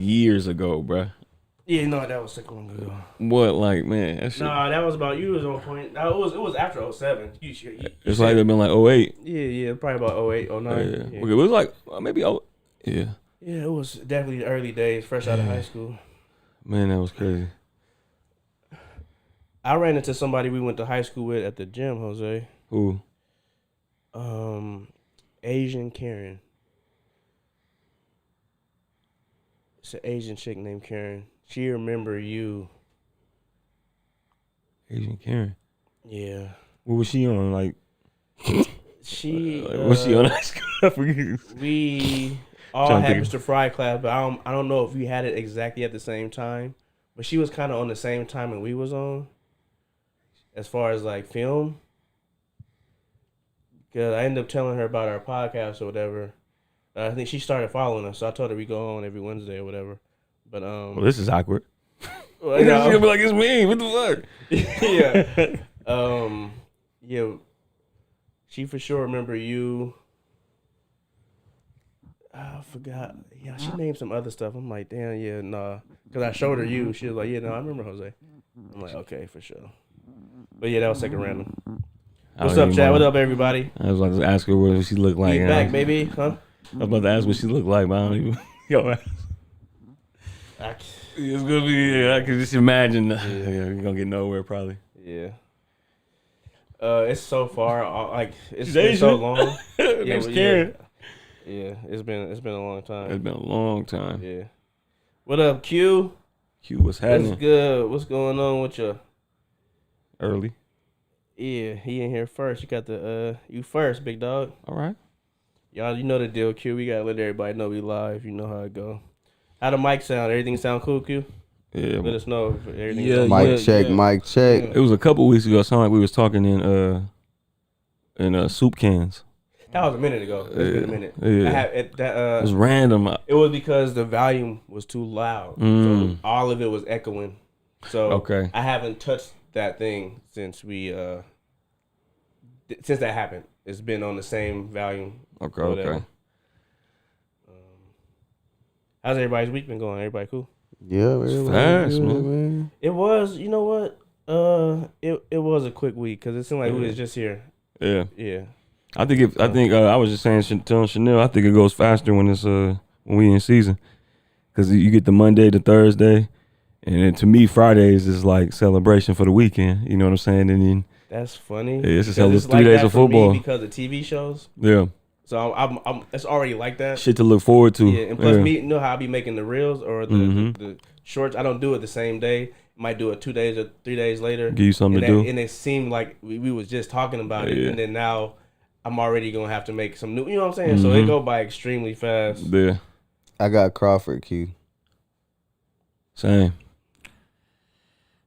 years ago, bruh. Yeah, no, that was sick long ago. What, like, man? That shit, Nah, that was about you was on point. It was after 07. it's like they've been like 08. Yeah, probably about 08, 09. Yeah. It was like maybe yeah. Yeah, it was definitely the early days, fresh out of high school. Man, that was crazy. I ran into somebody we went to high school with at the gym, Jose. Who? Asian Karen. It's an Asian chick named Karen. She remember you. Asian Karen. Yeah. What was she on? Like, She was she on high school? I forget. We all had Mr. Fry class, but I don't know if we had it exactly at the same time. But she was kind of on the same time that we was on, as far as like film. Cause I ended up telling her about our podcast or whatever. I think she started following us, so I told her we go on every Wednesday or whatever. But well, this is awkward. Well, She's gonna be like, it's me. What the fuck? Yeah. Yeah. She for sure remember you. I forgot. Yeah, she named some other stuff. I'm like, damn, yeah, nah. Cause I showed her you. She was like, yeah, no, I remember Jose. I'm like, okay, for sure. But yeah, that was second random. What's up, chat? What up, everybody? I was about to ask her what she looked like. Be back, baby. Huh? I was about to ask what she looked like, but I don't even. Yo, it's gonna be. Yeah, I can just imagine. You're gonna get nowhere probably. Yeah. It's so far. Like it's been so long. Karen. Yeah, it's been a long time. It's been a long time. Yeah. What up, Q? Q, what's happening? What's good? What's going on with you? Early. Yeah, he in here first. You got the you first, big dog. All right. Y'all, you know the deal, Q. We gotta let everybody know we live. You know how it go. How the mic sound? Everything sound cool, Q? Yeah. Let us know if everything. Mic check. Yeah. It was a couple weeks ago. It sounded like we was talking in soup cans. That was a minute ago. It's been a minute. Yeah. It was random. It was because the volume was too loud. So all of it was echoing. So okay. I haven't touched that thing since since that happened. It's been on the same volume. Okay. How's everybody's week been going? Everybody cool? Yeah, it's fast, man. It was. You know what? It was a quick week because it seemed like we was just here. Yeah. Yeah. I think I was just saying, telling Chanel, I think it goes faster when it's when we in season, because you get the Monday to Thursday, and then to me Fridays is like celebration for the weekend. You know what I'm saying? And then that's funny. Yeah, it's just 3 days of football because of TV shows. Yeah. So I'm it's already like that. Shit to look forward to. Yeah, and plus me, you know how I be making the reels or the shorts. I don't do it the same day. Might do it 2 days or 3 days later. Give you something to do. And it seemed like we was just talking about it, and then now I'm already gonna have to make some new. You know what I'm saying? So it go by extremely fast. Yeah. I got Crawford Q. Same.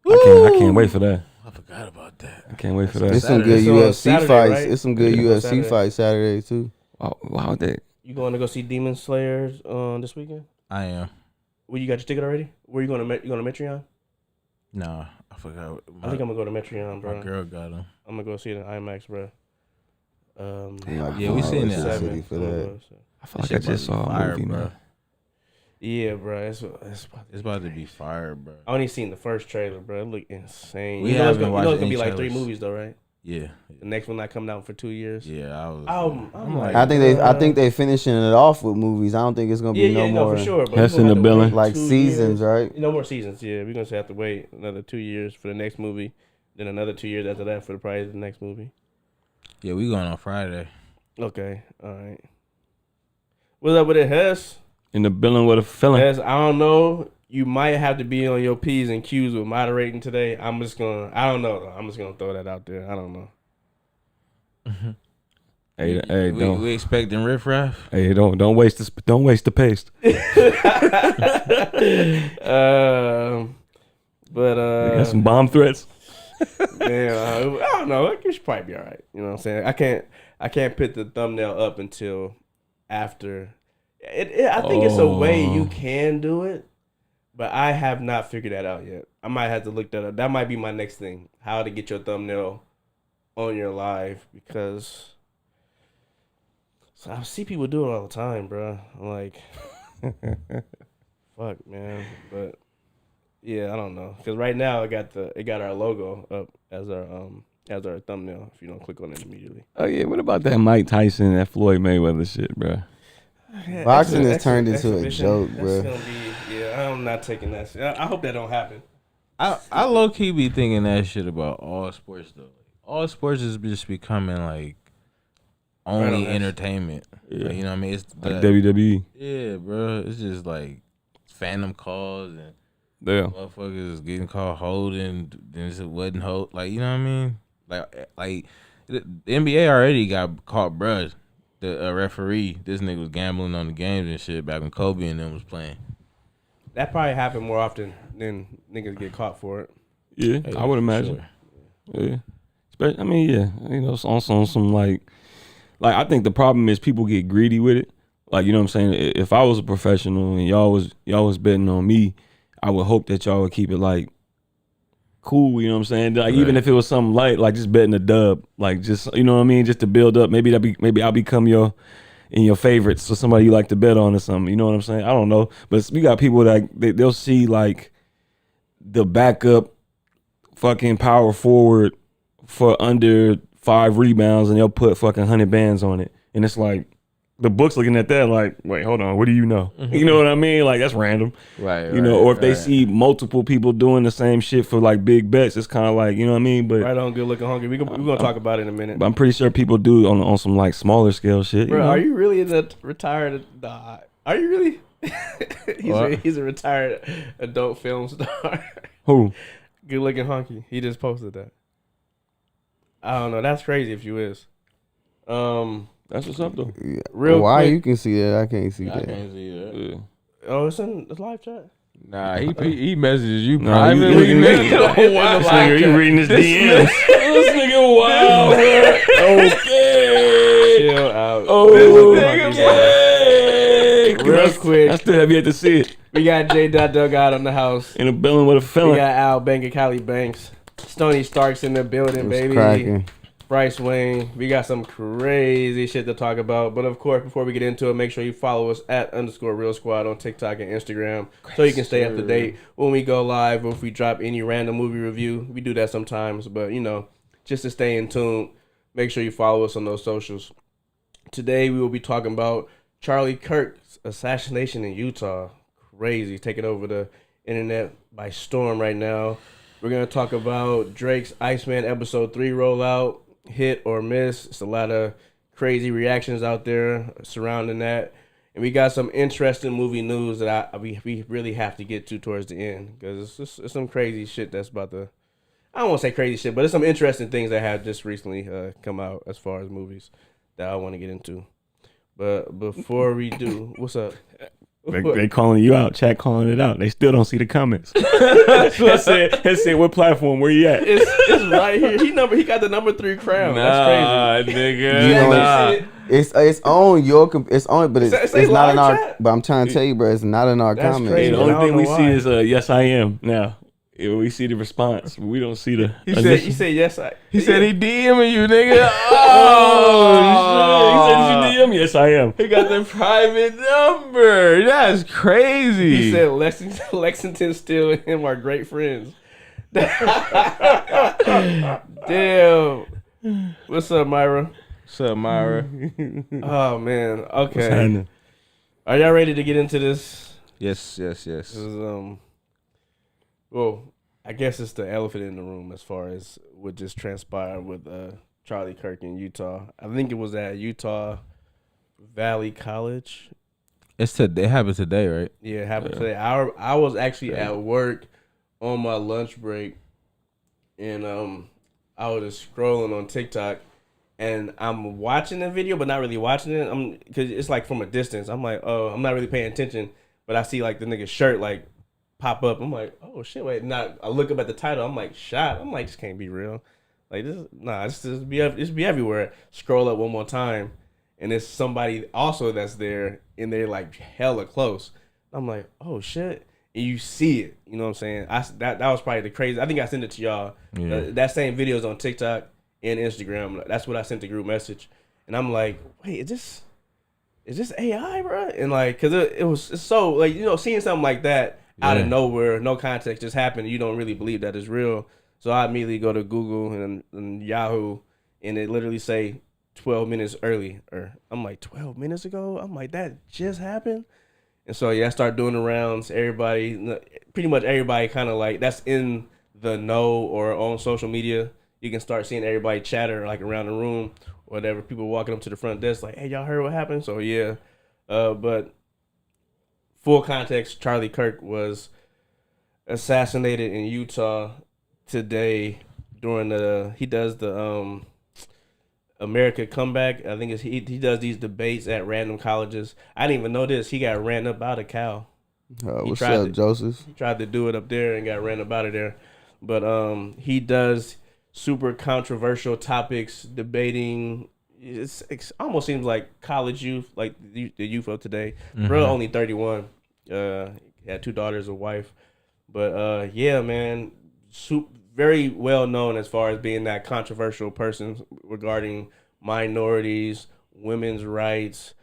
I can't wait for that. I forgot about that. I can't wait for that. It's some good UFC Saturday, fights. Right? It's some good UFC fights Saturday too. Wow, that. You going to go see Demon Slayers this weekend? I am. Well, you got your ticket already? Where you going to? You going to Metreon? No, I forgot. I think I'm gonna go to Metreon, bro. My girl got him. I'm gonna go see it in IMAX, bro. Yeah, we seen that. For that. I feel like I just saw a movie, bro. man. Yeah, bro. It's about to be fire, bro. I only seen the first trailer, bro. It looked insane. We it's haven't watched gonna be any like 3 trailers. movies though, right? Yeah. The next one not coming out for 2 years. Yeah, I'm like, I think they finishing it off with movies. I don't think it's gonna be no more. For sure. That's in the billing. Like seasons, right? No more seasons. Yeah, we're gonna have to wait another 2 years for the next movie, then another 2 years after that for probably the next movie. Yeah, we going on Friday. Okay, all right. What's up with it, Hess? In the billing with a feeling. Hess, I don't know. You might have to be on your P's and Q's with moderating today. I don't know though. I'm just gonna throw that out there. I don't know. Hey, we expecting riffraff. Hey, don't waste the paste. But you got some bomb threats. Man, I don't know. It should probably be all right. You know what I'm saying? I can't put the thumbnail up until after. I think it's a way you can do it, but I have not figured that out yet. I might have to look that up. That might be my next thing: how to get your thumbnail on your live, because I see people do it all the time, bro. I'm like, Fuck, man. But yeah, I don't know. Cause right now it got our logo up as our thumbnail. If you don't click on it immediately. Oh yeah, what about that Mike Tyson, that Floyd Mayweather shit, bro? Boxing has turned into a Exhibition, joke, that's bro. gonna be, yeah, I'm not taking that shit. I hope that don't happen. I low key be thinking that shit about all sports though. All sports is just becoming like only entertainment. Yeah. Like, you know what I mean? It's Like WWE. Yeah, bro. It's just like phantom calls and Yeah. motherfuckers getting called holding, then it wasn't hold. Like, you know what I mean? Like the NBA already got caught, bruh. The referee, this nigga was gambling on the games and shit back when Kobe and them was playing. That probably happen more often than niggas get caught for it. Yeah, Hey, I would imagine. sure. Yeah. I mean, yeah. You know, it's also on some like I think the problem is people get greedy with it. Like, you know what I'm saying? If I was a professional and y'all was betting on me, I would hope that y'all would keep it like cool, you know what I'm saying? Like, even if it was something light, like just betting a dub, like just, you know what I mean, just to build up. Maybe I'll become your favorites or somebody you like to bet on or something. You know what I'm saying? I don't know, but we got people that they'll see like the backup fucking power forward for under 5 rebounds and they'll put fucking 100 bands on it, and it's like the book's looking at that like, wait, hold on, what do you know? You know what I mean? Like, that's random. Right. You know, or if they see multiple people doing the same shit for like big bets, it's kind of like, you know what I mean? But Right on, good looking hungry. We're gonna talk about it in a minute. but I'm pretty sure people do on some like smaller scale shit. Bro, you know? are you really retired? Nah, are you really? he's a retired adult film star. Who? Good looking hunky. He just posted that. I don't know. That's crazy if you is. That's what's up though. Yeah. Real Why quick. you can see that? I can't see I that. can't see that. Yeah. Oh, it's in the live chat. Nah, he messages you Nah, you- privately. you- nigga. you- Wow. This nigga, you reading his DMs. This nigga wild, bro. Okay. Chill out. Oh, This nigga, yeah. Real quick. I still have yet to see it. We got J. Delgado in the house. In a building with a We felon. got Al Banker, Cali Banks. Stony Starks in the building, It's baby. cracking. Bryce Wayne. We got some crazy shit to talk about. But of course, before we get into it, make sure you follow us at _Real Squad on TikTok and Instagram so you can stay up to date when we go live or if we drop any random movie review. We do that sometimes, but you know, just to stay in tune, make sure you follow us on those socials. Today we will be talking about Charlie Kirk's assassination in Utah. Crazy, taking over the internet by storm right now. We're gonna talk about Drake's Iceman Ep3 rollout, hit or miss. It's a lot of crazy reactions out there surrounding that, and we got some interesting movie news that we really have to get to towards the end because it's some crazy shit that's about to. I don't want to say crazy shit, but it's some interesting things that have just recently come out as far as movies that I want to get into. But before we do, what's up? They calling you out, chat calling it out. They still don't see the comments. That's what I said, what platform? Where you at? It's right here. He got the #3 crown. That's crazy. Nigga. You know, Nah. It's on your it's on, but it's Say not in live our. chat? But I'm trying to tell you, bro, it's not in our That's comments. Hey, the crazy. only I don't thing we know see why. is yes I am now. Yeah, we see the response. We don't see the. He said yes. He said he DMing you, nigga. Oh, shit. He said, "Did you DM?" Yes, I am. He got the private number. That's crazy. He said Lexington still and him are great friends. Damn. What's up, Myra? What's up, Myra? Oh man. What's Okay. happening? Are y'all ready to get into this? Yes. This is, well, I guess it's the elephant in the room as far as what just transpired with Charlie Kirk in Utah. I think it was at Utah Valley College. It happened today, right? Yeah, it happened today. I was actually at work on my lunch break, and I was just scrolling on TikTok, and I'm watching the video, but not really watching it. Because it's like from a distance. I'm like, oh, I'm not really paying attention, but I see like the nigga's shirt like pop up. I'm like, oh shit, wait. Now I look up at the title. I'm like, shot. I'm like, this can't be real. Like this, nah, this be everywhere. Scroll up one more time, and there's somebody also that's there, and they're like hella close. I'm like, oh shit, and you see it. You know what I'm saying? That was probably the crazy. I think I sent it to y'all. Yeah. That same video is on TikTok and Instagram. That's what I sent the group message, and I'm like, wait, is this? is this AI, bro? And like, cause it's so like, seeing something like that out of nowhere, no context, just happened. You don't really believe that it's real. So I immediately go to Google and Yahoo, and it literally say 12 minutes early. Or I'm like, 12 minutes ago? I'm like, that just happened? And so I start doing the rounds. Everybody, pretty much everybody, kind of like that's in the know or on social media. You can start seeing everybody chatter like around the room, or whatever. People walking up to the front desk like, "Hey, y'all heard what happened?" So yeah, but full context: Charlie Kirk was assassinated in Utah today during he does the America Comeback. I think he does these debates at random colleges. I didn't even know this. He got ran up out of Cal. What's up, Joseph? He tried to do it up there and got ran up out of there. But he does super controversial topics, debating. It almost seems like college youth, like the youth of today. Bro, only 31. Had 2 daughters, a wife. But yeah, man, very well known as far as being that controversial person regarding minorities, women's rights,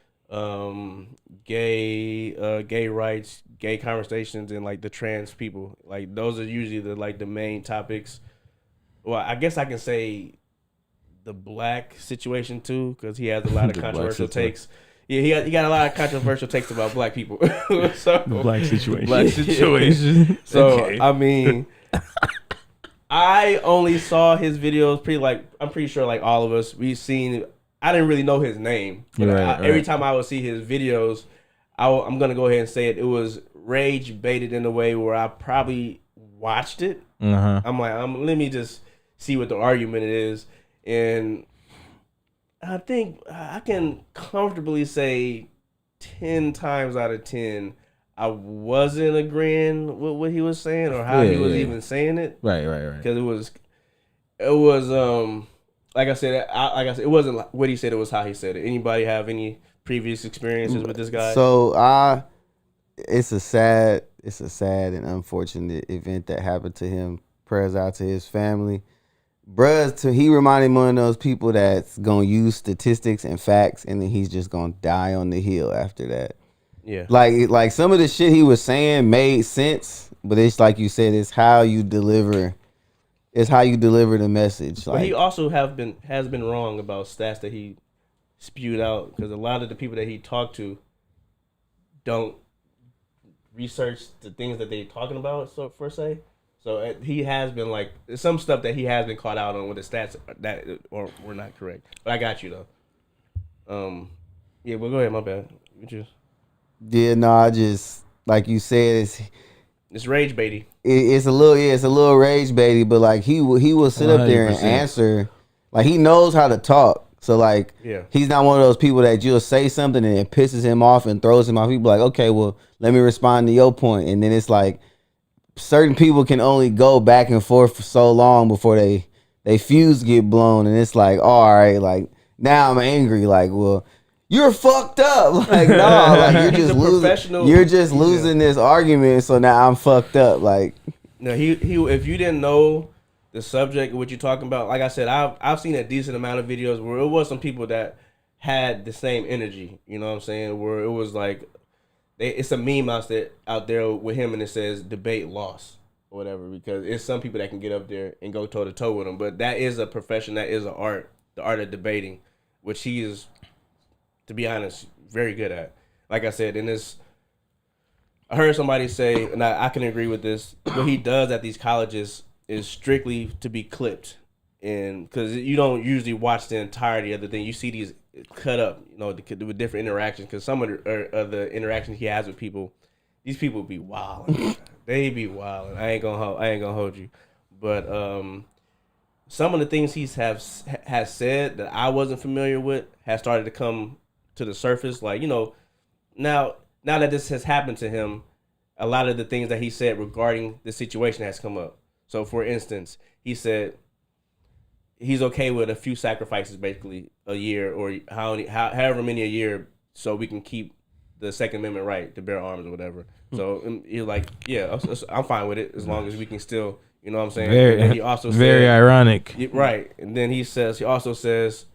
gay rights, gay conversations, and like the trans people. Like those are usually the main topics. Well, I guess I can say the black situation too, because he has a lot of controversial takes. Yeah, he got a lot of controversial takes about black people. So, The black situation. Black situation. So Okay. I mean, I only saw his videos I'm pretty sure like all of us, I didn't really know his name. But every time I would see his videos, I'm going to go ahead and say it. It was rage baited in a way where I probably watched it. I'm like, let me just see what the argument is. And I think I can comfortably say 10 times out of 10, I wasn't agreeing with what he was saying or how he was even saying it. Right. Because it was like I said, it wasn't like what he said. It was how he said it. Anybody have any previous experiences with this guy? So it's a sad and unfortunate event that happened to him. Prayers out to his family. Bruh, he reminded me of one of those people that's gonna use statistics and facts, and then he's just gonna die on the hill after that. Yeah. Like some of the shit he was saying made sense, but it's like you said, it's how you deliver. It's how you deliver the message. But he also has been wrong about stats that he spewed out, because a lot of the people that he talked to don't research the things that they're talking about. So he has been like some stuff that he has been caught out on with the stats that were not correct. But I got you though. Yeah, well, go ahead. My bad. Yeah, no, I just like you said, It's rage baity. It's a little rage baity, but like he will sit up there and 100%. answer, like he knows how to talk. So like, Yeah. he's not one of those people that you'll say something and it pisses him off and throws him off. He'll be like, okay, well, let me respond to your point, and then it's like certain people can only go back and forth for so long before they fuse get blown, and it's like, all right, like now I'm angry, like, well, you're fucked up. Like, no, like you're just losing this argument, so now I'm fucked up. Like, no, he if you didn't know the subject of what you're talking about, like I said, I've seen a decent amount of videos where it was some people that had the same energy. You know what I'm saying? Where it was like, it's a meme out there with him, and it says debate loss or whatever, because it's some people that can get up there and go toe to toe with him. But that is a profession, that is an art, the art of debating, which he is, to be honest, very good at. Like I said, I heard somebody say, and I can agree with this, what he does at these colleges is strictly to be clipped. And because you don't usually watch the entirety of the thing, you see these cut up, with different interactions. Because some of the interactions he has with people, these people be wild. They be wild. I ain't gonna hold you, but some of the things he has said that I wasn't familiar with has started to come to the surface. Like, now that this has happened to him, a lot of the things that he said regarding the situation has come up. So, for instance, he said he's okay with a few sacrifices, basically a year or however many a year, so we can keep the Second Amendment right to bear arms or whatever. So he's like, yeah, I'm fine with it as long as we can still, what I'm saying. Very, and he also very said, ironic, right? And then he also says,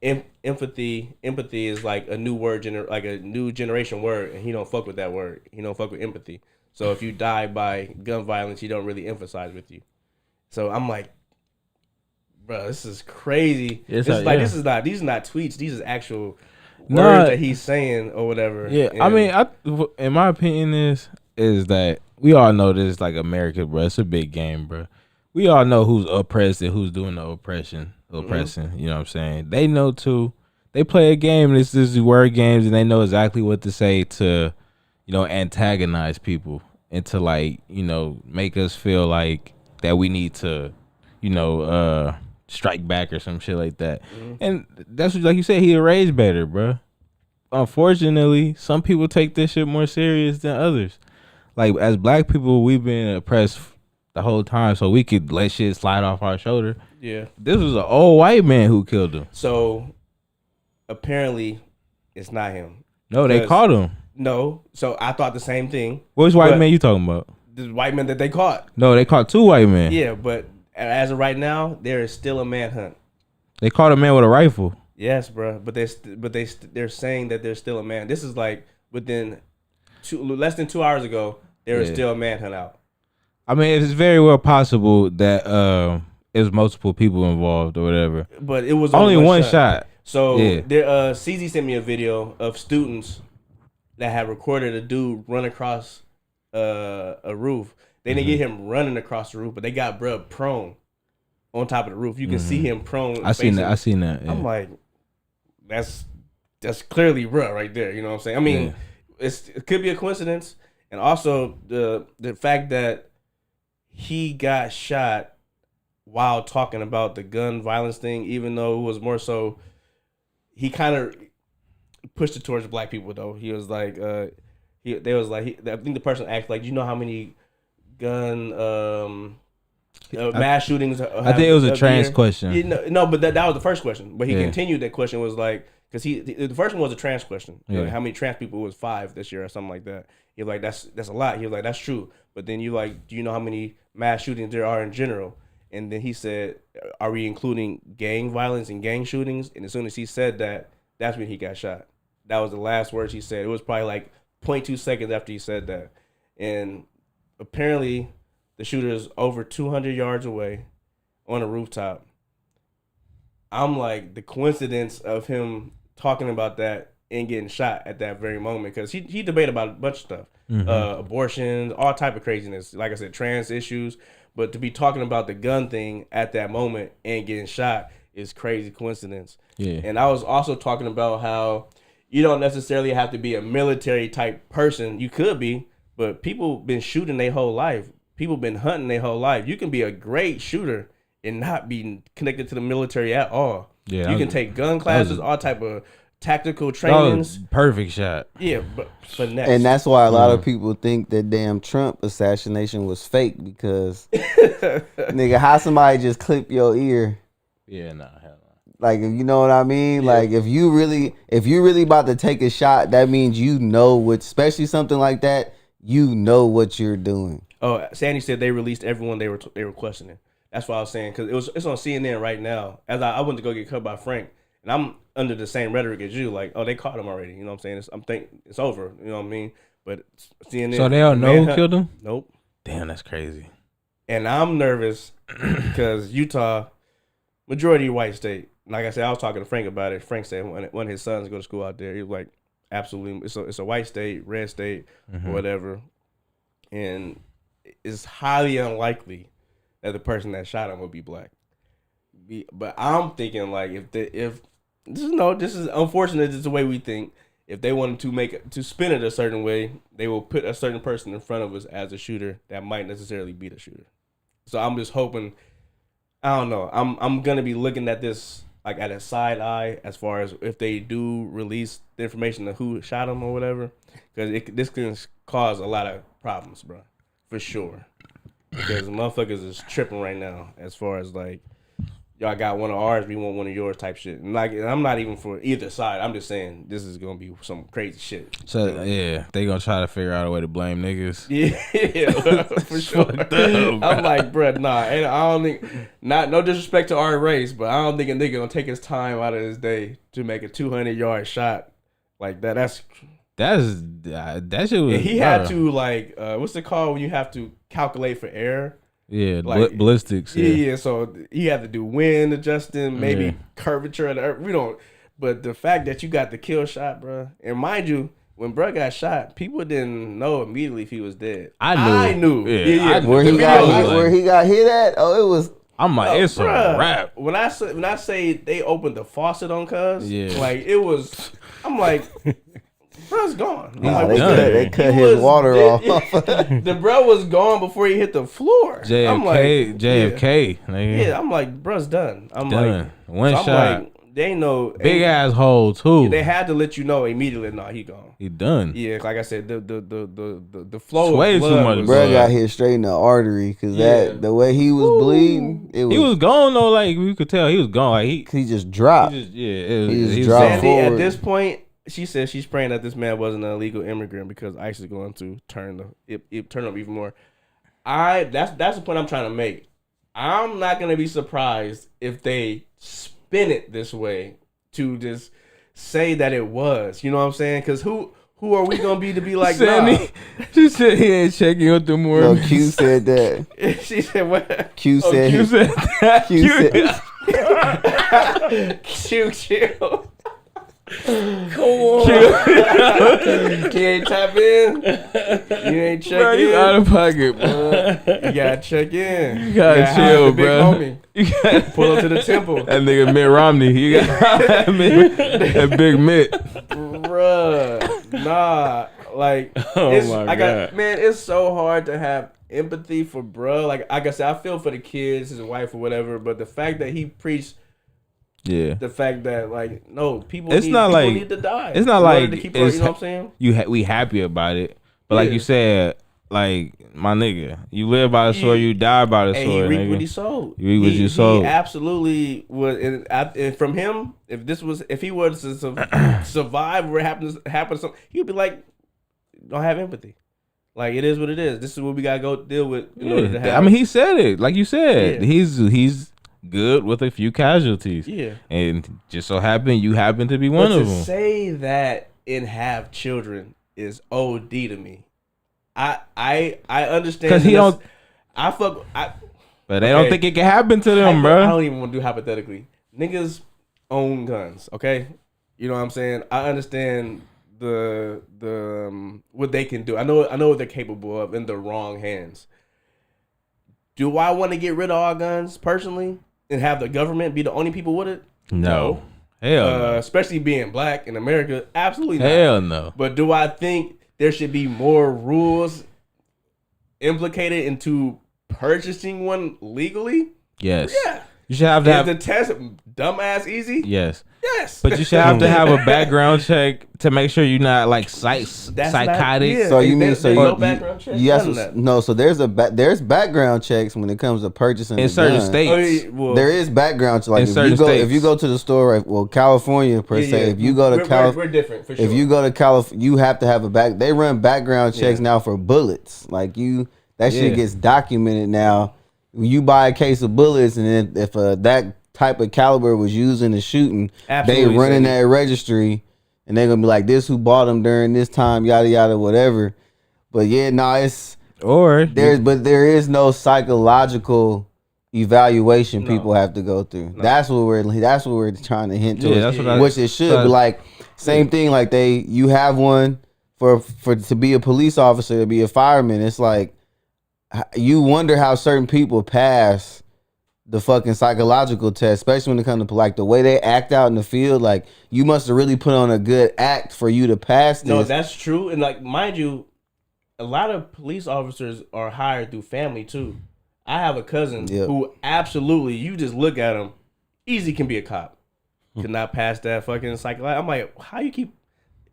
empathy is like a new word, like a new generation word, and he don't fuck with that word. He don't fuck with empathy. So if you die by gun violence, he don't really emphasize with you. So I'm like, bro, this is crazy. These are not tweets. These is actual words that he's saying or whatever. Yeah, and I mean, in my opinion, is that we all know this like America, bro. It's a big game, bro. We all know who's oppressed and who's doing the oppressing. You know what I'm saying? They know too. They play a game. This is word games, and they know exactly what to say to, antagonize people and to like, make us feel like that we need to, strike back or some shit like that. And that's what, like you said, he raised better, bro. Unfortunately, some people take this shit more serious than others. Like, as black people, we've been oppressed the whole time, so we could let shit slide off our shoulder. Yeah. This was an old white man who killed him. So, apparently, it's not him. No, they caught him. No. So, I thought the same thing. Which white man you talking about? The white man that they caught. No, they caught 2 white men. Yeah, but as of right now, there is still a manhunt. They caught a man with a rifle. Yes, bro. But they're saying that there's still a man. This is like within less than 2 hours ago, there is still a manhunt out. I mean, it's very well possible that it was multiple people involved or whatever. But it was only one shot. So CZ sent me a video of students that had recorded a dude run across a roof. They didn't get him running across the roof, but they got bruh prone on top of the roof. You can see him prone. I seen that. Yeah. I'm like, that's clearly bruh right there. You know what I'm saying? I mean, it could be a coincidence, and also the fact that he got shot while talking about the gun violence thing, even though it was more so, he kind of pushed it towards black people though. He was like, I think the person asked like, do you know how many gun mass shootings? I think it was a trans question. No, but that was the first question. But he continued that question was like, because the first one was a trans question. Yeah. Like, how many trans people? It was 5 this year or something like that. He was like, that's a lot. He was like, that's true. But then you like, do you know how many mass shootings there are in general? And then he said, are we including gang violence and gang shootings? And as soon as he said that, that's when he got shot. That was the last words he said. It was probably like 0.2 seconds after he said that. And apparently the shooter is over 200 yards away on a rooftop. I'm like, the coincidence of him talking about that and getting shot at that very moment, because he debated about a bunch of stuff. Abortions, all type of craziness. Like I said, trans issues. But to be talking about the gun thing at that moment and getting shot is crazy coincidence. Yeah. And I was also talking about how you don't necessarily have to be a military type person. You could be, but people been shooting their whole life. People been hunting their whole life. You can be a great shooter and not be connected to the military at all. Yeah, you can take gun classes, all type of tactical trainings. Perfect shot. Yeah, but finesse. And that's why a lot of people think that damn Trump assassination was fake, because nigga, how somebody just clip your ear? Yeah, nah, hell no. Like, you know what I mean? Yeah. Like, if you really about to take a shot, that means you know what, especially something like that, you know what you're doing. Oh, Sandy said they released everyone they were questioning. That's what I was saying, because it's on CNN right now. As I went to go get cut by Frank, and I'm under the same rhetoric as you, like, oh, they caught him already. You know what I'm saying? It's over. You know what I mean? But CNN. So they don't know who killed him? Nope. Damn, that's crazy. And I'm nervous because Utah, majority white state. Like I said, I was talking to Frank about it. Frank said when his sons go to school out there, he was like, absolutely, it's a white state, red state, or whatever. And it's highly unlikely that the person that shot him would be black. But I'm thinking, like, if this is unfortunate. This is the way we think. If they wanted to spin it a certain way, they will put a certain person in front of us as a shooter that might necessarily be the shooter. So I'm just hoping. I don't know. I'm gonna be looking at this like at a side eye as far as if they do release the information of who shot him or whatever, because this can cause a lot of problems, bro, for sure. Because motherfuckers is tripping right now as far as like y'all got one of ours, we want one of yours type shit. And like, I'm not even for either side. I'm just saying this is gonna be some crazy shit. So yeah, they gonna try to figure out a way to blame niggas. Yeah, for sure. I'm like, bruh, nah. And I don't think, no disrespect to our race, but I don't think a nigga gonna take his time out of his day to make a 200-yard shot like that. That shit was. And he had to like, what's it called when you have to calculate for error? Yeah, like, ballistics. Yeah. So he had to do wind adjusting, maybe curvature of the earth. We don't. But the fact that you got the kill shot, bro, and mind you, when bro got shot, people didn't know immediately if he was dead. I knew. Yeah. Where he got hit at? Oh, it was. I'm like, it's bruh, a wrap. When I say they opened the faucet on Cuz, Yeah. like it was. I'm like, bro's gone. Nah, like, they cut his water off. The bro was gone before he hit the floor. I'm like, JFK. Yeah, I'm like, bro's done. I'm done. like, One so I'm shot. like, they ain't no Big ass hole too. They had to let you know immediately. Nah, he gone. He done. Yeah, like I said, the flow It's way of too blood much was, Bro got hit straight in the artery because the way he was bleeding, He was gone though. Like we could tell, he was gone. Like he just dropped. He just dropped Sandy, forward. at this point, she said she's praying that this man wasn't an illegal immigrant because ICE is going to turn up even more. That's the point I'm trying to make. I'm not gonna be surprised if they spin it this way to just say that it was. You know what I'm saying? Because who are we gonna be to be like, Sandy, she said he ain't checking with the more. No, Q said that. She said what? Q said Q said that. Q said. Q chill. Come on. You ain't tap in. You ain't check Bro, you in. out of pocket, bro. You gotta check in. You gotta chill, big bro. Homie. You got Pull up to the temple. that nigga Mitt Romney. You got that big Mitt. Bruh. Nah. Like, man, it's so hard to have empathy for bruh. Like I said, I feel for the kids, his wife or whatever, but the fact that he preached the fact that like no people need to die. It's not like to keep you know what I'm saying? We happy about it, but like you said, like my nigga, you live by the sword, you die by the sword. He reaped nigga. what he sowed. You reap what you sowed. He absolutely was. And from him, if he was to survive where it happened to something, he'd be like, don't have empathy. Like it is what it is. This is what we gotta go deal with in order to have. I mean, he said it. Like you said, he's good with a few casualties. Yeah. And just so happened you happen to be one of them. To say that and have children is OD to me. I understand because he don't. But they don't think it can happen to them, bro. I don't even want to do hypothetically. Niggas own guns, okay? You know what I'm saying? I understand the what they can do. I know what they're capable of in the wrong hands. Do I want to get rid of all guns personally and have the government be the only people with it? No. Hell no. Especially being black in America, absolutely not. Hell no. But do I think there should be more rules implicated into purchasing one legally? Yes. Yeah. You should have to have the test dumbass easy? Yes. Yes. But you should have to have a background check to make sure you're not like psychotic. Yeah. So you mean background check? So there's background checks when it comes to purchasing in certain states. Oh, yeah, well, there is background checks. Like if you go to the store, right, well, California per se. If you go to California, we're different for sure. if you go to California, you have to have a back. They run background checks now for bullets. Like that shit gets documented now. When you buy a case of bullets, and then if that type of caliber was used in the shooting, they running that registry, and they're gonna be like, "This who bought them during this time, yada yada, whatever." But yeah, there is no psychological evaluation people have to go through. No. That's what we're trying to hint to. Yeah, which it should be like same thing. Like you have one for to be a police officer, to be a fireman. It's like you wonder how certain people pass the fucking psychological test, especially when it comes to like the way they act out in the field. Like you must have really put on a good act for you to pass this. No, that's true. And like, mind you, a lot of police officers are hired through family too. I have a cousin who absolutely, you just look at him, easy can be a cop. Could not pass that fucking psychological. I'm like, how you keep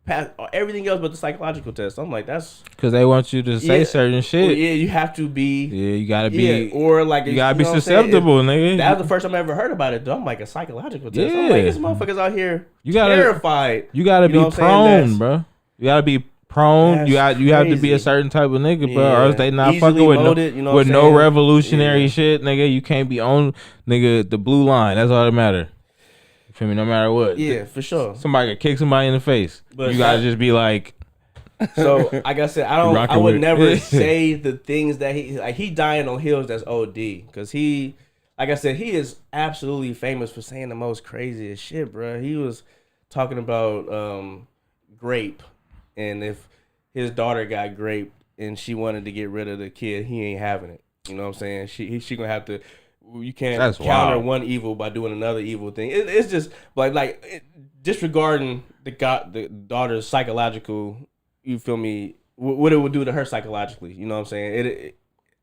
pass everything else but the psychological test. I'm like, that's because they want you to say certain shit. Well, you have to be. Yeah, you gotta be. Or like you gotta be susceptible, nigga. That was the first time I ever heard about it. Though I'm like a psychological test. I'm like, this motherfuckers out here terrified. You gotta be prone, bro. You gotta be prone. You have to be a certain type of nigga, bro, or else they not fucking with no revolutionary shit, nigga. You can't be on, nigga, the blue line. That's all that matter. You feel me? No matter what. Yeah, for sure. Somebody could kick somebody in the face. But you gotta just be like. So like I said, I would never say the things that he dying on hills that's OD, because he, like I said, he is absolutely famous for saying the most craziest shit, bro. He was talking about grape. And if his daughter got raped and she wanted to get rid of the kid, he ain't having it. You know what I'm saying? She gonna have to. You can't counter one evil by doing another evil thing. It's just like disregarding the daughter's psychological. You feel me? What it would do to her psychologically. You know what I'm saying?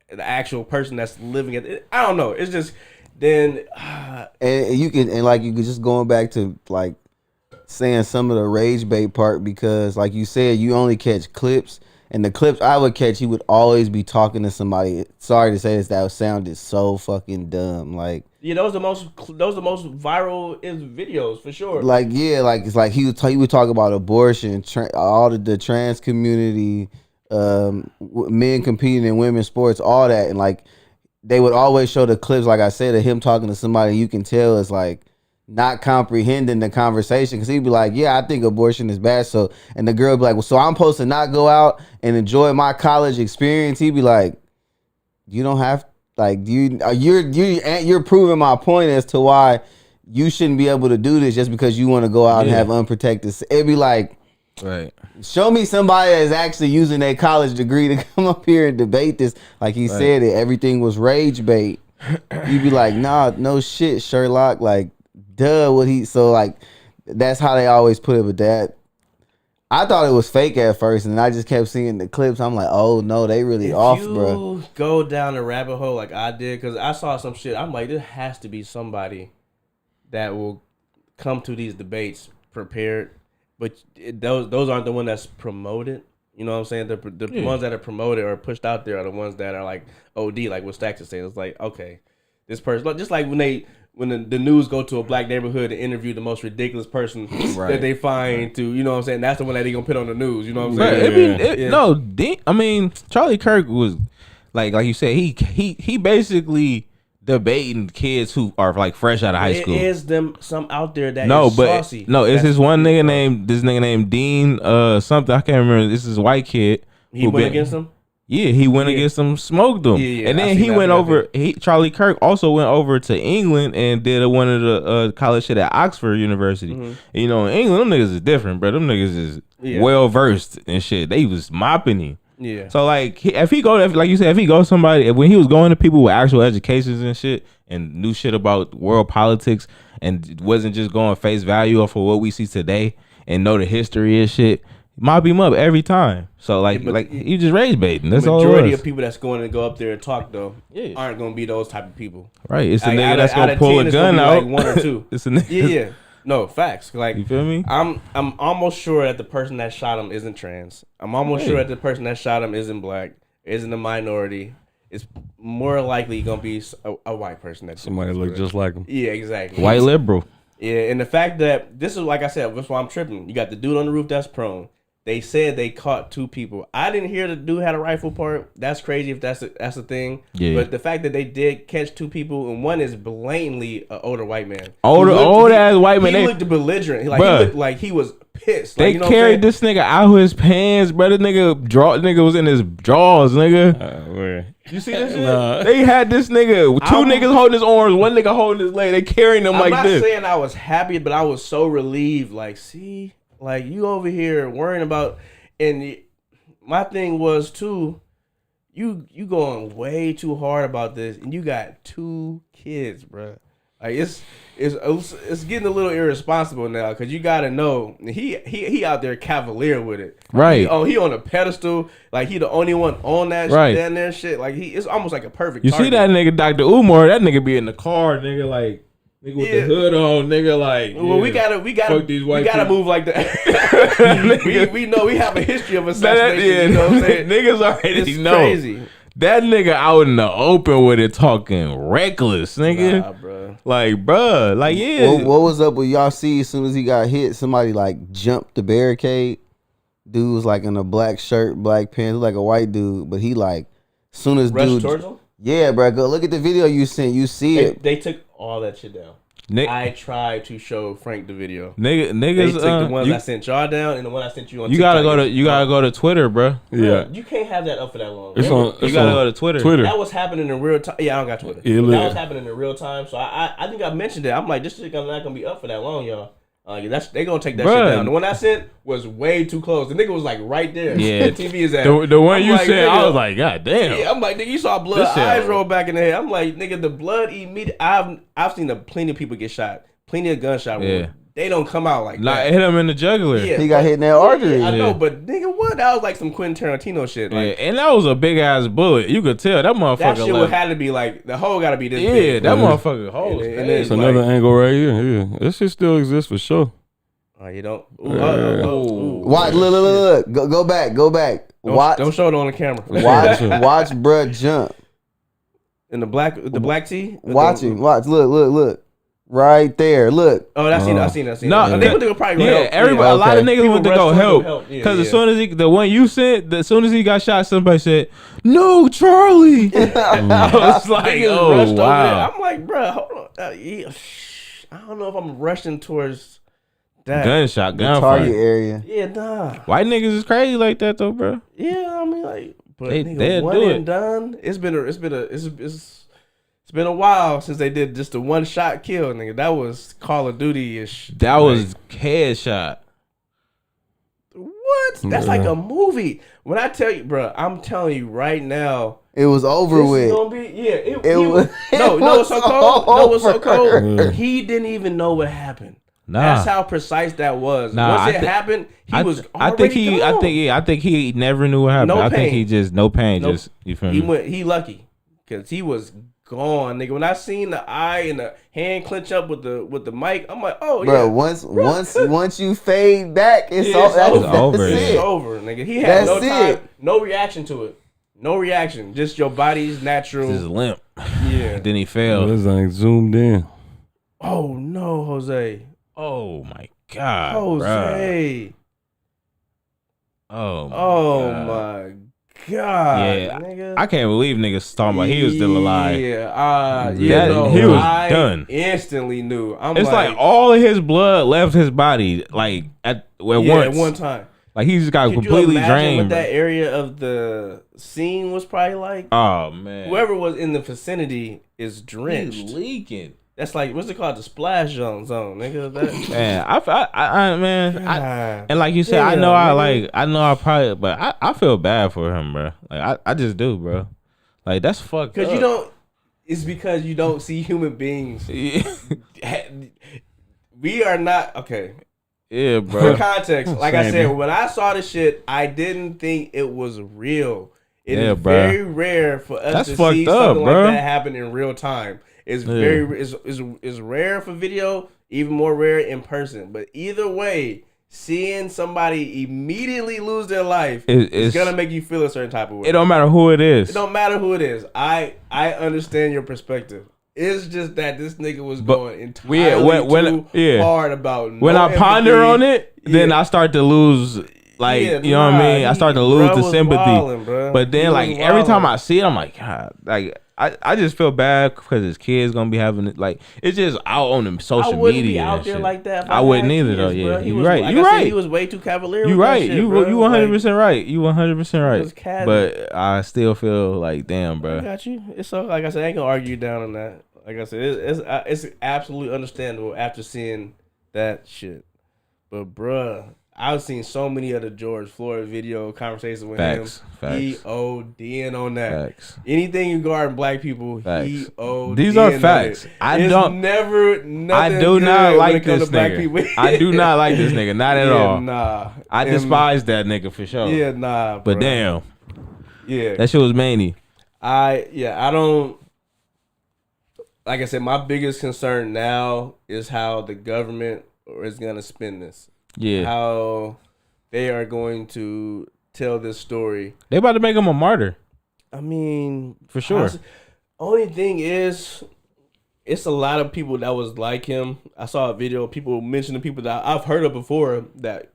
The actual person that's living it. I don't know. It's just then. And you can just going back to like. Saying some of the rage bait part, because like you said, you only catch clips, and the clips I would catch, he would always be talking to somebody. Sorry to say this, that sounded so fucking dumb. Like, yeah, those are the most viral videos for sure. Like, yeah, like it's like he would talk about abortion, all the trans community, men competing in women's sports, all that, and like they would always show the clips, like I said, of him talking to somebody. You can tell it's like not comprehending the conversation, because he'd be like, yeah, I think abortion is bad. So, and the girl would be like, well, so I'm supposed to not go out and enjoy my college experience? He'd be like, you don't have, like, you're proving my point as to why you shouldn't be able to do this just because you want to go out and have unprotected. It'd be like, right, show me somebody that's actually using their college degree to come up here and debate this. Like he said, everything was rage bait. You'd be like, nah, no shit, Sherlock. Like, duh, so like that's how they always put it. But that, I thought it was fake at first, and I just kept seeing the clips. I'm like, oh no, they really off, bro. You go down the rabbit hole like I did, because I saw some shit. I'm like, there has to be somebody that will come to these debates prepared, but those aren't the ones that's promoted. You know what I'm saying? The ones that are promoted or pushed out there are the ones that are like OD, like what Stacks is saying. It's like, okay, this person, just like when the news go to a black neighborhood and interview the most ridiculous person that they find to, you know what I'm saying? That's the one that they gonna put on the news, you know what I'm saying? I mean, Charlie Kirk was like you said, he basically debating kids who are like fresh out of high school. There is some out there that is saucy. It's this one nigga named Dean something, I can't remember. This is a white kid. He went against him? Yeah, he went against them, smoked them, and then he went over. Charlie Kirk also went over to England and did one of the college shit at Oxford University. Mm-hmm. And, you know, in England, them niggas is different, bro. Them niggas is well versed and shit. They was mopping him. Yeah. So like, if he goes somebody, when he was going to people with actual educations and shit and knew shit about world politics and wasn't just going face value off of what we see today and know the history and shit. Mop him up every time. So like you just rage baiting. That's all. The majority of people that's going to go up there and talk though aren't going to be those type of people. Right. It's a nigga that's gonna pull a gun out. Like one or two. It's a nigga. Yeah. No facts. Like, you feel me? I'm almost sure that the person that shot him isn't trans. I'm almost sure that the person that shot him isn't black, isn't a minority. It's more likely gonna be a white person that somebody look just like him. Yeah, exactly. White liberal. Yeah, and the fact that this is, like I said, that's why I'm tripping. You got the dude on the roof that's prone. They said they caught 2 people. I didn't hear the dude had a rifle part. That's crazy if that's a thing. Yeah. But the fact that they did catch 2 people, and one is blatantly an older white man. Old ass white man. He looked belligerent. He looked like he was pissed. They carried this nigga out of his pants, bro. This nigga was in his drawers, nigga. You see this shit? Nah. They had this nigga, 2 niggas holding his arms, 1 nigga holding his leg. They carrying him like this. I'm not saying I was happy, but I was so relieved. Like, see? Like, you over here worrying about, and my thing was too, you going way too hard about this, and you got 2 kids, bro. Like, it's getting a little irresponsible now, because you got to know he out there cavalier with it, right? He on a pedestal, like he the only one on that shit down there, shit. Like it's almost like a perfect. You target. See that nigga Dr. Umar? That nigga be in the car, nigga, like. Nigga with the hood on, nigga, like. Well, we gotta fuck these white people. move like that. we know we have a history of assassination. You know what I'm saying? Niggas already It's know. crazy. That nigga out in the open with it talking reckless, nigga. Nah, bro. Like, bruh, like, yeah. What was up with y'all? See, as soon as he got hit, somebody like jumped the barricade. Dude was like in a black shirt, black pants, like a white dude, but he like, soon as Rush dude, towards him? yeah, bro, go look at the video you sent. You see it. They took all that shit down. I tried to show Frank the video. Niggas, They took the ones I sent y'all down and the one I sent you on. You TikTok. gotta go to Twitter, bro. Yeah. You can't have that up for that long. It's on. You gotta go to Twitter. That was happening in real time. Yeah, I don't got Twitter. Yeah, That was happening in real time. So I think I mentioned it. I'm like, this shit not gonna be up for that long, y'all. They gonna take that shit down. The one I sent was way too close. The nigga was like right there. Yeah. The TV is at. The one I'm you like, sent, I nigga, was like, God damn. Yeah, I'm like, nigga, you saw blood, This shit- eyes roll back in the head. I'm like, nigga, the blood immediate. I've seen plenty of people get shot, plenty of gunshot wounds. Yeah. They don't come out like Nah, that. it hit him in the jugular. Yeah, He got hit in that artery. I know, Yeah. but nigga, what? That was like some Quentin Tarantino shit. Yeah, Like, and that was a big ass bullet. You could tell that motherfucker that shit would left. have to be like the hole got to be this Yeah, big. that Yeah. motherfucker hole. And then- It's like- another angle right here. Yeah, this shit still exists for sure. Oh, you don't. Watch, look. Go back. Watch, Don't show it on the camera. watch, bruh jump. In the black tee. Watch him. Watch. Look. Right there. Look. Oh, I seen it. No, they went to go probably go yeah, help. everybody. A lot of Okay. niggas People went to rushed go to help help. Yeah, because as yeah. soon as the one you sent, as soon as he got shot, somebody said, "No, Charlie." I was like, Niggas "Oh rushed over there. wow." I'm like, bro, hold on. I don't know if I'm rushing towards that. Gunshot, Target gunfight. area. Yeah, nah. White niggas is crazy like that though, bro. Yeah, I mean, like, but They'll nigga, one do and it. done. It's been a while since they did just a one shot kill, nigga. That was Call of Duty ish. That was headshot. What? That's like a movie. When I tell you, bro, I'm telling you right now. It was over This with. is gonna be It he was- no, it no, it's so was cold. No, it's so cold. over. He didn't even know what happened. Nah. That's how precise that was. Nah, Once I it thi- happened, he was I already gone. think he never knew what happened. No I think pain. he just no pain. Nope. Just you feel He me? He lucky because he was gone, nigga. When I seen the eye and the hand clench up with the mic, I'm like, oh Bro, yeah, once you fade back, it's, Yeah, all, it's that's, over. that's Over, it. it's over, nigga. He had no That's time, it. no reaction to it, no reaction. Just your body's natural. Just limp. Yeah. Then he fell. This like zoomed in. Oh no, Jose. Oh my god, Jose. bruh. Oh my Oh God. my god. Yeah, nigga. I can't believe niggas talking about he was still alive. Yeah, That- no, he was I done. Instantly knew. I'm It's like all of his blood left his body, like at once. at one time. Like he just got Could completely you imagine drained. what bro. that area of the scene was probably like? Oh man, Whoever was in the vicinity is he's drenched. leaking. That's like what's it called? The splash zone, nigga. That, Man, and like you said, I Yeah, know nigga. I know I probably, but I feel bad for him, bro. Like I just do, bro. Like that's fucked up. because you don't. It's because you don't see human beings. We are not okay. Yeah, For bro. context, like I Same, said, man. when I saw this shit, I didn't think it was real. It Yeah, is bruh. very rare for us That's to fucked see up, something bruh. like that happen in real time. It's Yeah. is rare for video, even more rare in person. But either way, seeing somebody immediately lose their life is gonna make you feel a certain type of way. It don't matter who it is. It don't matter who it is. I understand your perspective. It's just that this nigga was But going entirely when- too yeah. hard about When no I ponder empathy. on it, then Yeah. I start to lose, like, Yeah, you know what I mean? I start to lose bruh the was sympathy. wildin', bruh. But then, He like, was every time wildin'. I see it, I'm like, God, like, I just feel bad because his kids gonna be having it. Like, it's just out on the I social wouldn't media. be out and there shit. like that. If I wouldn't had either, though. kids, Yeah, bruh. He you was, right. Like You I said, right. he was way too cavalier. You with that right. shit, You bruh. you 100% right. You 100% right. was catty. But I still feel like, damn, I bro. got you. It's so like I said, I ain't gonna argue you down on that. Like I said, it's absolutely understandable after seeing that shit. But bruh, I've seen so many of the George Floyd video conversations with Facts. him. He Facts. ODing on that. Facts. Anything regarding black people, he Facts. ODing These are on facts. it. I It's don't- never nothing I do good not when like it comes this to black nigga. people. I do not like this nigga. Not at Yeah, all. Nah. I And- despise that nigga for sure. Yeah, nah. But bruh. damn, Yeah. that shit was many. I don't. like I said, my biggest concern now is how the government is going to spin this. Yeah. How they are going to tell this story. They about to make him a martyr. I mean, For sure. Only thing is, it's a lot of people that was like him. I saw a video of people mentioning people that I've heard of before that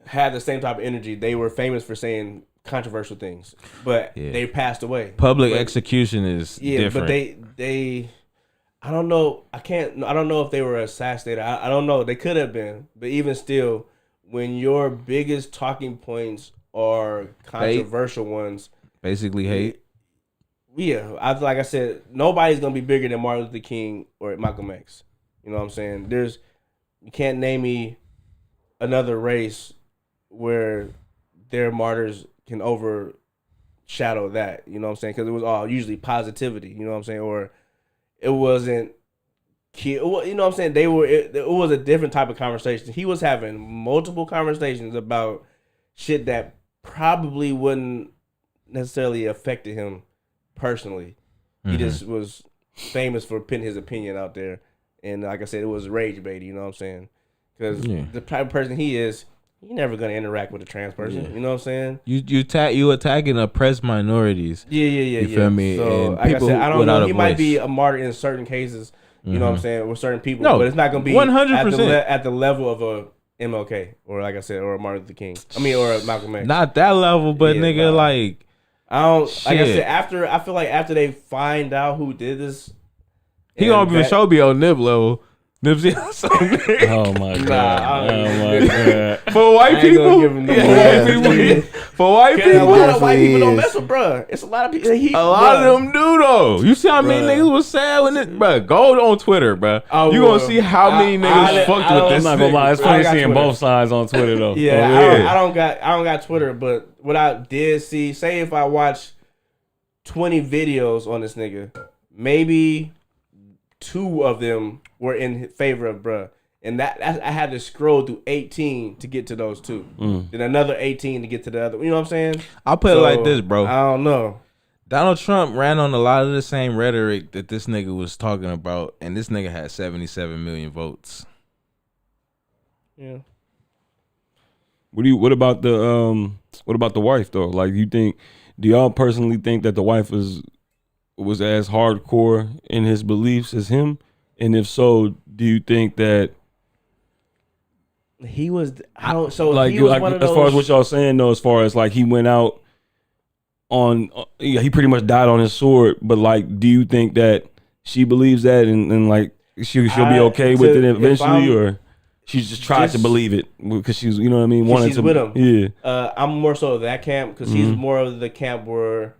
had the same type of energy. They were famous for saying controversial things, but they passed away. Public execution is different. But they I don't know. I don't know if they were assassinated. I don't know. They could have been, but even still, when your biggest talking points are controversial ones, basically hate. Yeah, like I said, nobody's gonna be bigger than Martin Luther King or Malcolm X. You know what I'm saying? You can't name me another race where their martyrs can overshadow that. You know what I'm saying? Because it was all usually positivity. You know what I'm saying? Or it wasn't. You know what I'm saying? It was a different type of conversation. He was having multiple conversations about shit that probably wouldn't necessarily affected him personally. He just was famous for putting his opinion out there, and like I said, it was rage bait. You know what I'm saying? Because the type of person he is, you're never gonna interact with a trans person. You know what I'm saying? You attacking oppressed minorities. Yeah. You feel me? So and like I said, I don't know. He might be a martyr in certain cases. You know what I'm saying? With certain people, but it's not gonna be 100% at the level of a MLK or like I said, or a Martin Luther King. Or a Malcolm X. Not that level, but nigga, like. I don't. Shit. Like I said, I feel like after they find out who did this, he gonna be on Nip level. Nipsey. Oh my god! Oh my god! For white people, for white people, a lot of white people don't mess with bruh. It's a lot of people. A lot of them do though. You see how many niggas was sad when it, bruh? Go on Twitter, bruh. You gonna see how many niggas fucked with this. I'm not gonna lie. It's funny seeing both sides on Twitter though. I don't got Twitter, but what I did see, say if I watch 20 videos on this nigga, maybe 2 of them were in favor of bruh. And that I had to scroll through 18 to get to those 2. Then another 18 to get to the other. You know what I'm saying? I'll put it like this, bro. I don't know. Donald Trump ran on a lot of the same rhetoric that this nigga was talking about, and this nigga had 77 million votes. Yeah. What about the wife though? Like, do y'all personally think that the wife was as hardcore in his beliefs as him? And if so, do you think that he was? He was one of those, as far as what y'all saying though, as far as like he went out on, he pretty much died on his sword. But like, do you think that she believes that and like she'll be okay with it eventually, or she just tried to believe it because she's, you know what I mean, wanted to with him? Yeah. I'm more so of that camp because he's more of the camp where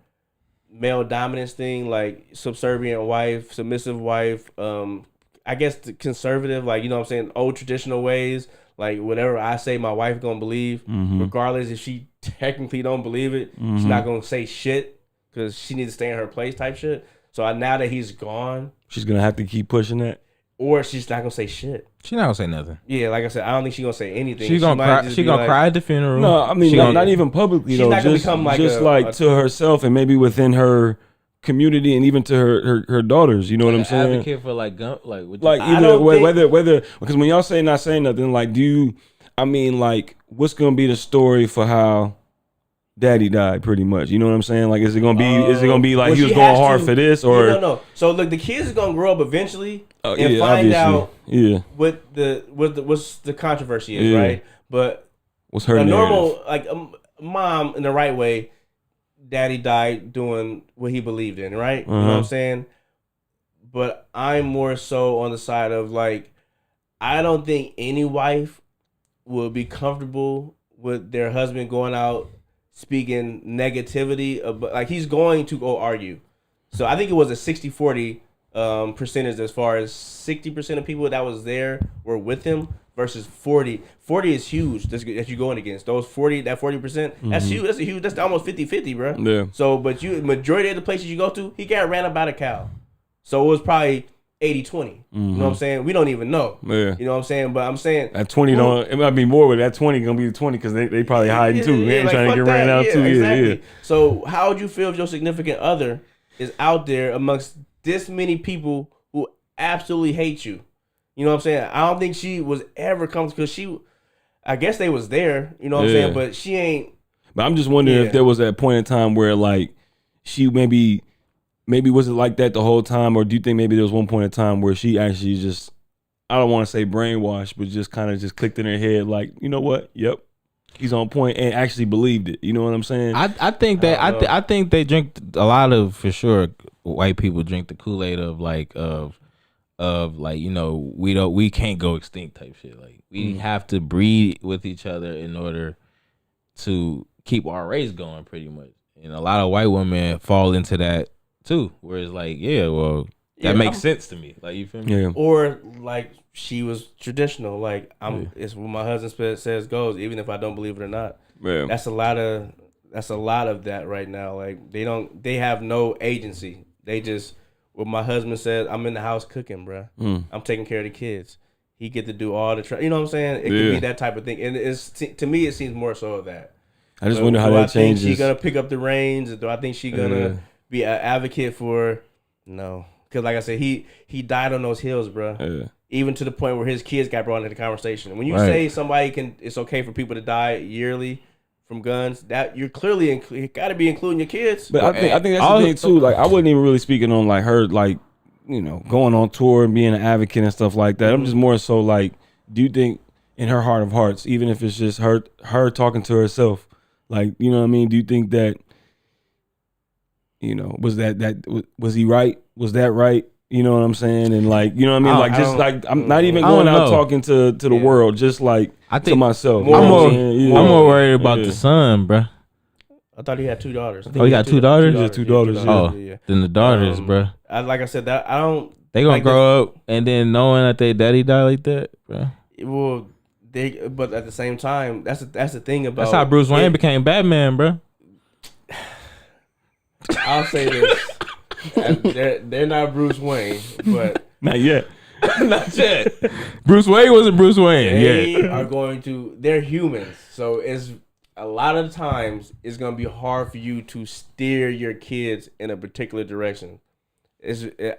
male dominance thing, like subservient wife, submissive wife, I guess the conservative, like, you know what I'm saying, old traditional ways, like whatever I say my wife gonna believe, regardless if she technically don't believe it, she's not gonna say shit because she needs to stay in her place type shit. So now that he's gone, she's gonna have to keep pushing that, or she's not gonna say shit. She's not gonna say nothing. Yeah, like I said, I don't think she's gonna say anything. She's gonna cry. She gonna cry at the funeral. No, I mean not even publicly though. Not just become like to herself and maybe within her community and even to her daughters. You know what I'm saying? Advocate for whether because when y'all say not saying nothing, like what's gonna be the story for how Daddy died? Pretty much. You know what I'm saying? Like, is it gonna be like he was going hard for this, or no? So look, the kids are gonna grow up eventually and find out what the controversy is, right? But what's her normal, like mom in the right way, Daddy died doing what he believed in, right? You know what I'm saying? But I'm more so on the side of like, I don't think any wife would be comfortable with their husband going out speaking negativity, but like he's going to go argue. So I think it was a 60-40 percentage as far as 60% of people that was there were with him versus 40. 40 is huge that you're going against. Those 40%, that's huge. That's almost 50-50, bro. Yeah. So, but majority of the places you go to, he got ran about a cow. So it was probably 80-20. You know what I'm saying? We don't even know. Yeah. You know what I'm saying? But I'm saying that 20 it might be more, but that 20 gonna be the 20 because they probably hiding too. They ain't trying to get ran out too. Exactly. So how would you feel if your significant other is out there amongst this many people who absolutely hate you. You know what I'm saying? I don't think she was ever comfortable because I guess they was there. You know what I'm saying? But she ain't. But I'm just wondering if there was that point in time where like she maybe was it like that the whole time, or do you think maybe there was one point in time where she actually just, I don't want to say brainwashed, but just kind of just clicked in her head like, you know what? Yep. He's on point and actually believed it. You know what I'm saying? I think that I think they drink a lot of, for sure, white people drink the Kool-Aid of like you know, we can't go extinct type shit. Like we have to breed with each other in order to keep our race going, pretty much. And a lot of white women fall into that too, where it's like, that makes sense to me. Like, you feel me? Yeah. Or like she was traditional. Like it's what my husband says goes, even if I don't believe it or not. Yeah. That's a lot of that right now. Like they have no agency. They just, what my husband says, I'm in the house cooking, bro. I'm taking care of the kids. He get to do all the you know what I'm saying? It could be that type of thing. And it's, to me, it seems more so of that. I just wonder how that changes. Do I think she's gonna pick up the reins? Do I think she's gonna be an advocate for? No, because like I said, he died on those hills, bro. Yeah. Even to the point where his kids got brought into the conversation. When you say it's okay for people to die yearly from guns, that you're clearly you got to be including your kids. But I think that's the thing too. Like I wasn't even really speaking on like her, like, you know, going on tour and being an advocate and stuff like that. I'm just more so like, do you think in her heart of hearts, even if it's just her talking to herself, like, you know what I mean? Do you think that, you know, was he right? Was that right? You know what I'm saying? And like, you know what I mean? Like, just like, I'm not even going out talking to the world, just like to myself. I'm more worried about the son, bro. I thought he had 2 daughters. He got 2 daughters? He has 2 daughters. Then the daughters, bro. Like I said, that I don't. They gonna grow up and then knowing that their daddy died like that, bro. Well, but at the same time, that's the thing about. That's how Bruce Wayne became Batman, bro. I'll say this: they're not Bruce Wayne, but not yet. Not yet. Bruce Wayne wasn't Bruce Wayne. They're humans, so it's a lot of times it's gonna be hard for you to steer your kids in a particular direction.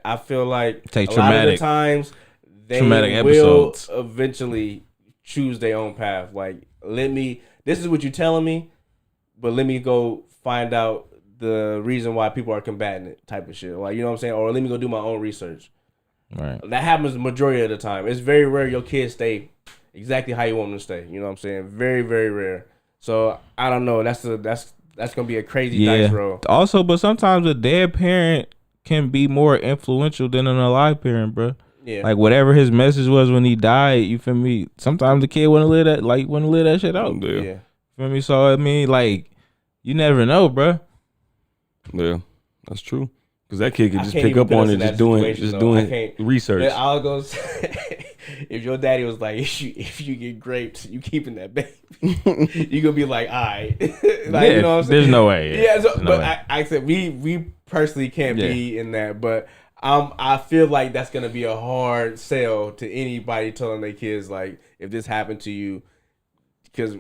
I feel like a lot of the times they will eventually choose their own path. Like, this is what you're telling me, but let me go find out the reason why people are combating it, type of shit. Like, you know what I'm saying? Or let me go do my own research. Right. That happens the majority of the time. It's very rare your kids stay exactly how you want them to stay. You know what I'm saying? Very, very rare. So I don't know. That's gonna be a crazy dice roll. Also, but sometimes a dead parent can be more influential than an alive parent, bro. Yeah. Like whatever his message was when he died, you feel me? Sometimes the kid wouldn't live that shit out. Yeah. You feel me? So I mean, like, you never know, bro. Yeah, that's true. Because that kid could just pick up on it, just doing research. I'll go say, if your daddy was like, if you get grapes, you keeping that baby, you gonna be like, all right. Like, you know what I'm saying? There's no way. Yeah, I said we personally can't be in that, but I feel like that's gonna be a hard sell to anybody telling their kids, like, if this happened to you, because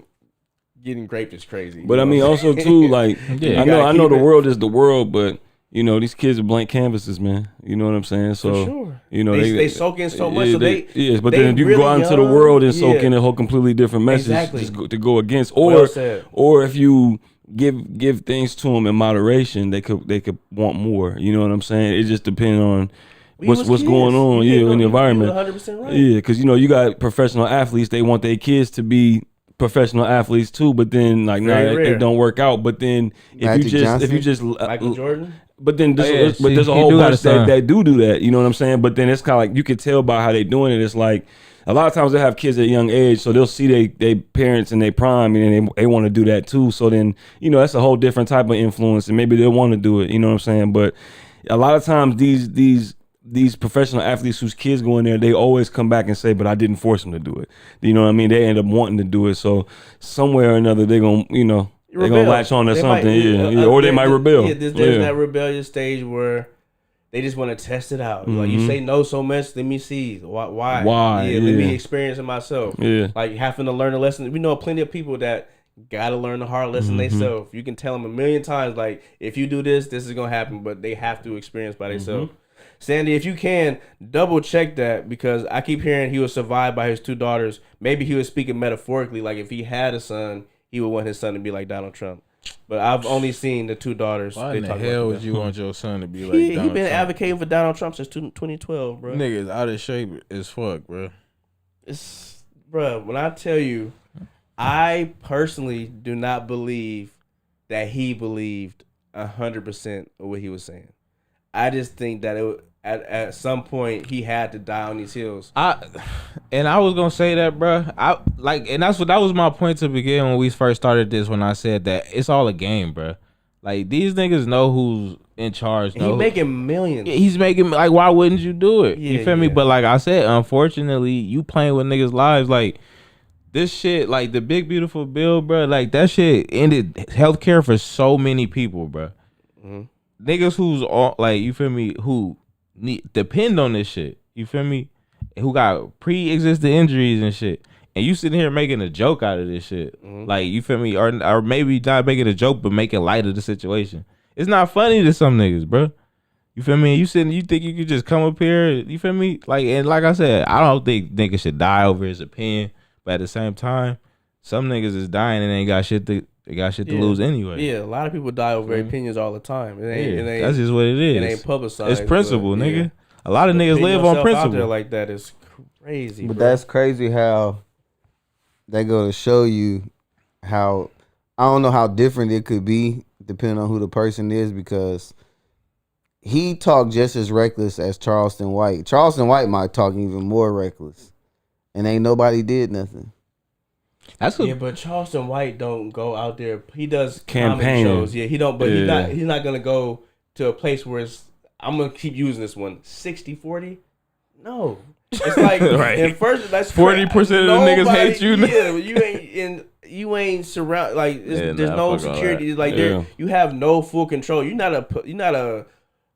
getting raped is crazy. But I mean, also too, like, I know the world is the world, but you know, these kids are blank canvases, man. You know what I'm saying? So, for sure. You know, they soak in so much. Yeah, so but then you really go out into the world and soak in a whole completely different message to go against, or if you give things to them in moderation, they could want more. You know what I'm saying? It just depends on what's going on, in the environment. 100% right. Yeah, because you got professional athletes. They want their kids to be professional athletes too, but then like it don't work out. But then if you just Michael Jordan. But then there's a whole bunch that do that. You know what I'm saying? But then it's kind of like you can tell by how they doing it. It's like a lot of times they have kids at a young age, so they'll see they parents in their prime, and they want to do that too. So then that's a whole different type of influence, and maybe they'll want to do it. You know what I'm saying? But a lot of times these professional athletes whose kids go in there, they always come back and say, but I didn't force them to do it. You know what I mean? They end up wanting to do it. So somewhere or another, they're going to, they're going to latch on to something. Or they might rebel. Yeah, there's that rebellious stage where they just want to test it out. Like, you say no so much, let me see. Why? Yeah, let me experience it myself. Yeah. Like, having to learn a lesson. We know plenty of people that got to learn the hard lesson themselves. You can tell them a million times, like, if you do this, this is going to happen, but they have to experience by themselves. Sandy, if you can, double check that because I keep hearing he was survived by his 2 daughters. Maybe he was speaking metaphorically, like if he had a son, he would want his son to be like Donald Trump. But I've only seen the 2 daughters. Why in the hell would you want your son to be like Donald Trump? He been advocating for Donald Trump since 2012, bro. Niggas out of shape as fuck, bro. Bro, when I tell you, I personally do not believe that he believed 100% of what he was saying. I just think that at some point he had to die on these hills. I was gonna say that, bro. That was my point to begin when we first started this. When I said that it's all a game, bro. Like these niggas know who's in charge. He's making millions. He's making like, why wouldn't you do it? Yeah, you feel me? But like I said, unfortunately, you playing with niggas' lives. Like this shit, like the big beautiful bill, bro. Like that shit ended healthcare for so many people, bro. Mm-hmm. Niggas who's all like, you feel me? Who depend on this shit, you feel me? Who got pre-existing injuries and shit, and you sitting here making a joke out of this shit, like you feel me, or maybe not making a joke but making light of the situation. It's not funny to some niggas, bro. You feel me? You think you could just come up here, you feel me? Like, and like I said, I don't think niggas should die over his opinion, but at the same time, some niggas is dying and ain't got shit to. They got shit to lose anyway. Yeah, a lot of people die over opinions all the time. It ain't, that's just what it is. It ain't publicized. It's principle, nigga. Yeah. A lot of niggas live on principle. Out there like that is crazy. But bro. that's crazy how they go to show you how I don't know how different it could be depending on who the person is, because he talked just as reckless as Charleston White. Charleston White might talk even more reckless, and ain't nobody did nothing. But Charleston White don't go out there. He does campaign shows. Yeah, he don't. But he's not gonna go to a place where it's. I'm gonna keep using this one. 60-40? No, it's like right. First that's 40% of the niggas hate you. Yeah, you ain't surround like there's no security. Like you have no full control. You're not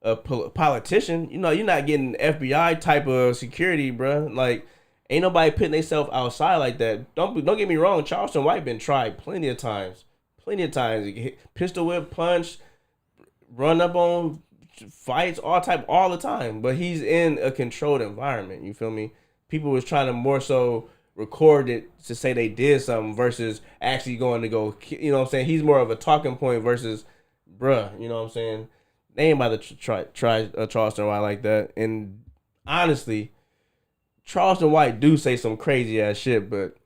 a politician. You know, you're not getting FBI type of security, bro. Like. Ain't nobody putting themselves outside like that. Don't get me wrong. Charleston White been tried plenty of times. Pistol whip, punch, run up on fights, all the time. But he's in a controlled environment. You feel me? People was trying to more so record it to say they did something versus actually going to go. You know what I'm saying? He's more of a talking point versus, bruh. You know what I'm saying? They ain't about to try Charleston White like that. And honestly. Charleston White do say some crazy ass shit, but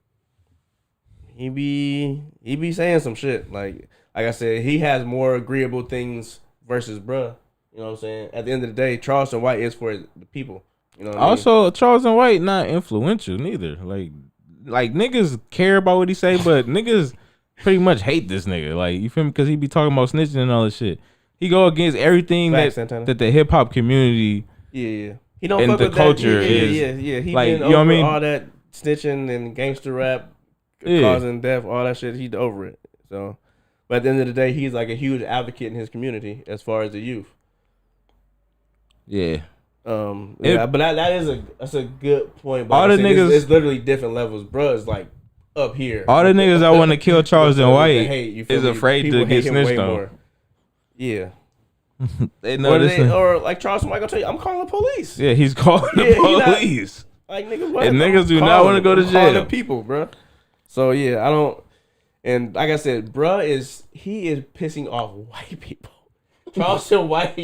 he be saying some shit. Like I said, he has more agreeable things versus bruh. You know what I'm saying? At the end of the day, Charleston White is for the people. You know what also, I mean? Charleston White not influential neither. Like niggas care about what he say, but niggas pretty much hate this nigga. Like, you feel me? Because he be talking about snitching and all this shit. He go against everything that the hip hop community. Yeah. He don't and fuck the with culture that. is He like, been you know what I mean? All that snitching and gangster rap, causing death, all that shit. He's over it. So, but at the end of the day, he's like a huge advocate in his community as far as the youth. Yeah. But that's a good point. But all the niggas, it's literally different levels. Bruh is like up here. All the niggas that want to kill Charleston White is afraid People to get hate him snitched way on. more. Yeah. They know or like Charleston White gonna tell you, I'm calling the police. Yeah, he's calling the police. Like niggas, what? And niggas do not want to go to jail. Calling the people, bro. So yeah, I don't. And like I said, bruh is pissing off white people. Charleston White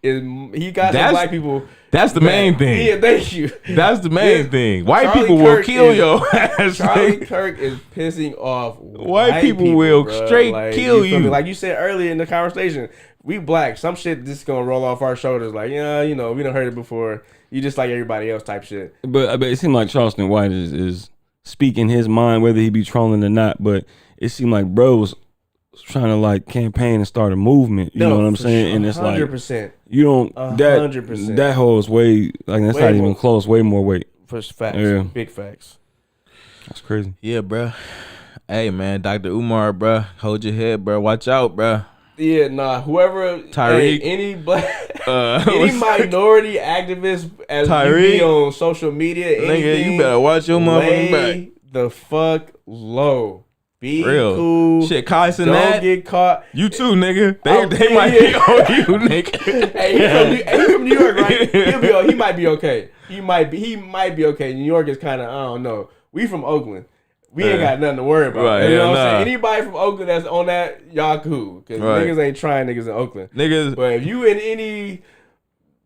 he got some black people. That's the main thing. Yeah, thank you. That's the main thing. White Charlie people Kirk will kill your ass. Charlie Kirk is pissing off white people will bruh. straight like, kill you. Like you said earlier in the conversation, we black. Some shit just gonna roll off our shoulders. Like, yeah, you know, we done heard it before. You just like everybody else type shit. But it seemed like Charleston White is speaking his mind, whether he be trolling or not. But it seemed like bro was trying to like campaign and start a movement. You know what I'm saying? Sure. And it's 100%. like you don't 100%. that holds way like that's way not more, even close. Way more weight. For facts. Yeah. Big facts. That's crazy. Yeah, bro. Hey, man, Dr. Umar, bro, hold your head, bro. Watch out, bro. Yeah, nah. Whoever Tyreek, any black, any minority activist as Tyreek, you be on social media, anything, nigga, you better watch your motherfucking back. The fuck low. Be Real cool. shit. Carson, Don't get caught. You too, nigga. They Okay, might be yeah. on you, nigga. Hey, he from New York, right? He might be okay. He might be okay. New York is kind of, I don't know. We from Oakland. We ain't got nothing to worry about. Right, you know what I'm nah. saying? Anybody from Oakland that's on that, y'all cool. Because niggas ain't trying niggas in Oakland. Niggas, But if you in any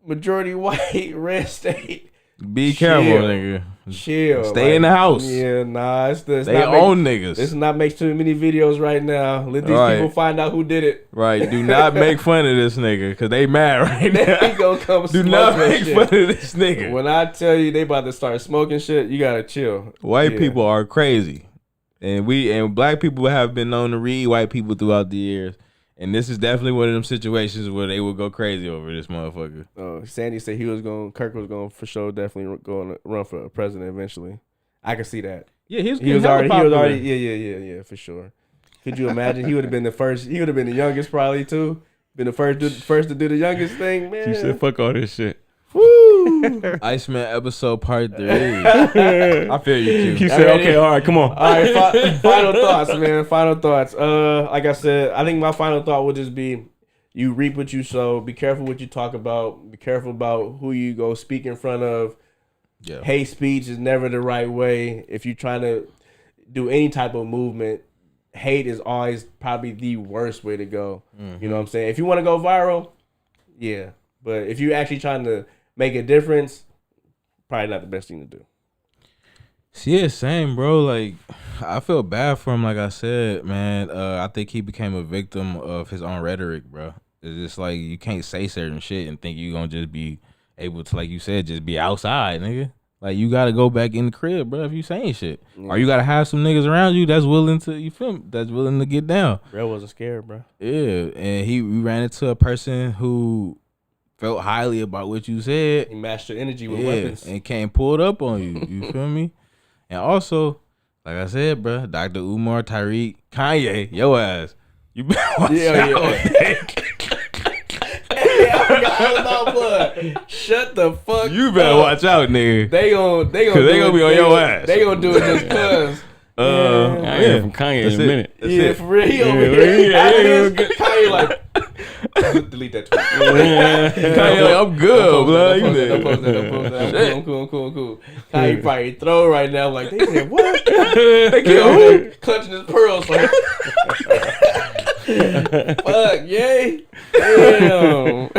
majority white red state, be chill. careful, nigga. Chill. Stay in the house. Yeah, nah. It's They own niggas. Let's not make too many videos right now. Let these people find out who did it. Right. Do not make fun of this nigga because they mad right now. They gonna come Do not make fun of this nigga. When I tell you they about to start smoking shit, you gotta chill. White people are crazy. And black people have been known to read white people throughout the years. And this is definitely one of them situations where they would go crazy over this motherfucker. Sandy said Kirk was going for sure, definitely going to run for president eventually. I can see that. Yeah, he was already, yeah, for sure. Could you imagine? He would have been the first. He would have been the youngest probably too. Been the first to do the youngest thing, man. You said fuck all this shit. Woo! Iceman episode part 3. I feel you too. You said okay, all right, come on. All right, final thoughts, man. Final thoughts. Like I said, I think my final thought would just be: you reap what you sow. Be careful what you talk about. Be careful about who you go speak in front of. Yeah. Hate speech is never the right way. If you're trying to do any type of movement, hate is always probably the worst way to go. Mm-hmm. You know what I'm saying? If you want to go viral, yeah. But if you're actually trying to make a difference, probably not the best thing to do. Yeah, same, bro. Like, I feel bad for him. Like I said, man, I think he became a victim of his own rhetoric, bro. It's just like you can't say certain shit and think you're gonna just be able to, like you said, just be outside, nigga. Like, you gotta go back in the crib, bro, if you saying shit. Yeah. Or you gotta have some niggas around you that's willing to, you feel me, that's willing to get down. Bro wasn't scared, bro. Yeah, and we ran into a person who felt highly about what you said. He matched your energy with weapons. And came pulled up on you. You feel me? And also, like I said, bro, Dr. Umar, Tariq, Kanye, yo ass. You better watch out. Shut the fuck up. You better watch out, nigga. They gonna be on your ass. They gonna do it just cause. I hear from Kanye in a minute. Yeah, for real. He over here. Kanye like, delete that tweet. Kanye like, I'm good, bro. Don't post that. I'm cool. Kanye probably throw right now like, they said what? They killed him. Clutching his pearls like, fuck, yay. Damn.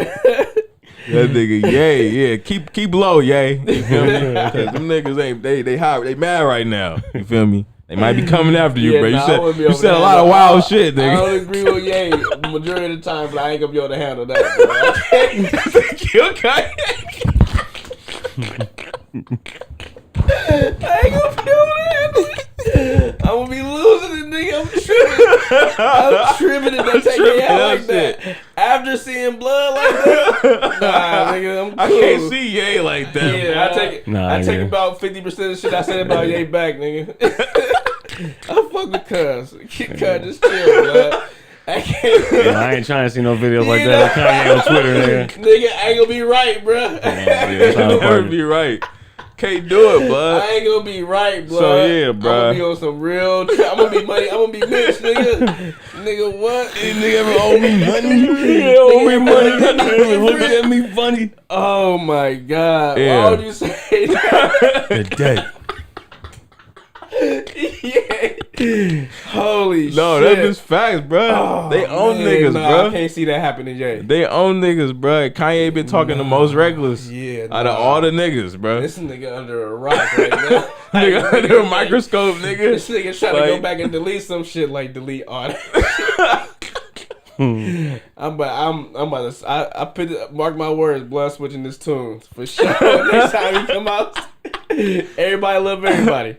That nigga, yeah. Keep low, yay. You feel me? Cause them niggas ain't they hot, they mad right now. You feel me? They might be coming after you, bro. You said a lot of wild shit, nigga. I don't agree with Ye the majority of the time, but I ain't gonna be able to handle that, bro. Kill Kanye. I ain't gonna be able to handle it. I'm gonna be losing it, nigga. I'm tripping if they take me out like that. After seeing blood like that, nah, nigga, I'm cool. I can't see Ye like that. Yeah, I take about 50% of the shit I said about Ye back, nigga. I fuck with Cuz. Cuz just chill, blood. I ain't trying to see no videos like that on Kanye on Twitter, nigga. Nigga, I ain't gonna be right, bro. Never be right. Can't do it, bud. I ain't gonna be right, bro. So yeah, bro. I'm gonna be on some real. I'm gonna be money. I'm gonna be Mitch, nigga. Nigga, what? This nigga ever owe me money? Yeah, owe me money. Look at me funny. Oh my god. Yeah. Why would you say that? They're dead. Yeah. Holy shit. No, that's just facts, bro. Oh, they own man, niggas, bro. I can't see that happening yet. They own niggas, bro. Kanye been talking the most reckless out of all the niggas, bro. This nigga under a rock right now. Nigga under a microscope, nigga. This nigga trying to go back and delete some shit like delete all that. I'm about to. I put mark my words. Blood switching this tune for sure. Next time he come out, everybody love everybody.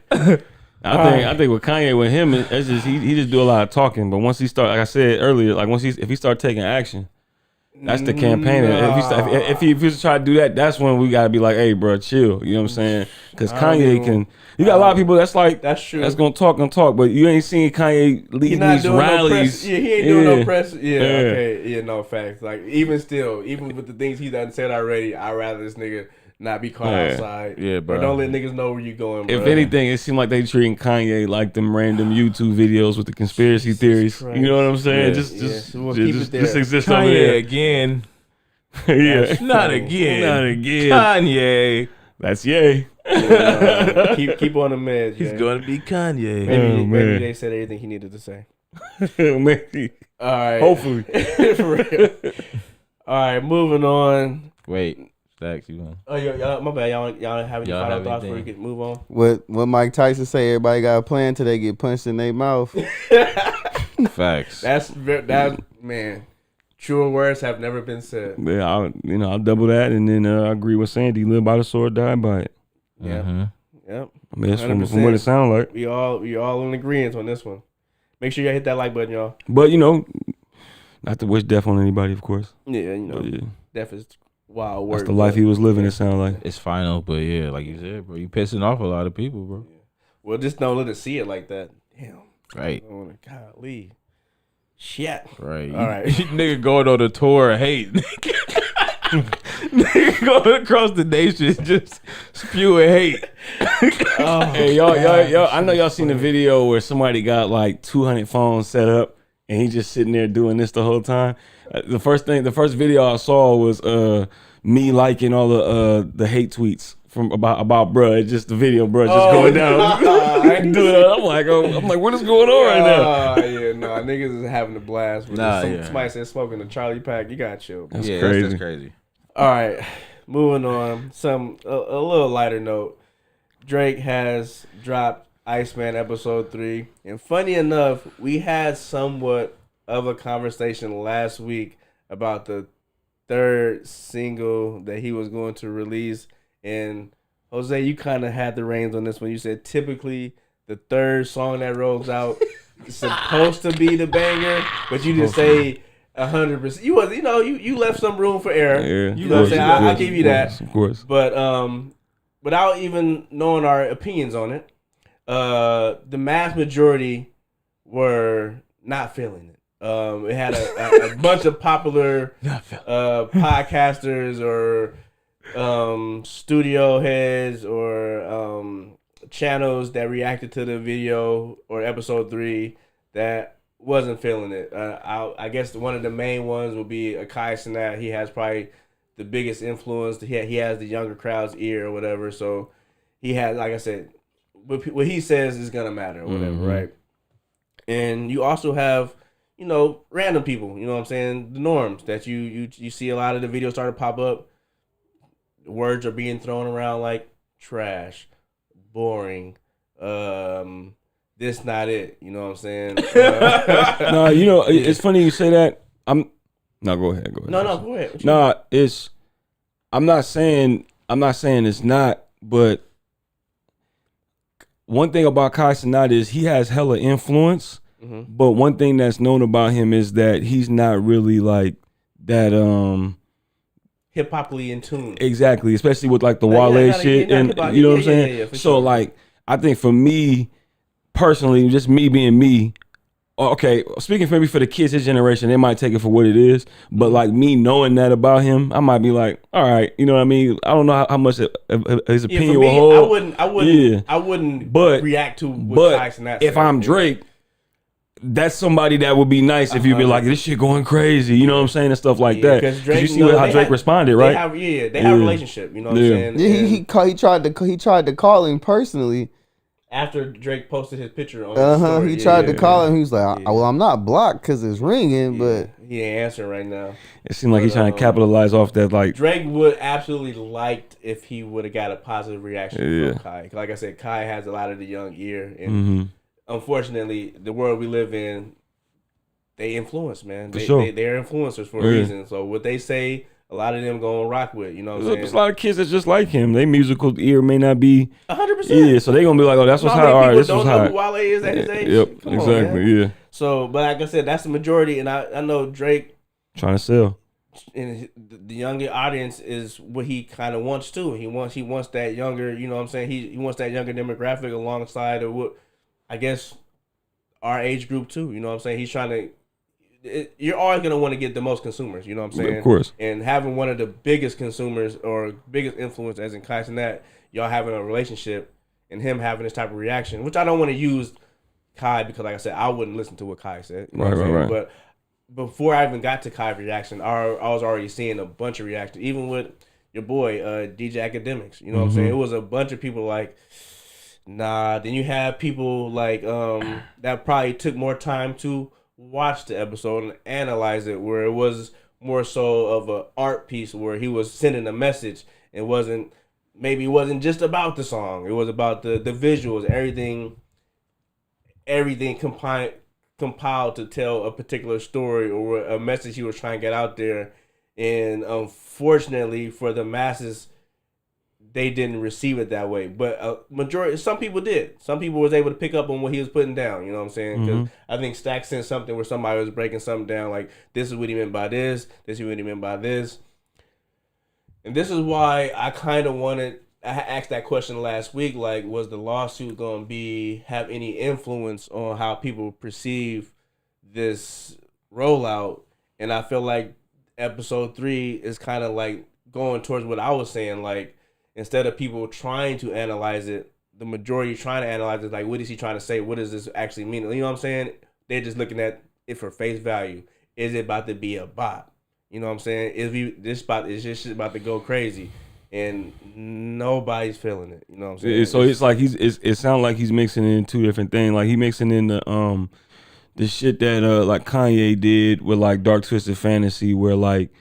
I think with Kanye, with him, it's just he just do a lot of talking. But once he start, like I said earlier, like if he start taking action, that's the campaign. Nah. If he try to do that, that's when we gotta be like, hey, bro, chill. You know what I'm saying? Because Kanye can. You got a lot of people that's like that's true. That's gonna talk, but you ain't seen Kanye leading these rallies. No he ain't doing no press. Yeah, okay. Yeah, no facts. Like even still, even with the things he done said already, I'd rather this nigga not be caught Yeah. outside. Yeah, bro. Or don't let niggas know where you going, bro. If anything, it seemed like they treating Kanye like them random YouTube videos with the conspiracy Jesus theories. Christ. You know what I'm saying? Yeah. So we'll keep it there. just exist over Kanye there. again. Yeah. Not again. Not again. Kanye. That's yay. Keep on the meds. He's Jay. going to be Kanye. Maybe man. they said everything he needed to say. Maybe. All right. Hopefully. For real. All right, moving on. Wait. Stacks, you want? Oh, y'all, my bad. Y'all have any Y'all final have thoughts before we anything? can move on? What Mike Tyson say? Everybody got a plan till they get punched in their mouth. Facts. That man. Truer words have never been said. Yeah, I'll double that, and then I agree with Sandy. Live by the sword, die by it. Yeah. Mhm. Yep. I mean, that's from 100%. what it sounds like. We all in agreement on this one. Make sure y'all hit that like button, y'all. But not to wish death on anybody, of course. Yeah, But yeah, death is wild work. that's the life he was living. It sounds like. It's final, but yeah, like you said, bro, you pissing off a lot of people, bro. Well, just don't let it see it like that. Damn. Right. Oh, golly. Shit. Right. All right. Nigga going on a tour of hate. Nigga going across the nation just spewing hate. Oh, Hey, y'all, I know y'all seen the video where somebody got like 200 phones set up and he just sitting there doing this the whole time. The first video I saw was me liking all the hate tweets from about bruh. It's just the video, bruh, just going down. I'm like, what is going on right now? Yeah, nah, niggas is having a blast. With Nah, this. yeah. Somebody said smoking a Charlie pack. You got chill. That's yeah, crazy. That's crazy. All right, moving on. A little lighter note. Drake has dropped Iceman Ep3, and funny enough, we had somewhat of a conversation last week about the third single that he was going to release. And Jose, you kind of had the reins on this one. You said typically the third song that rolls out is supposed to be the banger, but you didn't say 100%. You left some room for error. Yeah, You know what I'm saying? I'll give you that. Of course. But without even knowing our opinions on it, the mass majority were not feeling it. It had a bunch of popular podcasters or studio heads or channels that reacted to the video or episode 3 that wasn't feeling it. I guess one of the main ones would be Kai Cenat. He has probably the biggest influence. He has the younger crowd's ear or whatever. So he has, like I said, what he says is gonna matter or whatever, right? And you also have, random people. You know what I'm saying? The norms that you see a lot of the videos start to pop up. Words are being thrown around like trash, boring, this not it. You know what I'm saying? No, it's funny you say that. No, go ahead. No, go ahead. No, I'm not saying it's not, but one thing about Kai Cenat is he has hella influence, but one thing that's known about him is that he's not really like that hip hoply in tune. Exactly, especially with like the Wale shit, and you know what I'm saying? Yeah, so sure. like I think for me personally, just me being me, okay, speaking for me, for the kids his generation, they might take it for what it is, but like me knowing that about him, I might be like, all right, you know what I mean? I don't know how much his opinion for will me, hold. I wouldn't But react to what Kai Cenat if said. I'm Drake, that's somebody that would be nice if you'd be like, this shit going crazy, you know what I'm saying, and stuff like that. Because you see how Drake responded, right? They have a relationship, you know what I'm saying? Yeah, he tried to call him personally. After Drake posted his picture on his story. He tried to call him. He was like, well, I'm not blocked because it's ringing, but he ain't answering right now. It seemed like he's trying to capitalize off that. Like Drake would absolutely liked if he would have got a positive reaction from Kai. Like I said, Kai has a lot of the young ear, and unfortunately, the world we live in, they influence, man. They're influencers for a reason. So what they say, a lot of them gonna rock with. You know what I'm saying? There's a lot of kids that's just like him. They musical ear may not be 100%. Yeah, so they gonna be like, oh, that's what's hot. All right, this was hot. Don't know who Wale is at his age. Yep, Come exactly. On, yeah. So, but like I said, that's the majority, and I know Drake trying to sell. And the younger audience is what he kind of wants too. He wants that younger, you know what I'm saying? He wants that younger demographic alongside of what I guess our age group too. You know what I'm saying? He's trying to. you're always gonna want to get the most consumers. You know what I'm saying? Of course. And having one of the biggest consumers or biggest influence, as in Kai Cenat, y'all having a relationship, and him having this type of reaction, which I don't want to use Kai because, like I said, I wouldn't listen to what Kai said. You know what I'm saying? Right. But before I even got to Kai's reaction, I was already seeing a bunch of reactions, even with your boy DJ Academics. You know what I'm saying? It was a bunch of people like, nah. Then you have people like that probably took more time to watch the episode and analyze it, where it was more so of an art piece where he was sending a message. It wasn't just about the song. It was about the visuals, everything compiled to tell a particular story or a message he was trying to get out there. And unfortunately for the masses, they didn't receive it that way. But some people did. Some people was able to pick up on what he was putting down. You know what I'm saying? Because I think Stack sent something where somebody was breaking something down, like, this is what he meant by this. This is what he meant by this. And this is why I kind of I asked that question last week, like, was the lawsuit going to have any influence on how people perceive this rollout? And I feel like episode 3 is kind of like going towards what I was saying. Like, instead of people trying to analyze it, the majority trying to analyze it, like, what is he trying to say? What does this actually mean? You know what I'm saying? They're just looking at it for face value. Is it about to be a bot? You know what I'm saying? Is this shit about to go crazy? And nobody's feeling it. You know what I'm saying? So it's like it sounds like he's mixing in two different things. Like he mixing in the shit that like Kanye did with like Dark Twisted Fantasy, where like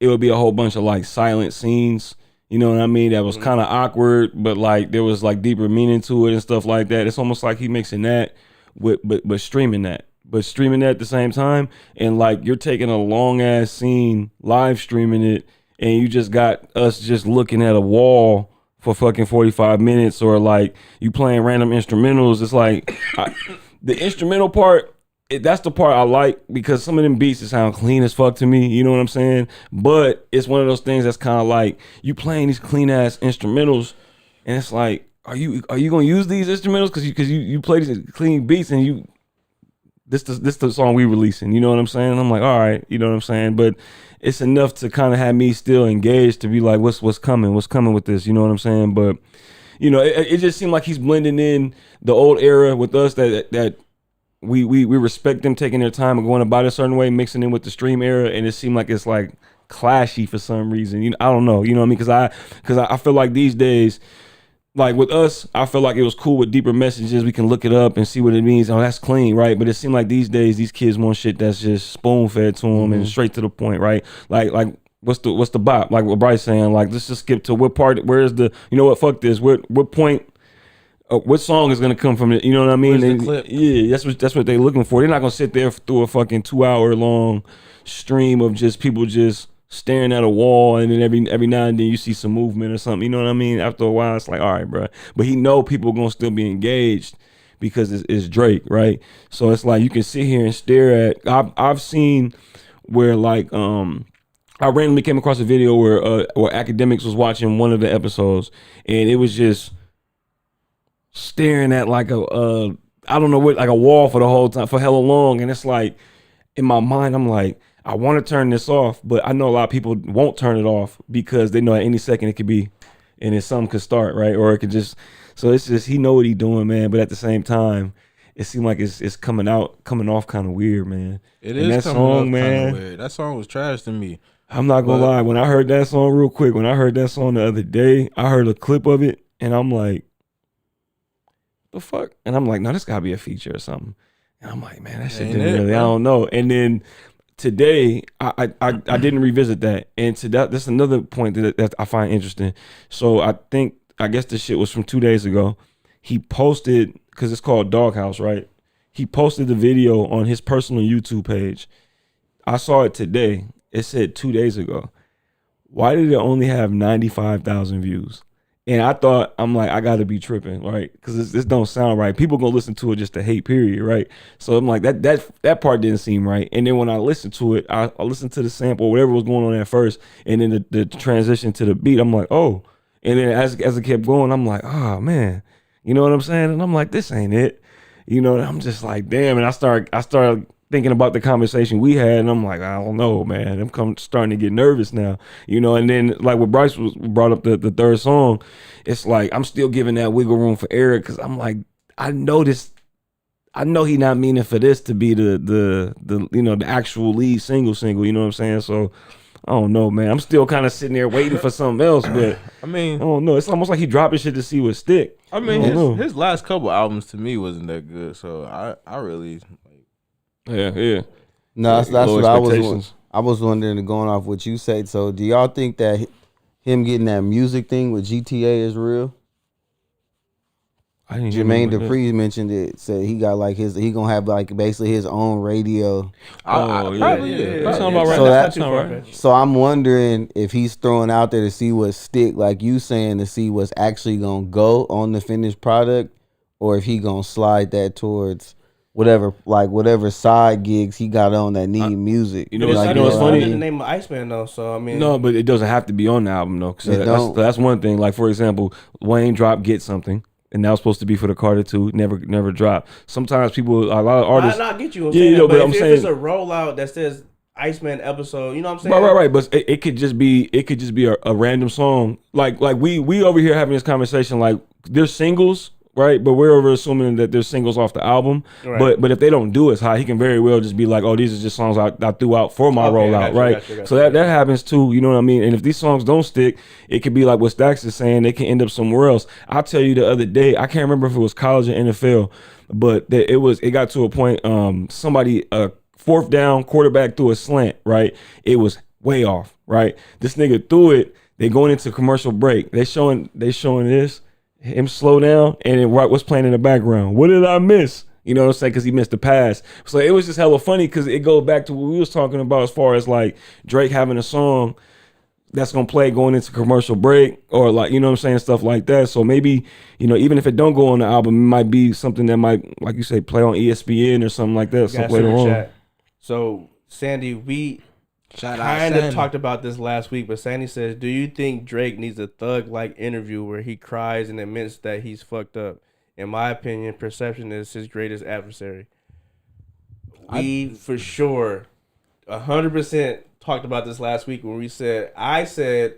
it would be a whole bunch of like silent scenes. You know what I mean? That was kind of awkward, but like there was like deeper meaning to it and stuff like that. It's almost like he mixing that with but streaming that. But streaming that at the same time, and like you're taking a long ass scene, live streaming it, and you just got us just looking at a wall for fucking 45 minutes, or like you playing random instrumentals. It's like the instrumental part, that's the part I like, because some of them beats that sound clean as fuck to me. You know what I'm saying? But it's one of those things that's kind of like you playing these clean ass instrumentals, and it's like, are you gonna use these instrumentals because you play these clean beats and you. This the song we releasing, you know what I'm saying? And I'm like, all right, you know what I'm saying? But it's enough to kind of have me still engaged to be like, what's coming with this, you know what I'm saying? But you know, it just seemed like he's blending in the old era with us that we respect them taking their time and going about it a certain way, mixing in with the stream era, and it seemed like it's like clashy for some reason. You know, I don't know, you know what I mean? Because I feel like these days. Like with us, I feel like it was cool with deeper messages. We can look it up and see what it means. Oh, that's clean, right? But it seemed like these days, these kids want shit that's just spoon fed to them and straight to the point, right? Like what's the bop? Like what Bryce saying? Like let's just skip to what part? Where's the? You know what? Fuck this. What point? What song is gonna come from it? You know what I mean? Where's the clip? Yeah, that's what they're looking for. They're not gonna sit there through a fucking 2-hour long stream of just people just staring at a wall, and then every now and then you see some movement or something. You know what I mean? After a while, it's like, all right, bro. But he know people gonna still be engaged because it's Drake, right? So it's like you can sit here and stare at. I've seen where like I randomly came across a video where Academics was watching one of the episodes, and it was just staring at like a I don't know what, like a wall for the whole time for hella long, and it's like in my mind I'm like, I want to turn this off, but I know a lot of people won't turn it off because they know at any second it could be, and then something could start, right? Or it could just, so it's just, he know what he doing, man. But at the same time, it seemed like it's coming off kind of weird, man. It and is that coming song, off man. kind of weird. That song was trash to me. I'm not gonna lie. When I heard that song real quick, when I heard that song the other day, I heard a clip of it, and I'm like, the fuck? And I'm like, no, this gotta be a feature or something. And I'm like, man, that shit didn't really, I don't know. And then today, I didn't revisit that, and that's another point that I find interesting. So I guess this shit was from 2 days ago. He posted, because it's called Doghouse, right? He posted the video on his personal YouTube page. I saw it today. It said 2 days ago. Why did it only have 95,000 views? And I'm like, I gotta be tripping, right? Because this don't sound right. People gonna listen to it just to hate, period, right? So I'm like, that part didn't seem right. And then when I listened to it, I listened to the sample, whatever was going on at first, and then the transition to the beat. I'm like, oh. And then as it kept going, I'm like, oh man, you know what I'm saying? And I'm like, this ain't it, you know. And I'm just like, damn. And I started thinking about the conversation we had, and I'm like, I don't know, man. I'm starting to get nervous now, you know. And then like what Bryce was brought up the third song, it's like I'm still giving that wiggle room for Eric because I'm like, I know he not meaning for this to be the you know the actual lead single. You know what I'm saying? So I don't know, man. I'm still kind of sitting there waiting for something else, but I mean, I don't know. It's almost like he dropping shit to see what stick. I mean, don't his last couple albums to me wasn't that good, so I really Yeah. No, that's Low what expectations. I was wondering, going off what you said. So, do y'all think that him getting that music thing with GTA is real? I didn't Jermaine remember that. Dupri mentioned it. Said he got like he gonna have like basically his own radio. probably That sound about right. So That that- sound right. So I'm wondering if he's throwing out there to see what stick, like you saying, to see what's actually gonna go on the finished product, or if he gonna slide that towards whatever side gigs he got on that need music. you know, Like, I know it's what I funny. The mean? name of Iceman though, so I mean, No, but it doesn't have to be on the album though. Cause It don't. that's one thing. Like for example, Wayne dropped "Get Something," and that was supposed to be for the Carter 2. Never dropped. Sometimes a lot of artists. I get you. I'm Yeah, saying you know, that, but I'm if saying it's a rollout that says Iceman episode, you know what I'm saying? Right. But it could just be a random song. Like we over here having this conversation. Like there's singles, right? But we're over assuming that there's singles off the album. Right. But if they don't do as high, he can very well just be like, oh, these are just songs I threw out for my Okay, rollout, gotcha, right? gotcha. So that happens too. You know what I mean? And if these songs don't stick, it could be like what Stacks is saying. They can end up somewhere else. I'll tell you the other day. I can't remember if it was college or NFL, but it got to a point. Somebody fourth down quarterback threw a slant, right? It was way off, right? This nigga threw it. They going into commercial break. They showing this, him slow down, and then what's playing in the background. What did I miss? You know what I'm saying? Because he missed the pass. So it was just hella funny because it goes back to what we was talking about as far as like Drake having a song that's gonna play going into commercial break, or like, you know what I'm saying, stuff like that. So maybe, you know, even if it don't go on the album, it might be something that might, like you say, play on ESPN or something like that. Got Something later super on. chat. So Sandy, we shout out kind of Sandy. talked about this last week, but Sandy says, do you think Drake needs a thug-like interview where he cries and admits that he's fucked up? In my opinion, perception is his greatest adversary. We for sure 100% talked about this last week when I said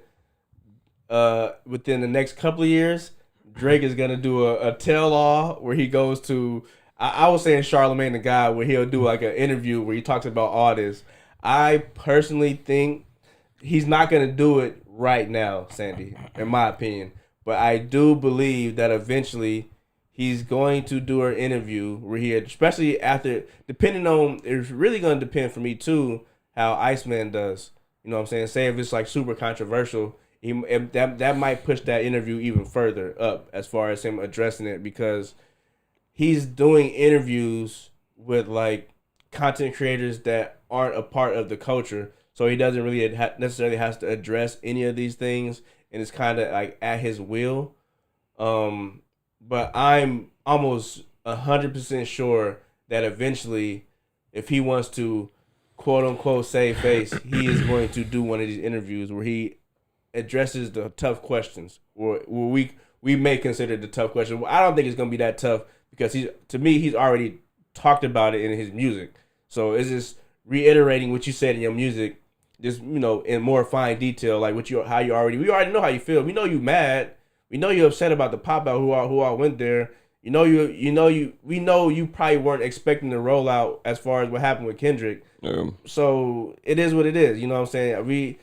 within the next couple of years, Drake is gonna do a tell-all where he goes to, I was saying Charlemagne the God, where he'll do like an interview where he talks about all this. I personally think he's not gonna do it right now, Sandy, in my opinion. But I do believe that eventually he's going to do an interview where he, especially after, depending on, it's really gonna depend for me too, how Iceman does. You know what I'm saying? Say if it's like super controversial, that might push that interview even further up as far as him addressing it, because he's doing interviews with like content creators that aren't a part of the culture, so he doesn't really necessarily has to address any of these things, and it's kind of like at his will. But I'm almost 100% sure that eventually, if he wants to quote unquote save face, he is going to do one of these interviews where he addresses the tough questions, or we may consider the tough question. I don't think it's gonna be that tough, because he's already talked about it in his music. So it's just reiterating what you said in your music, just, you know, in more fine detail, like we already know how you feel. We know you mad. We know you're upset about the pop out who all went there. We know you probably weren't expecting the rollout as far as what happened with Kendrick. So it is what it is. You know what I'm saying?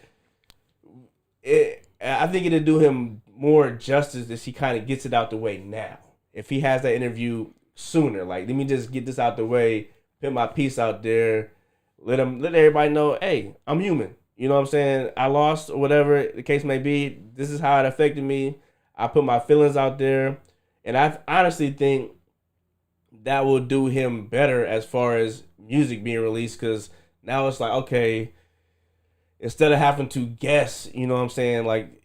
I think it'll do him more justice if he kind of gets it out the way now. If he has that interview sooner, like, let me just get this out the way, put my piece out there, let everybody know, hey, I'm human. You know what I'm saying? I lost, or whatever the case may be. This is how it affected me. I put my feelings out there, and I honestly think that will do him better as far as music being released, because now it's like, okay, instead of having to guess, you know what I'm saying, like,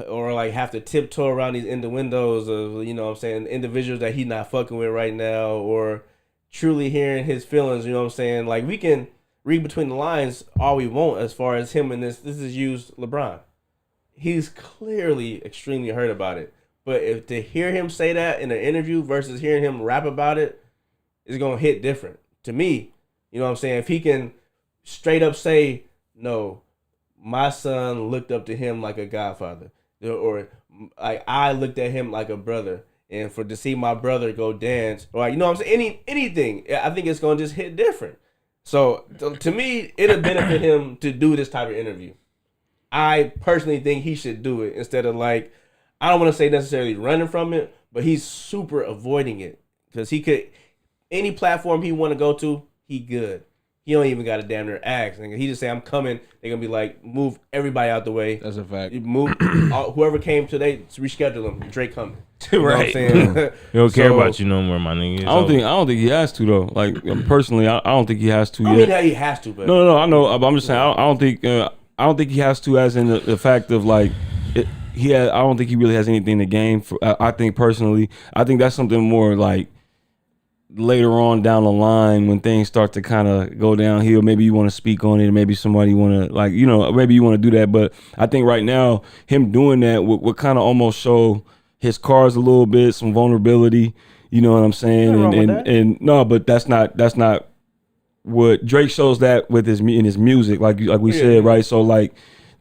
or like have to tiptoe around these innuendos of, you know what I'm saying, individuals that he's not fucking with right now, or truly hearing his feelings, you know what I'm saying, like, we can read between the lines all we want as far as him and this is used LeBron. He's clearly extremely hurt about it. But if to hear him say that in an interview versus hearing him rap about it is going to hit different. To me, You know what I'm saying? If he can straight up say, no, my son looked up to him like a godfather, or I looked at him like a brother, and to see my brother go dance, or you know what I'm saying? Anything, I think it's gonna just hit different. So to me, it'll benefit him to do this type of interview. I personally think he should do it instead of like, I don't want to say necessarily running from it, but he's super avoiding it because he could, any platform he want to go to, he good. He don't even got a damn near ask. He just say, I'm coming. They're going to be like, move everybody out the way. That's a fact. Move whoever came today, reschedule them. Drake coming. You know right. what I'm saying? He don't care about you no more, my nigga. I don't think he has to though. Like personally, I don't think he has to I yet. mean, he has to, but No, I know. But I'm just saying, I don't think he has to, as in the fact of like, I don't think he really has anything to gain. I think personally, I think that's something more like later on down the line when things start to kind of go downhill. Maybe you want to speak on it. Maybe somebody want to like, maybe you want to do that. But I think right now, him doing that would kind of almost show his cards a little bit, some vulnerability. You know what I'm saying? And no, but that's not what Drake shows that with in his music, like we said, right? So like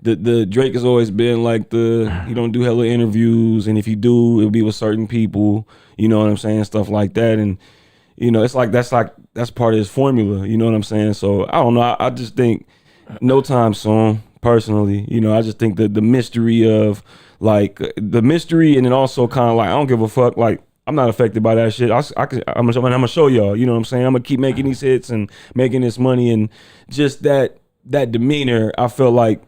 the Drake has always been like he don't do hella interviews, and if you do, it'll be with certain people. You know what I'm saying? Stuff like that, and it's like that's part of his formula. You know what I'm saying? So I don't know. I just think no time soon. Personally, I just think that the mystery of like the mystery, and then also kind of like I don't give a fuck. Like I'm not affected by that shit. I'm gonna show y'all. You know what I'm saying? I'm gonna keep making these hits and making this money, and just that demeanor. I feel like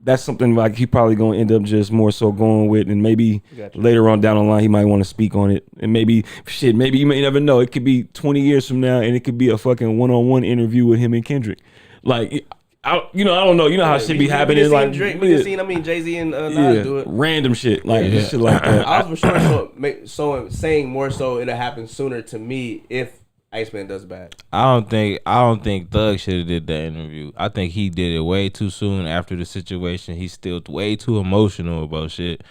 that's something like he probably gonna end up just more so going with, and maybe later on down the line he might want to speak on it, and maybe you may never know. It could be 20 years from now, and it could be a fucking one-on-one interview with him and Kendrick. Like I don't know. You know how shit be happening. Like Drake, we just seen. I mean, Jay-Z and Nas do it. Random shit like shit like that. I was for sure saying more so it'll happen sooner to me if Iceman does bad. I don't think Thug should have did that interview. I think he did it way too soon after the situation. He's still way too emotional about shit.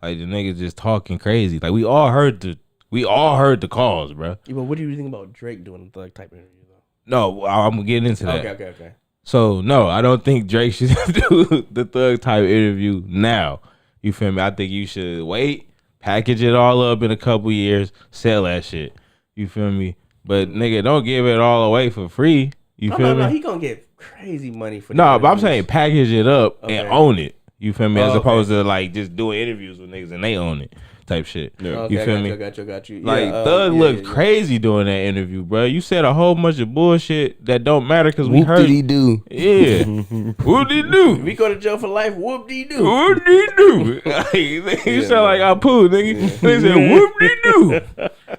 Like the nigga just talking crazy. Like we all heard the calls, bro. Yeah, but what do you think about Drake doing a Thug type interview though? No, I'm gonna get into that. Okay. So no, I don't think Drake should do the Thug type interview now. You feel me? I think you should wait, package it all up in a couple years, sell that shit. You feel me? But nigga, don't give it all away for free. You feel me? No, he gonna get crazy money for that. No, but I'm saying package it up and own it. You feel me? As opposed to like just doing interviews with niggas and they own it type shit. Yeah. You feel me? Got you. Like Thug looked crazy doing that interview, bro. You said a whole bunch of bullshit that don't matter because we heard. Whoop did he do? Yeah. Whoop did he do? We go to jail for life. Whoop dee do. Whoop did he do? Like, you sound like Apu, nigga. They said whoop did he do?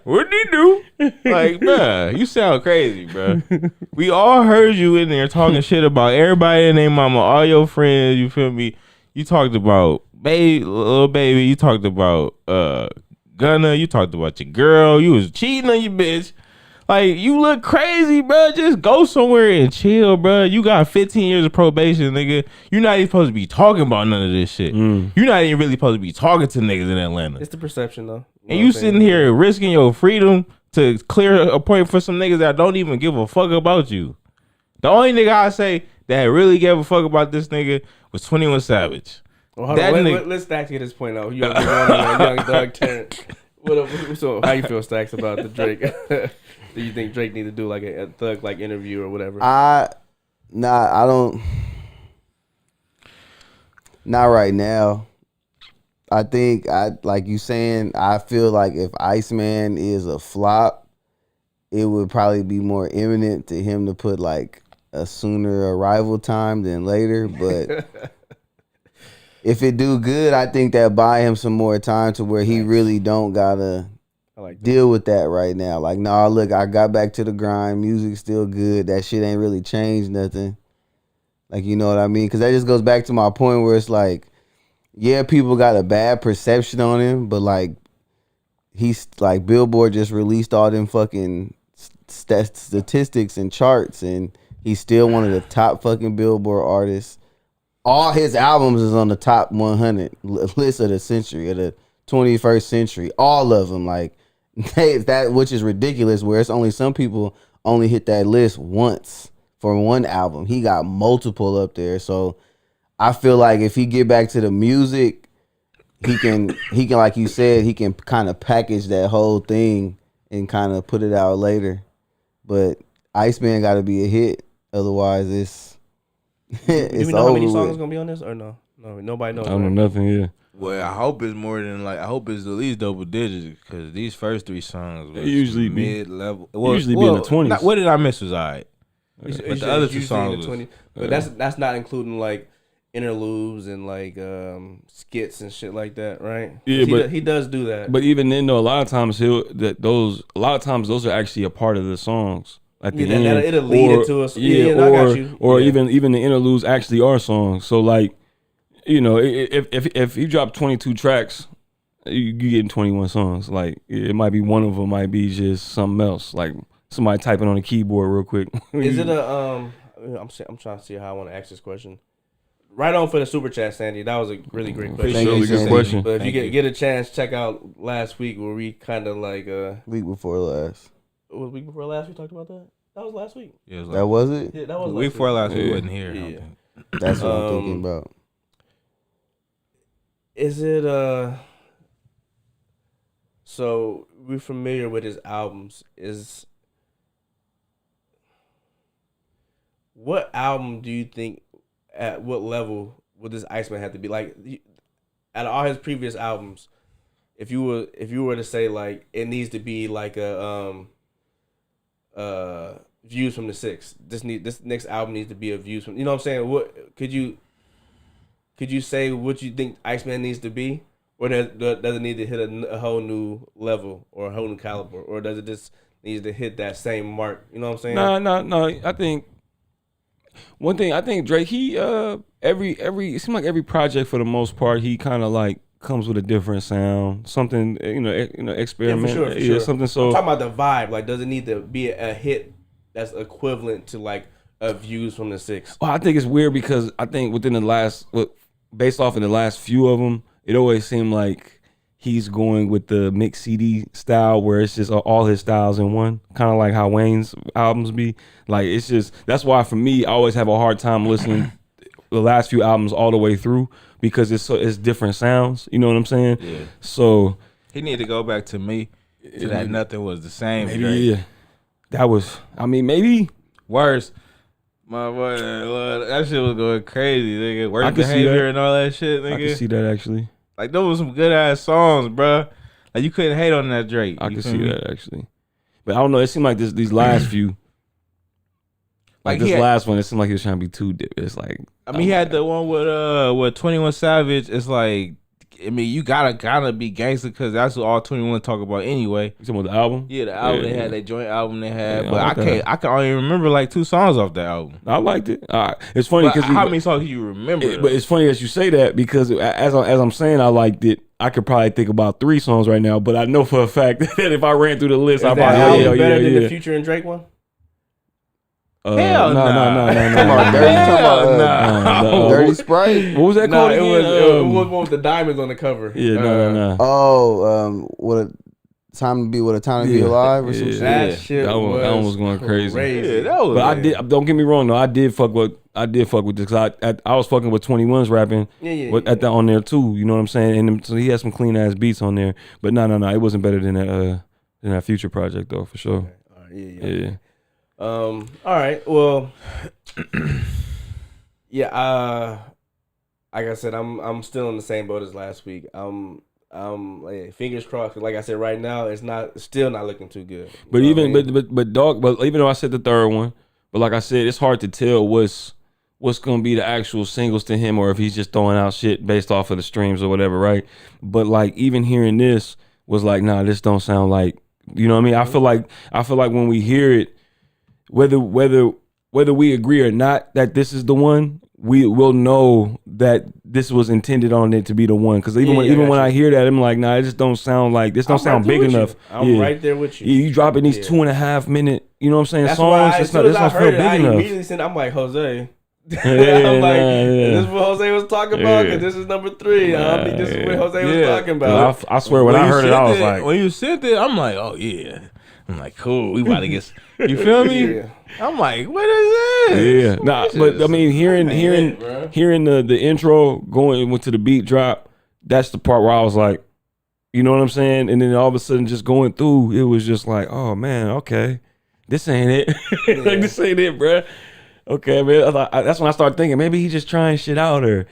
What did he do? Like, bruh, you sound crazy, bruh. We all heard you in there talking shit about everybody and their mama, all your friends. You feel me? You talked about little baby. You talked about Gunna. You talked about your girl. You was cheating on your bitch. Like, you look crazy, bro. Just go somewhere and chill, bro. You got 15 years of probation, nigga. You're not even supposed to be talking about none of this shit. You're not even really supposed to be talking to niggas in Atlanta. It's the perception, though. And you sitting here risking your freedom to clear a point for some niggas that don't even give a fuck about you. The only nigga I say that really gave a fuck about this nigga was 21 Savage. Well, hold on. Let's Stacks get his point out. You young Thug turn. So how you feel, Stacks, about the Drake? Do you think Drake need to do like a Thug like interview or whatever? I don't. Not right now. I think like you saying, I feel like if Iceman is a flop, it would probably be more imminent to him to put like a sooner arrival time than later. But if it do good, I think that buy him some more time to where he really don't gotta deal with that right now. Like, nah, look, I got back to the grind. Music's still good. That shit ain't really changed nothing. Like, you know what I mean? Because that just goes back to my point where it's like, yeah, people got a bad perception on him, but like, he's like, Billboard just released all them fucking statistics and charts, and he's still one of the top fucking Billboard artists. All his albums is on the top 100 list of the century, of the 21st century. All of them, like, that, which is ridiculous, where it's only some people only hit that list once for one album. He got multiple up there. So I feel like if he get back to the music, he can like you said, he can kind of package that whole thing and kind of put it out later. But Iceman got to be a hit, otherwise it's Do we know over how many with. songs gonna be on this or no? No, nobody knows. I don't know nothing. Yeah, Well, I hope it's more than I hope it's at least double digits because these first 3 songs was They usually be- mid level. usually be in the 20s. What did I miss was alright. But the other 2 songs was- But that's not including like interludes and like skits and shit like that, right? Yeah, but he does do that. But even then, though, a lot of times those are actually a part of the songs. At the end, it'll lead into us. Yeah, I got you. Or Yeah. even the interludes actually are songs. So like, if you drop 22 tracks, you getting 21 songs. Like it might be one of them might be just something else, like somebody typing on the keyboard real quick. Is it a I'm trying to see how I want to ask this question. Right on for the super chat, Sandy. That was a really great question. Thank you, Really good Sandy. question. But if you get a chance, check out last week where we kind of like Week before last. was week before last we talked about that. That was last week. Yeah, it was That was it? Yeah, that was the week before last we Yeah. wasn't here. I don't Yeah. think. That's what I'm thinking about. Is it so we're familiar with his albums. What album do you think at what level would this Iceman have to be? Like out of all his previous albums, if you were to say like it needs to be like a Views from the Six. This next album needs to be a Views from, you know what I'm saying? What could you say what you think Iceman needs to be? Or does it need to hit a whole new level or a whole new caliber? Or does it just need to hit that same mark? You know what I'm saying? No. I think Drake, he it seems like every project for the most part, he kind of like comes with a different sound, something experiment, for sure. something. So I'm talking about the vibe. Like, does it need to be a hit that's equivalent to like a Views from the Six? Well, I think it's weird because I think based off of the last few of them, it always seemed like he's going with the mixed CD style where it's just all his styles in one, kind of like how Wayne's albums be. Like it's just that's why for me, I always have a hard time listening the last few albums all the way through because it's different sounds. You know what I'm saying? Yeah. So He need to go back to me to that nothing was the same. maybe Drake. yeah, that was. I mean, maybe. Worse. My boy, that shit was going crazy, nigga. I Worse can see behavior that. and all that shit, nigga. I can see that actually. Like those was some good ass songs, bruh. Like you couldn't hate on that Drake. I You can feel see me? that actually. But I don't know. It seemed like these last few. Like this last one, it seemed like he was trying to be too dip. It's like I mean, he had the one with 21 Savage. It's like, I mean, you gotta be gangster because that's what all 21 talk about anyway. you talking about the album? Yeah, the album Yeah, they yeah. had, that joint album they had, Yeah, but I like I can only remember like 2 songs off that album. I liked it. It's funny But because how many songs do you remember? but it's funny that you say that because as I'm saying I liked it, I could probably think about 3 songs right now. But I know for a fact that if I ran through the list, Is I'd that probably album better than the yeah. Future and Drake one? Hell no. Come on, Dirty. Talking about No. Dirty Sprite. What was that No, called it was again? one with the diamonds on the cover. Yeah, no. Oh, what a time to be alive or some Yeah. shit. That shit That one was going crazy. Yeah, that was. But I did. Don't get me wrong though. I did fuck with this because I was fucking with 21's rapping on there too. You know what I'm saying? And so he had some clean ass beats on there. But no. It wasn't better than that Future project though for sure. Okay. All right, Yeah. All right. Well, yeah. Like I said, I'm still in the same boat as last week. Like, fingers crossed. Like I said, right now it's still not looking too good. But You know even what I mean? but even though I said the third one, but like I said, it's hard to tell what's gonna be the actual singles to him or if he's just throwing out shit based off of the streams or whatever, right? But like even hearing this was like, nah, this don't sound like, you know what I mean? I feel like when we hear it, whether we agree or not that this is the one, we will know that this was intended on it to be the one. Because even when I hear that, I'm like, nah, it just don't sound like this. Don't sound big enough. I'm right there with you. Yeah, you dropping these 2.5 minute, you know what I'm saying, That's why songs. as soon as I feel heard it, big I enough. immediately said, I'm like, Jose. Yeah, I'm like, yeah. this is what Jose was talking about, because this is number 3. I mean, this is what Jose was talking about. I swear when I heard it, I was like, when you sent it, I'm like, oh yeah. I'm like, cool. We about to get. You feel me? Yeah. I'm like, what is this? Yeah, nah, but I mean, hearing the intro going went to the beat drop. That's the part where I was like, you know what I'm saying? And then all of a sudden, just going through, it was just like, oh man, okay, this ain't it. Like this ain't it, bro. Okay, man. That's when I started thinking maybe he's just trying shit out, or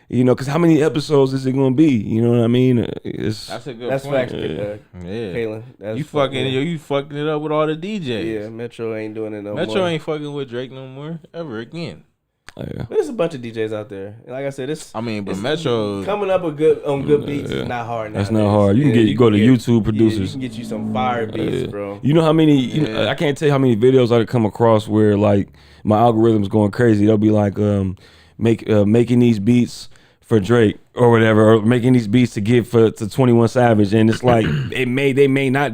you know, because how many episodes is it gonna be? You know what I mean? That's a good That's point. facts, Kalen. That's You fucking it up with all the DJs. Yeah, Metro ain't doing it no more. Metro ain't fucking with Drake no more ever again. Yeah. There's a bunch of DJs out there. And like I said, but Metro coming up with good beats is not hard. That's not hard. You can go to YouTube producers. You can get you some fire beats, bro. You know how many? I can't tell you how many videos I come across where like my algorithm's going crazy. They'll be like, making these beats for Drake or whatever, or making these beats to give to 21 Savage, and it's like they may not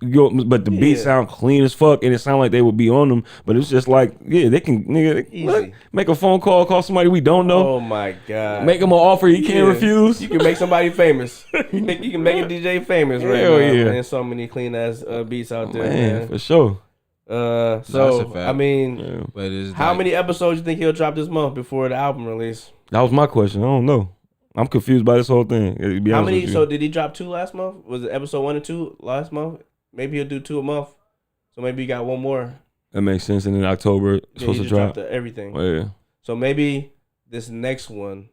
go, but the beats sound clean as fuck, and it sound like they would be on them, but it's just like they can make a phone call somebody we don't know. Oh my god, make them an offer you can't refuse. You can make somebody famous. You can make a DJ famous right now. Yeah. And so many clean ass beats out there, man, for sure. So I mean, but how many episodes you think he'll drop this month before the album release? That was my question. I don't know. I'm confused by this whole thing. How many? So did he drop 2 last month? Was it episode 1 and 2 last month? Maybe he'll do 2 a month. So maybe he got 1 more. That makes sense. And in October, it's supposed to drop everything. Oh, yeah. So maybe this next one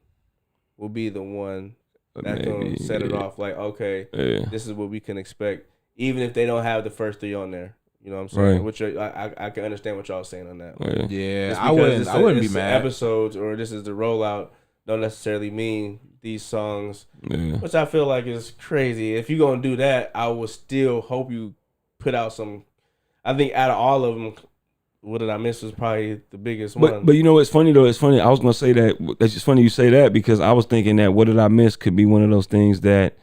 will be the one that's gonna set it off. Like, okay, this is what we can expect, even if they don't have the first 3 on there. You know what I'm saying? Right. Which I can understand what y'all saying on that. Yeah, I wouldn't be mad. Episodes or this is the rollout don't necessarily mean these songs, Yeah. which I feel like is crazy. If you're gonna do that, I would still hope you put out some. I think out of all of them, What Did I Miss was probably the biggest one. But you know what's funny though? It's funny. I was gonna say that. That's just funny you say that because I was thinking that What Did I Miss could be one of those things that,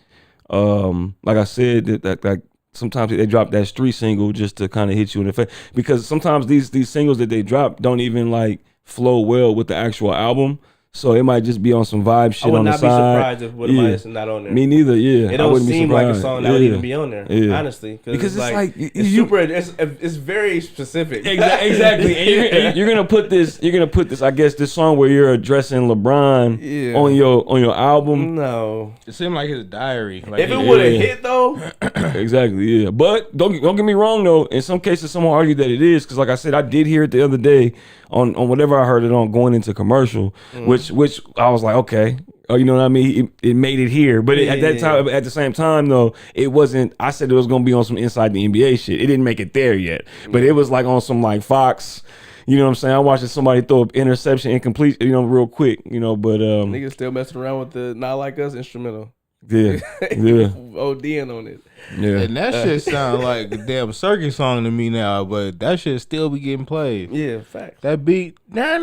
like I said, that sometimes they drop that street single just to kind of hit you in the face, because sometimes these singles that they drop don't even like flow well with the actual album. So it might just be on some vibe shit on the side. I would not be surprised if What Am I Missing not on there. Me neither. Yeah, it don't seem like a song that would even be on there. Yeah. Honestly, because it's like it's very specific. Exactly. And you're gonna put this. I guess this song where you're addressing LeBron on your album. No, it seemed like his diary. Like if it would have hit though. Exactly. Yeah. But don't get me wrong though. In some cases, someone argue that it is because, like I said, I did hear it the other day on whatever I heard it on going into commercial, which I was like, okay, you know what I mean? It made it here, but at that time, at the same time though, it wasn't. I said it was gonna be on some Inside the NBA shit. It didn't make it there yet, but it was like on some like Fox. You know what I'm saying? I'm watching somebody throw up interception incomplete, real quick. But niggas still messing around with the Not Like Us instrumental. Yeah. ODing on it. Yeah. And that shit sound like a damn circus song to me now, but that shit still be getting played. Yeah, facts. That beat. I'll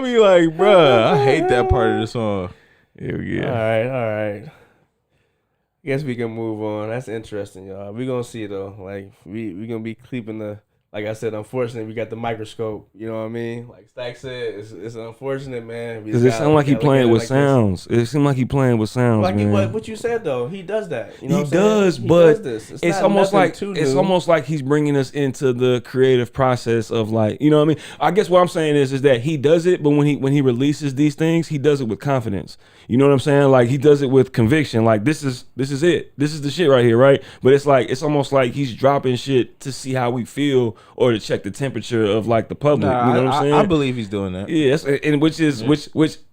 be like, bruh, I hate that part of the song. Yeah. All right. Guess we can move on. That's interesting, y'all. We gonna see though. Like we gonna be keeping the. Like I said, unfortunately, we got the microscope. You know what I mean? Like Stack said, it's unfortunate, man. Because it sounds like he playing with sounds. It seems like he playing with sounds, like man. What you said though, he does that. You know he does, but it's almost like it's almost like he's bringing us into the creative process of like, you know what I mean? I guess what I'm saying is that he does it, but when he releases these things, he does it with confidence. You know what I'm saying? Like he does it with conviction. Like this is it. This is the shit right here, right? But it's almost like he's dropping shit to see how we feel or to check the temperature of like the public. You know what I'm saying? I believe he's doing that. Yes, and which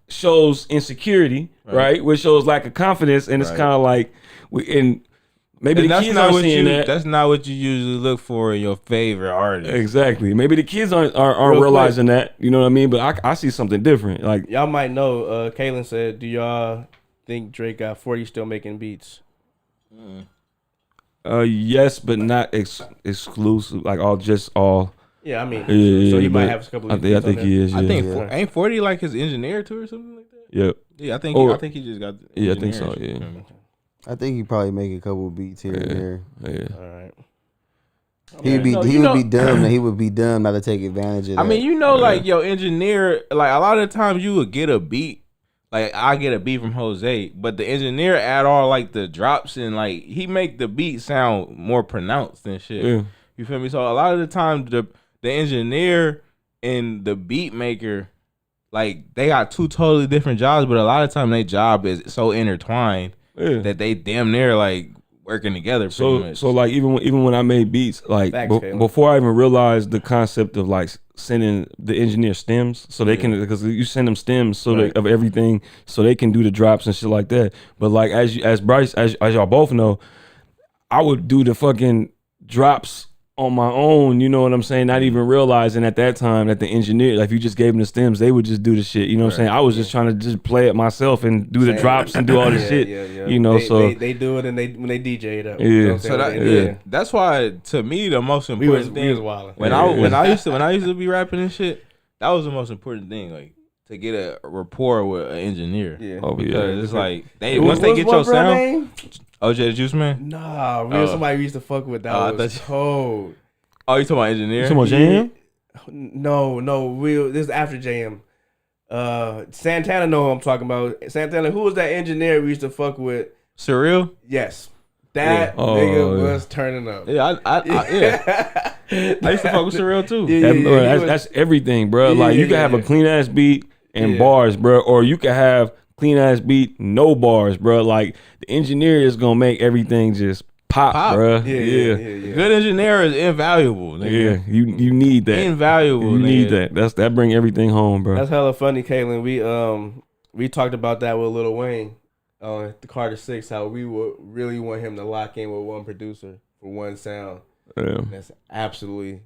shows insecurity, right? Which shows lack of confidence, and it's kind of like maybe the kids aren't seeing that. That's not what you usually look for in your favorite artist. Exactly. Maybe the kids aren't realizing that. You know what I mean? But I see something different. Like y'all might know. Kaylin said, "Do y'all think Drake got 40 still making beats?" Yes, but not exclusive. Like all. Yeah, I mean, so he might have a couple of. I think he is. Yeah. I think ain't 40 like his engineer too or something like that. Yep. Yeah, I think he just got. Yeah, I think so. Yeah. I think he probably make a couple of beats here and there. Yeah. All right. He would be dumb not to take advantage of that. I mean, like your engineer, like a lot of the times you would get a beat like I get a beat from Jose, but the engineer add all like the drops and like he make the beat sound more pronounced and shit. Yeah. You feel me? So a lot of the time the engineer and the beat maker, like they got two totally different jobs, but a lot of time their job is so intertwined that they damn near like working together. Pretty much. So like even when I made beats, like before I even realized the concept of like sending the engineer stems, so they can, because you send them stems so of everything, so they can do the drops and shit like that. But like as Bryce, as y'all both know, I would do the fucking drops on my own, you know what I'm saying? Not even realizing at that time that the engineer, like if you just gave them the stems, they would just do the shit. You know what I'm saying? I was just trying to just play it myself and do the drops and do all the shit. You know, they do it and when they DJ it up. Yeah. You know So that's why to me the most important thing we was wilding. when I used to be rapping and shit, that was the most important thing, like to get a rapport with an engineer. Yeah. Because it's like once they get your sound. OJ the Juice Man? Nah, we was somebody we used to fuck with. That was cold. Oh, you talking about engineer? You talking about JM? No. This is after JM. Santana know who I'm talking about. Santana, who was that engineer we used to fuck with? Surreal? Yes. That nigga was turning up. Yeah, I used to fuck with Surreal too. That's everything, bro. Like you can have a clean ass beat and bars, bro, or you can have clean ass beat, no bars, bro. Like the engineer is gonna make everything just pop. Bro. Yeah. Good engineer is invaluable. Nigga. Yeah, you need that. Invaluable. You need that. That bring everything home, bro. That's hella funny, Caitlin. We talked about that with Lil Wayne on the Carter 6. How we would really want him to lock in with one producer for one sound. Yeah. That's absolutely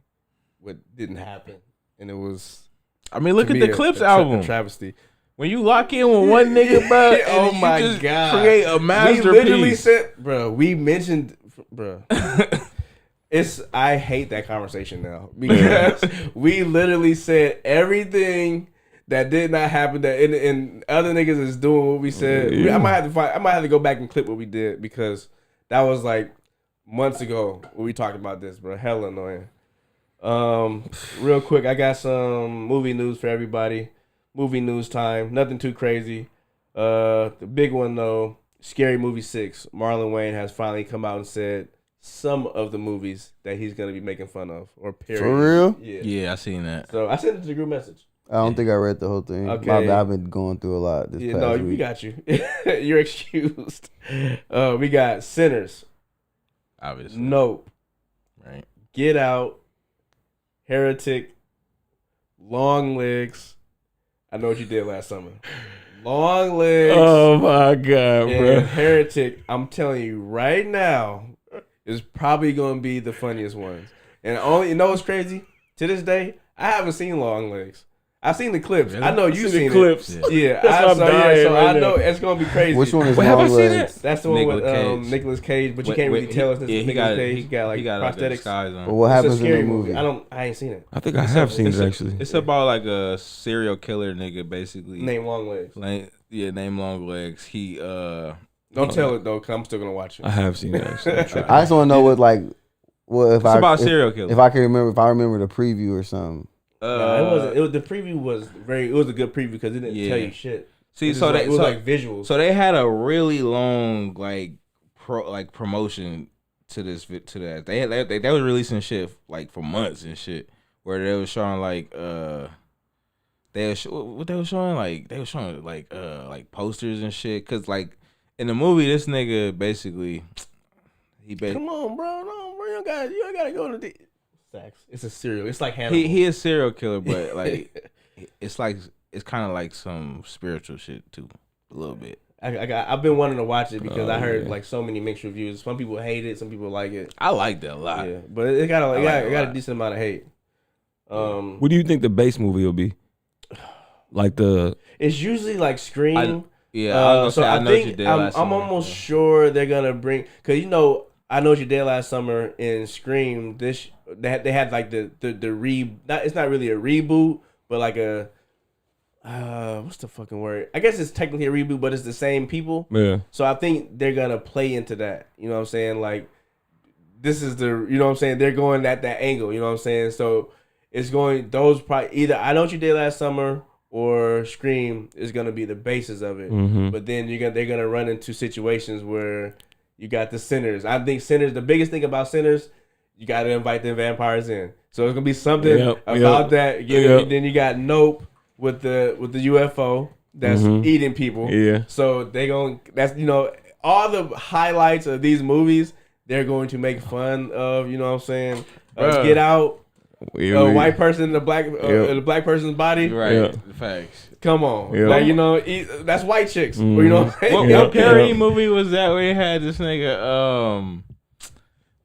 what didn't happen, and it was. I mean, look at the Clips album. A travesty. When you lock in with one nigga, bro, oh my god, create a masterpiece. We literally said, bro. We mentioned, bro. I hate that conversation now because we literally said everything that did not happen. That and other niggas is doing what we said. I might have to go back and clip what we did because that was like months ago when we talked about this, bro. Hella annoying. Real quick, I got some movie news for everybody. Movie news time. Nothing too crazy. The big one though, Scary Movie 6. Marlon Wayne has finally come out and said some of the movies that he's gonna be making fun of or period. For real? Yeah, I seen that. So I sent it to the group message. I don't think I read the whole thing. Okay. I've been going through a lot this past week. We got you. You're excused. We got Sinners. Obviously. Nope. Right. Get Out. Heretic. Long Legs. I Know What You Did Last Summer. Long Legs. Oh my god, bro. Heretic, I'm telling you right now, is probably going to be the funniest ones. And you know what's crazy? To this day, I haven't seen Long Legs. I've seen the clips. Really? I know you've seen the clips. It. Yeah, so I know it's going to be crazy. Which one is Wait, have I Long seen Legs? That's the one with Nicolas Cage, but you can't really tell us this is Nicolas Cage. He got like prosthetics. But what happens in the movie? I ain't seen it. I think I have seen it actually. It's about like a serial killer nigga, basically. Name Long Legs. Name Long Legs. He Don't tell it though, cause I'm still gonna watch it. I have seen it actually. I just want to know what it's about serial killer. If I remember the preview or something. No, it wasn't. It was the preview was very. It was a good preview because it didn't tell you shit. See, it was like visuals. So they had a really long promotion to that. They were releasing shit like for months and shit where they were showing like they were showing like posters and shit because like in the movie this nigga basically come on, bro, you don't gotta go to the. It's a serial. It's like Hannibal. He is serial killer, but like it's kind of like some spiritual shit too, a little bit. I've been wanting to watch it because I heard like so many mixed reviews. Some people hate it, some people like it. I like that a lot. Yeah, but it got a decent amount of hate. What do you think the base movie will be? Like it's usually like Scream. I think I'm almost sure they're gonna bring because I Know What You Did Last Summer in Scream. They had like the it's not really a reboot, but like a what's the fucking word? I guess it's technically a reboot, but it's the same people. Yeah. So I think they're gonna play into that. You know what I'm saying? Like this is you know what I'm saying? They're going at that angle. You know what I'm saying? So it's going those probably either I Know What You Did Last Summer or Scream is gonna be the basis of it. Mm-hmm. But then they're gonna run into situations where you got the Sinners. I think Sinners. The biggest thing about Sinners, you got to invite the vampires in. So it's gonna be something about that. And then you got Nope with the UFO that's eating people. Yeah. So that's all the highlights of these movies. They're going to make fun of. You know what I'm saying? Get Out. A white person in the black person's body. Right. Facts. Come on. Like, that's white chicks. You know what I'm saying? What parody movie was that where they had this nigga,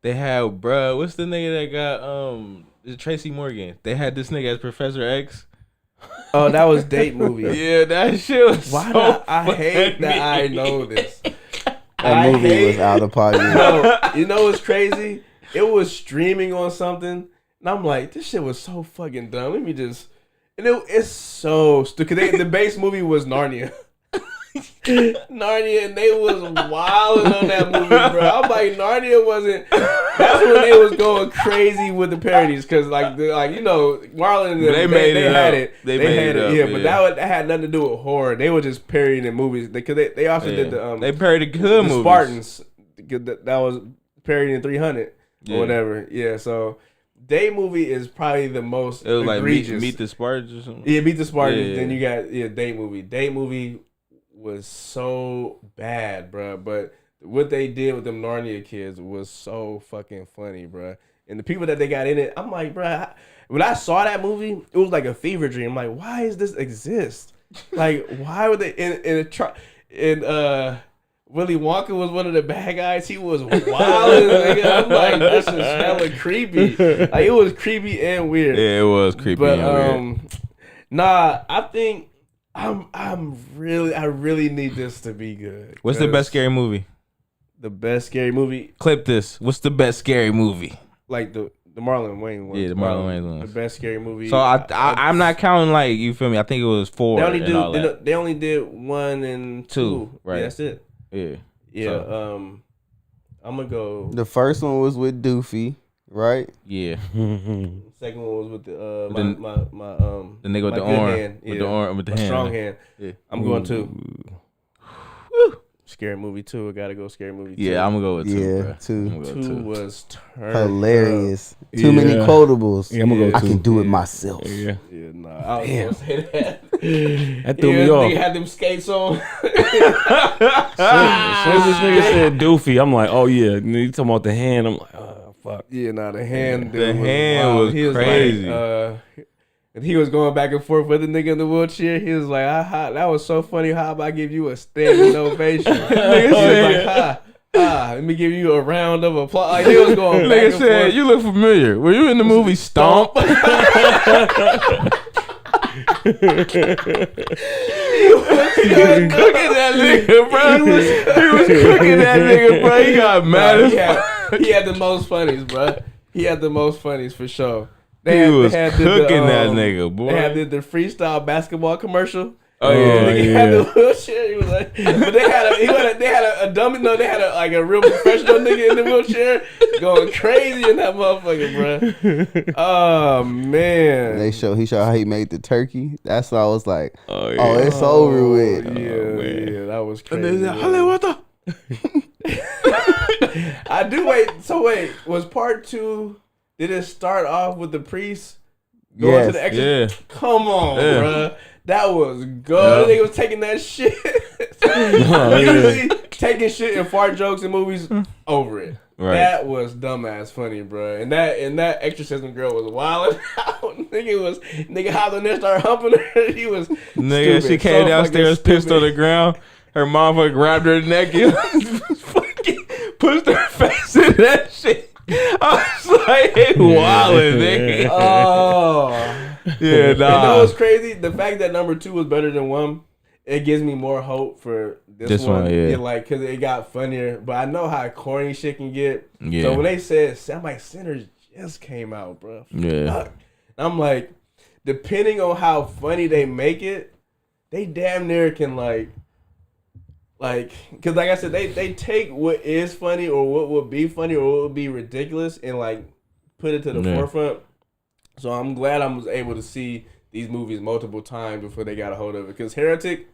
they had, what's the nigga that got, Tracy Morgan. They had this nigga as Professor X. Oh, that was Date Movie. Yeah, that shit was I hate that I know this. That movie was out of pocket. You know what's crazy? It was streaming on something. And I'm like, this shit was so fucking dumb. Let me just... And it's so stupid. The base movie was Narnia. Narnia, and they was wilding on that movie, bro. I'm like, Narnia wasn't... That's when they was going crazy with the parodies. Because, Marlon and them, they had it. They had it. Yeah, but that had nothing to do with horror. They were just parodying the movies. Because they also did the... they parodied good movies. Spartans. That was parodying 300 or whatever. Yeah, so... Day Movie is probably the most egregious. Like Meet the Spartans or something? Yeah, Meet the Spartans. Yeah. Then you got Day Movie. Day Movie was so bad, bro. But what they did with them Narnia kids was so fucking funny, bro. And the people that they got in it, I'm like, bro, when I saw that movie, it was like a fever dream. I'm like, why does this exist? Like, why would they Willy Wonka was one of the bad guys. He was wild. I'm like, this is hella creepy. Like, it was creepy and weird. Yeah, it was creepy and weird. Nah, I think I really need this to be good. What's the best scary movie? The best scary movie? Clip this. What's the best scary movie? Like the Marlon Wayne one. Yeah, the Marlon Wayne one. The best scary movie. So I'm not counting, like, you feel me? I think it was 4. They only did 1 and 2. Right. Yeah, that's it. Yeah. So. I'm gonna go. The first one was with Doofy, right? Yeah. Second one was with the the nigga with the arm, with the hand, strong hand. Yeah. I'm going 2. Scary movie 2. I gotta go. Scary movie 2. Yeah, I'm gonna go with 2. Yeah, bro. 2. 2 was hilarious. Too many quotables. Yeah, I'm gonna go 2. I can do it myself. Yeah. Nah, I was gonna say that. That threw me off. Nigga had them skates on. As soon as this nigga said Doofy, I'm like, oh yeah. And you talking about the hand? I'm like, oh fuck. Yeah, nah, the hand. The hand was crazy. And he was going back and forth with the nigga in the wheelchair. He was like, that was so funny. How about I give you a standing ovation? Nigga said, like, let me give you a round of applause. Like, they was going back and forth. You look familiar. Were you in the movie Stomp? He was cooking that nigga, bro. He was cooking that nigga, bro. He got mad as fuck. He had the most funnies, bro. He had the most funnies for sure. He was cooking that nigga, boy. They had the freestyle basketball commercial. Oh yeah, He had the wheelchair. He was like, but they had a dummy. No, they had a real professional nigga in the wheelchair going crazy in that motherfucker, bro. Oh man. He showed how he made the turkey. That's why I was like, oh it's over with. Yeah, that was crazy. And they said, what the? I do wait. So wait, was part 2? Did it start off with the priest going to the exit? Yeah. Come on, bro. That was good. They was taking that shit. Usually taking shit and fart jokes in movies over it. Right. That was dumbass funny, bro. And that exorcism girl was wilding out. Nigga hopped in there, started humping her. He was nigga. Stupid. She came downstairs, pissed on the stupid. ground. Her motherfucker grabbed her neck and fucking pushed her face in that shit. I was like, wildin', nigga. Oh. Yeah, nah. And that was crazy. The fact that number 2 was better than 1, it gives me more hope for this one. Yeah. Like, because it got funnier. But I know how corny shit can get. Yeah. So when they said, I'm like, Sinners just came out, bro. Yeah. Fuck. I'm like, depending on how funny they make it, they damn near can because like I said, they take what is funny or what would be funny or what would be ridiculous and like put it to the forefront. So I'm glad I was able to see these movies multiple times before they got a hold of it. Because Heretic,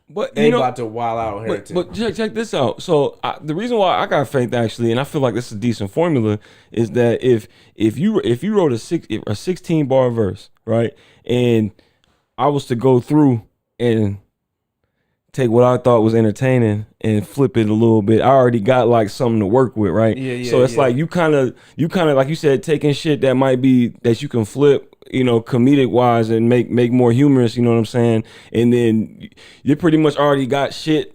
But they about to wild out on Heretic. But check this out. So the reason why I got faith actually, and I feel like this is a decent formula, is that if you wrote a 16 bar verse, right, and I was to go through and take what I thought was entertaining and flip it a little bit, I already got like something to work with, right? Yeah. So it's like you kind of like you said, taking shit that might be that you can flip, comedic wise and make more humorous, you know what I'm saying? And then you pretty much already got shit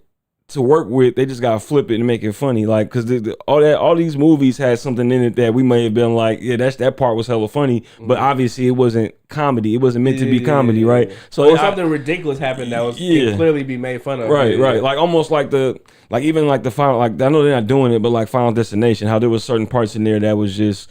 to work with. They just gotta flip it and make it funny, like because all these movies had something in it that we may have been like, yeah, that part was hella funny, but obviously it wasn't comedy. It wasn't meant to be comedy, right? So something ridiculous happened that can clearly be made fun of. Right. Like almost like the final, like I know they're not doing it, but like Final Destination, how there was certain parts in there that was just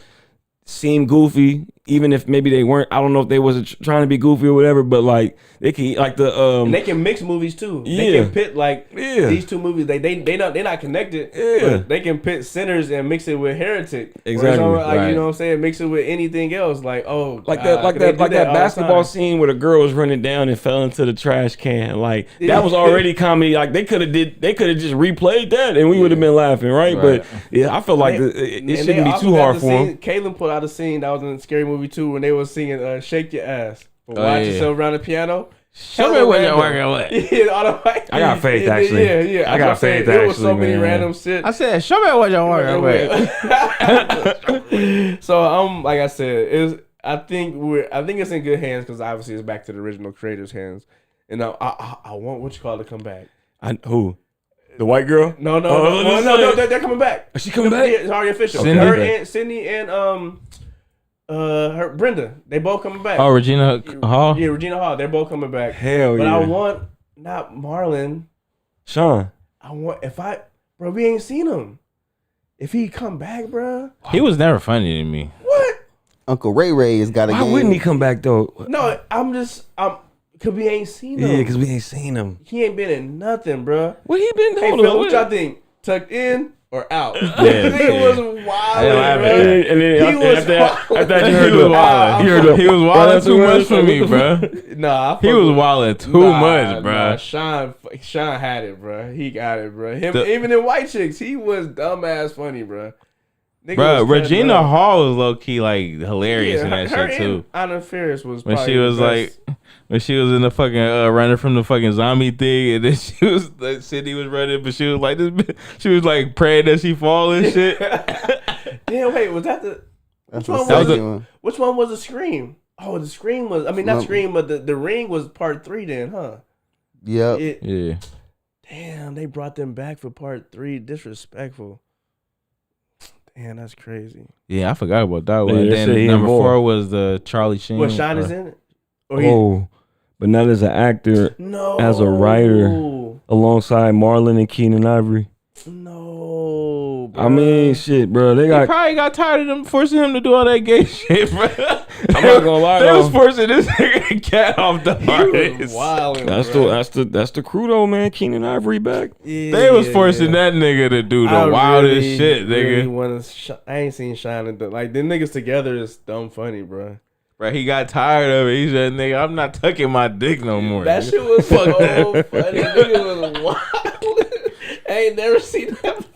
seemed goofy, even if maybe they weren't. I don't know if they wasn't trying to be goofy or whatever, but like they can and they can mix movies too. Yeah. They can pit these two movies. They're not connected. Yeah. But they can pit Sinners and mix it with Heretic. Exactly. You know what I'm saying? Mix it with anything else. Like that basketball scene where the girl was running down and fell into the trash can. Like that was already comedy. Like they could have just replayed that and we would have been laughing, right? But yeah, I feel like it shouldn't be too hard for him. Kaylin put out a scene that was in Scary Movie 2 when they were singing "Shake Your Ass." Watch yourself around the piano. Show me what you're working with. I got faith actually. Yeah. I got faith there actually. was so many man. random shit. I said, show me what you're working with. So like I said, I think it's in good hands because obviously it's back to the original creators' hands. And I want what you call to come back. Who? The white girl? No, they're coming back. Is she coming back? Yeah, it's already official. Cindy? Her and Sydney and her Brenda, they both coming back. Oh, Regina Hall? Yeah, Regina Hall. They're both coming back. Hell but yeah. I want not Marlon. Sean. I want bro, we ain't seen him. If he come back, bro. He was never funny to me. What? Uncle Ray has got a Why game. wouldn't he come back though? No, because we ain't seen him. Yeah, because we ain't seen him. He ain't been in nothing, bro. What he been Hey, doing? Phil, what y'all think? Tucked in or out? Yeah, Nigga was wild, bro. And then after that, you heard He was wilding too much for me, bro. Nah, He was wilding too much, bro. Nah, Sean had it, bro. He got it, bro. Even in White Chicks, he was dumbass funny, bro. Bro, Regina Hall was low key like hilarious in that shit too. Anna Faris was when she was like, when she was in the fucking running from the fucking zombie thing, and then she was like, Sydney was running, but she was like this. She was like praying that she fall and shit. Damn, wait, was that the? Which one was the Scream? Oh, the Scream was. I mean, not Scream, but the Ring was part 3. Then, huh? Yep. Yeah. Damn, they brought them back for part 3. Disrespectful. Damn, that's crazy. Yeah, I forgot about that one. Yeah, Then number 4 was the Charlie Sheen. What, Sean is in it? But not as an actor. No. As a writer, alongside Marlon and Keenan Ivory. No, bro. I mean, shit, bro. They probably got tired of them forcing him to do all that gay shit, bro. I'm not gonna lie, they was forcing this nigga cat off the hardest. That's the crew though, man. Keenan Ivory back. Yeah, they was forcing that nigga to do the wildest shit, nigga. I ain't seen Sean and like them niggas together is dumb funny, bro. Right, he got tired of it. He said, "Nigga, I'm not tucking my dick no more." That nigga. shit was so funny. Nigga was wild. I ain't never seen that before.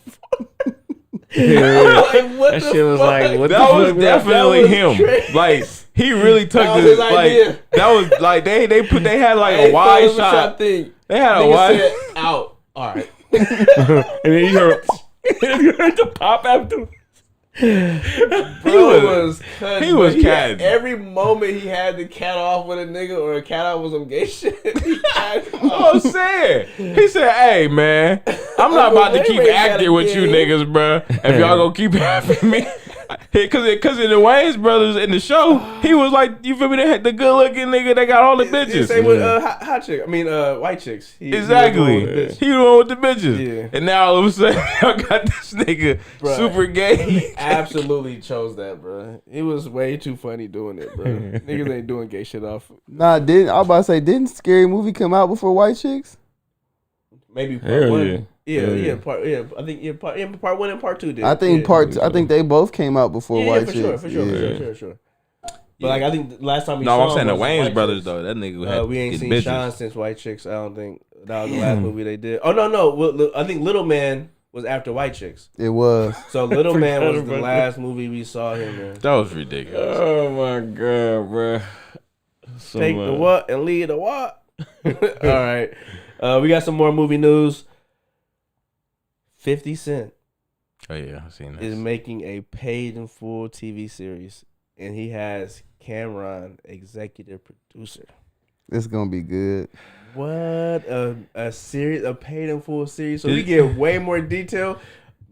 Like, what that shit was fuck? Like, what that the was fuck? definitely him. Crazy. Like he really took that this. Was like that was like they had like a wide shot. They had a wide said, out. All right. And then you heard the pop after. He was cat. Every moment he had the cat off with a nigga or a cat off with some gay shit. I'm saying. He said, "Hey man, I'm not about to keep acting with you niggas, bro. If y'all gonna keep having me." Cause in the Wayans brothers in the show, he was like, you feel me? They had the good looking nigga that got all the bitches. Same with hot chick. I mean, white chicks. Exactly. He the one with the bitches. Yeah. And now all of a sudden, y'all got this nigga super gay. He absolutely chose that, bro. It was way too funny doing it, bro. Niggas ain't doing gay shit off. Nah, I was about to say, didn't Scary Movie come out before White Chicks? Maybe part 1. Yeah. I think part 1 and part 2 did. I think I think they both came out before White Chicks. For sure. But like I think the last time we No, saw I'm saying him the was Wayne's White brothers Chicks. though. That nigga had We ain't getting seen bitches. Sean since White Chicks. I don't think that was the last movie they did. Oh no. I think Little Man was after White Chicks. It was. So Little Man was the about last movie we saw him in. That was ridiculous. Oh my god, bro. Take the what and lead the what. All right. We got some more movie news. 50 Cent Oh yeah, I've seen is this. making a paid in full TV series, and he has Camron executive producer. It's gonna be good. What a series, a paid in full series. So we get way more detail.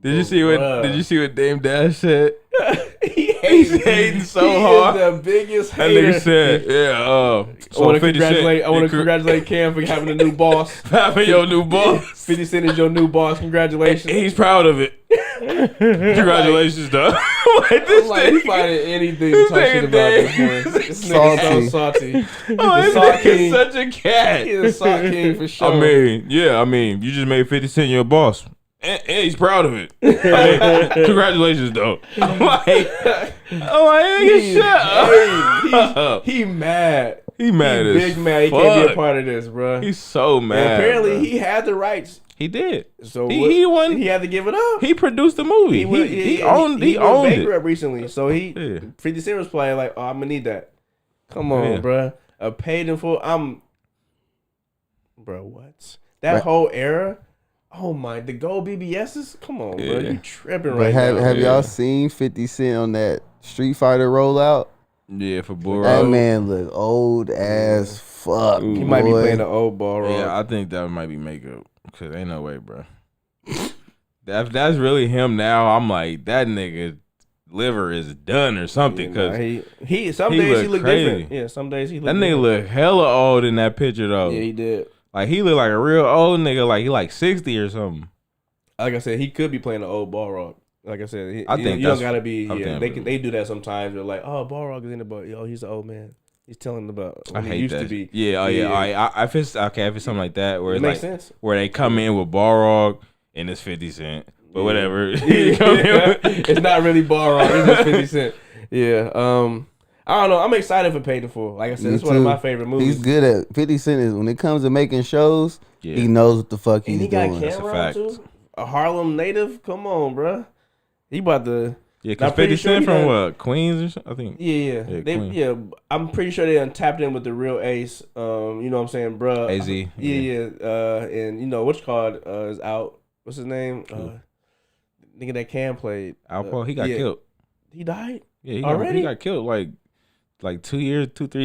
Did you see what? Bruh. Did you see what Dame Dash said? He's hating so he hard. Is the biggest That hater. nigga said, "Yeah, I want to congratulate Cam for having a new boss. having your new boss. 50 Cent is your new boss. Congratulations. He's proud of it. Congratulations, though. Like this I'm like, he nigga. finding anything to talk shit about this man. This nigga so salty. Oh, this Salt nigga King. such a cat. He's a salt king for sure. I mean, you just made 50 Cent your boss. And he's proud of it. I mean, congratulations, though. I'm like, nigga, shut up. He mad. He mad as big mad. He fuck. can't be a part of this, bro. He's so mad. And apparently, bro. he had the rights. He did. So he won. He had to give it up. He produced the movie. He owned went it. bankrupt recently. So Yeah. 50 Cent was playing like, oh, I'm gonna need that. Come on, Yeah. bruh. A paid in full. Bro, what? That Right. whole era. Oh my, the gold BBSs. Come on, bro. Yeah. You tripping But right have now. have Yeah. y'all seen 50 Cent on that Street Fighter rollout? Yeah, for That Boro. man look old as fuck. He might be boy. playing the old ball wrong. Yeah, I think that might be makeup. Cause ain't no way, bro. That's really him now. I'm like, that nigga liver is done or something. Yeah, Cause he some he days look he look crazy. different. Yeah, some days he look that nigga different. look hella old in that picture though. Yeah, he did. Like he look like a real old nigga. Like he like 60 or something. Like I said, he could be playing the old ball rock. Like I said, I think you don't that's- gotta be. I Yeah, think- they do that sometimes. They're like, oh, ball rock is in the but yo, he's an old man. He's telling about I when he hate used that. to be. Yeah, oh yeah. All right. If it's okay, if it's something like that where It it's makes like sense. where they come in with Balrog and it's 50 Cent, but Yeah. whatever. It's not really ball rock. It's just 50 Cent. Yeah. I don't know. I'm excited for Paid in Full. Like I said, Me it's one of too. my favorite movies. He's good at 50 Cent is when it comes to making shows, Yeah. he knows what the fuck And he's he got doing. That's a Camron fact. too. A Harlem native. Come on, bruh. He about to. Yeah, I'm because pretty 50 sure Cent he from done- what, Queens or something? I think. Yeah. Queen. Yeah. I'm pretty sure they done tapped in with the real Ace. You know what I'm saying, bruh. AZ. Yeah. And you know what's called is out. What's his name? Nigga that Cam played. Alpo, he got yeah. killed. He died. Yeah, he Already? got killed like 3 years after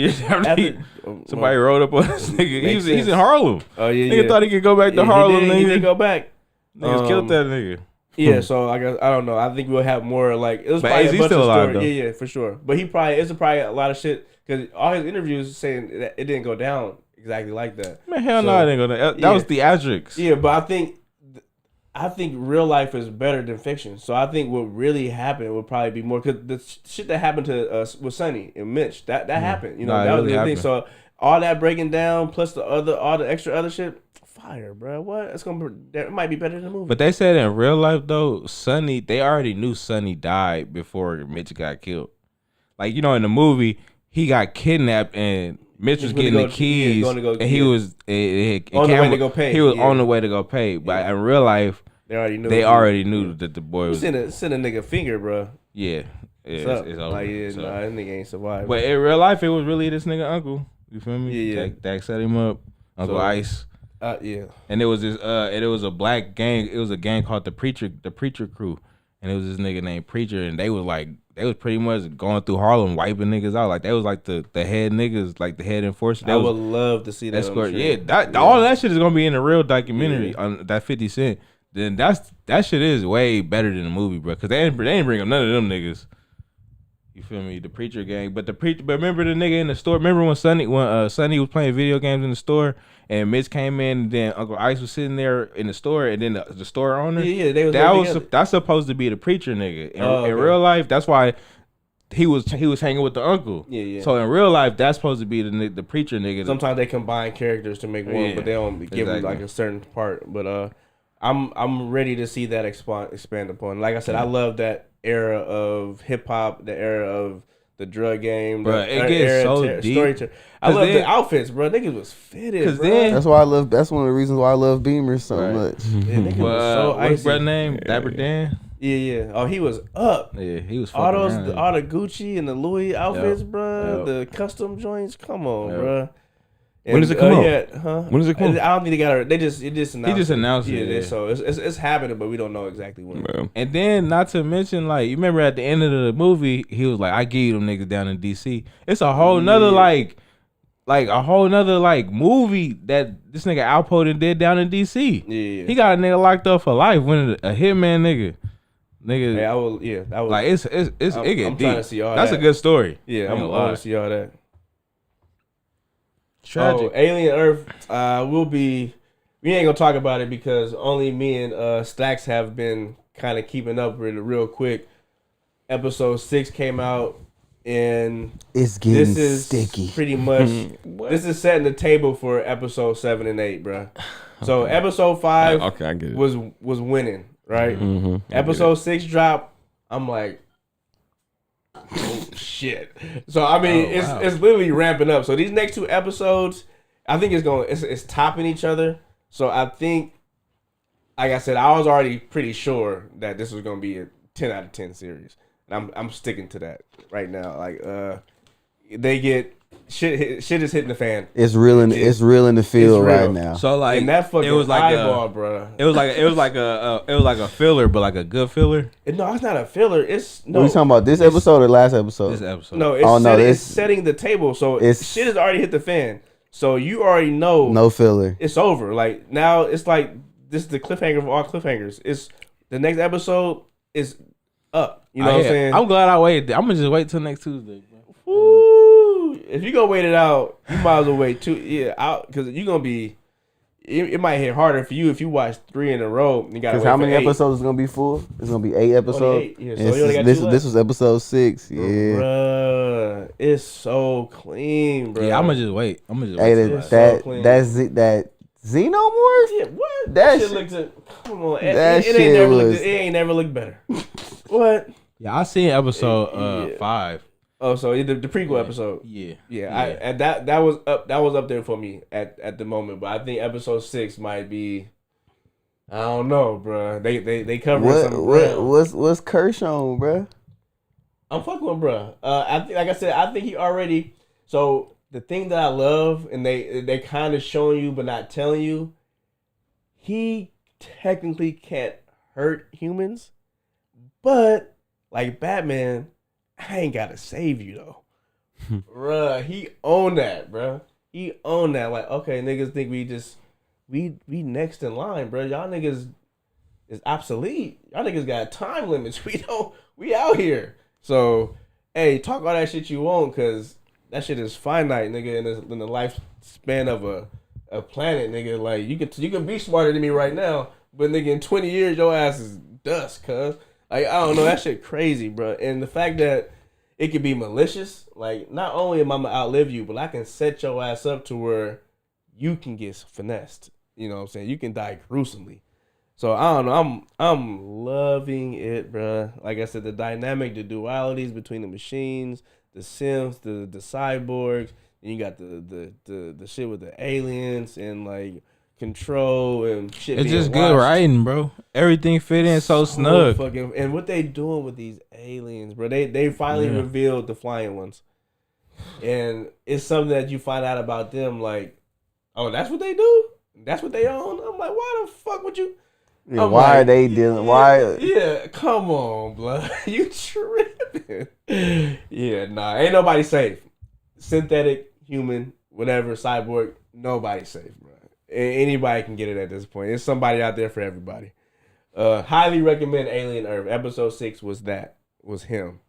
After, somebody rode up on this nigga. Makes He's in sense. Harlem. Oh yeah. Nigga thought he could go back to Harlem. He did Nigga, go back. niggas killed that nigga. Yeah, so I guess I don't know. I think we'll have more like it was But probably AZ a bunch still of alive, stories. Yeah, for sure. But he probably probably a lot of shit because all his interviews saying that it didn't go down exactly like that. Man, hell So, no, it ain't gonna. That yeah. was theatrics. Yeah, but I think real life is better than fiction. So I think what really happened would probably be more because the shit that happened to us with Sonny and Mitch that happened. You know, Nah, it that was really the thing. happened. So all that breaking down plus all the extra other shit, fire, bro. What? It might be better than the movie. But they said in real life though, Sonny, they already knew Sonny died before Mitch got killed. Like, you know, in the movie, he got kidnapped and Mitch was He's gonna getting go- the keys, yeah, going to go- and he yeah. was On the way to go pay, He was yeah. on the way to go pay, but Yeah. in real life, they already knew. they already knew that the boy was. Send a nigga finger, bro. Yeah, What's it's up? over. Like, yeah, So- nah, that nigga ain't survived. But in real life, it was really this nigga uncle. You feel me? Yeah. Dak set him up. Uncle So- Ice. Yeah. And it was this it was a black gang. It was a gang called the Preacher Crew. And it was this nigga named Preacher, and they was pretty much going through Harlem wiping niggas out. Like they was like the head niggas, like the head enforcer. I would love to see that. escort. on the Yeah, show. that all that shit is gonna be in the real documentary Yeah. on that 50 Cent. Then that shit is way better than the movie, bro. Cause they ain't bring up none of them niggas. You feel me? The Preacher gang, but remember the nigga in the store? Remember when Sonny was playing video games in the store and Mitch came in, and then Uncle Ice was sitting there in the store, and then the store owner. Yeah, they was That's supposed to be the Preacher nigga. In Oh, okay. real life, that's why he was hanging with the uncle. Yeah. So in real life, that's supposed to be the Preacher nigga. Sometimes they combine characters to make one, Yeah, but they don't give them exactly. like a certain part. But I'm ready to see that expand upon. Like I said, I love that era of hip hop, the era of the drug game. Bruh, it gets so deep. I love the outfits, bro. Niggas was fitted, bro. Then that's why I love. That's one of the reasons why I love Beamers so much. Yeah, niggas was so what's his icy. brother name? Dapper Dan. Yeah. Oh, he was up. Yeah, he was All fucking around. all the Gucci and the Louis outfits, Yep. bro. Yep. The custom joints. Come on, Yep. bro. When does it come out? Yeah, huh? When does it come? I don't think they got it. It just announced. He just announced Yeah, it. so it's happening, but we don't know exactly when. Bro. And then, not to mention, like, you remember at the end of the movie, he was like, "I give you them niggas down in DC." It's a whole nother like a whole nother movie that this nigga Alpo did down in DC. Yeah. He got a nigga locked up for life. When a hitman nigga. Hey, I will. Yeah, that was Like it get I'm deep. trying to see all That's that. a good story. Yeah, I I'm ain't gonna going lie. to see all that. Tragic. Oh, Alien Earth. We'll be. We ain't gonna talk about it because only me and Stacks have been kind of keeping up with it real quick. Episode 6 came out, and It's getting this is sticky. pretty much. This is setting the table for episode 7 and 8, bro. So episode 5 Okay, I get it. was winning, right? Mhm. I get Episode 6 drop. I'm like, oh shit. So I mean, it's literally ramping up. So these next 2 episodes, I think it's topping each other. So I think, like I said, I was already pretty sure that this was gonna be a 10 out of 10 series, and I'm sticking to that right now. Like they get shit is hitting the fan. It's real in the field real. right now. So like And that fucking it was like eyeball, bro. it was like a filler, but like a good filler. No, it's not a filler. It's no. What are you talking about? This episode or last episode? This episode. No, it's, Oh, no, it's this- setting the table. So it's- shit has already hit the fan. So you already know No filler. it's over. Like now it's like this is the cliffhanger of all cliffhangers. It's the next episode is up. You know what I'm saying? I'm glad I waited. I'm gonna just wait till next Tuesday. Bro. Woo! If you gonna wait it out, you might as well wait 2. Yeah, out because you're gonna be. It might hit harder for you if you watch 3 in a row. And you gotta Because wait how for many 8. episodes is gonna be full? It's gonna be 8 episodes. 8, yeah, And so you only got this 2 this was episode 6. Yeah. Bruh, it's so clean, bro. Yeah, I'm gonna just wait. Hey, It's that so that clean. that Xenomorph? Yeah, what? That shit shit- looked. Come on, that it shit ain't never was- looked. It ain't never looked better. What? Yeah, I seen episode Yeah. 5. Oh, so the prequel episode. Yeah. Yeah, and that was up. That was up there for me at the moment. But I think episode 6 might be. I don't know, bro. They cover some ground. What's Kirsch on, bro? I'm fucking with bro. I think, like I said, I think he already. So the thing that I love, and they kind of showing you but not telling you, he technically can't hurt humans, but like Batman, I ain't gotta save you though. Bruh, he owned that, bruh. He owned that. Like, okay, niggas think we next in line, bruh. Y'all niggas is obsolete. Y'all niggas got time limits. We out here. So, hey, talk all that shit you want, cause that shit is finite, nigga, in the lifespan of a planet, nigga. Like you can be smarter than me right now, but nigga, in 20 years your ass is dust, cuz. Like, I don't know, that shit crazy, bro. And the fact that it could be malicious, like, not only am I gonna outlive you, but I can set your ass up to where you can get finessed. You know what I'm saying? You can die gruesomely. So I don't know. I'm loving it, bro. Like I said, the dynamic, the dualities between the machines, the Sims, the cyborgs, and you got the shit with the aliens and like control and shit. It's being just good watched. writing, bro. Everything fit in so snug. Fucking, and what they doing with these aliens, bro? They finally revealed the flying ones, and it's something that you find out about them. Like, oh, that's what they do. That's what they own. I'm like, why the fuck would you? Yeah, I'm why like, are they dealing? Why? Yeah, come on, blood. You tripping? Yeah, nah, ain't nobody safe. Synthetic, human, whatever, cyborg, nobody safe, bro. Anybody can get it at this point. There's somebody out there for everybody. Highly recommend Alien Earth. Episode 6 was him.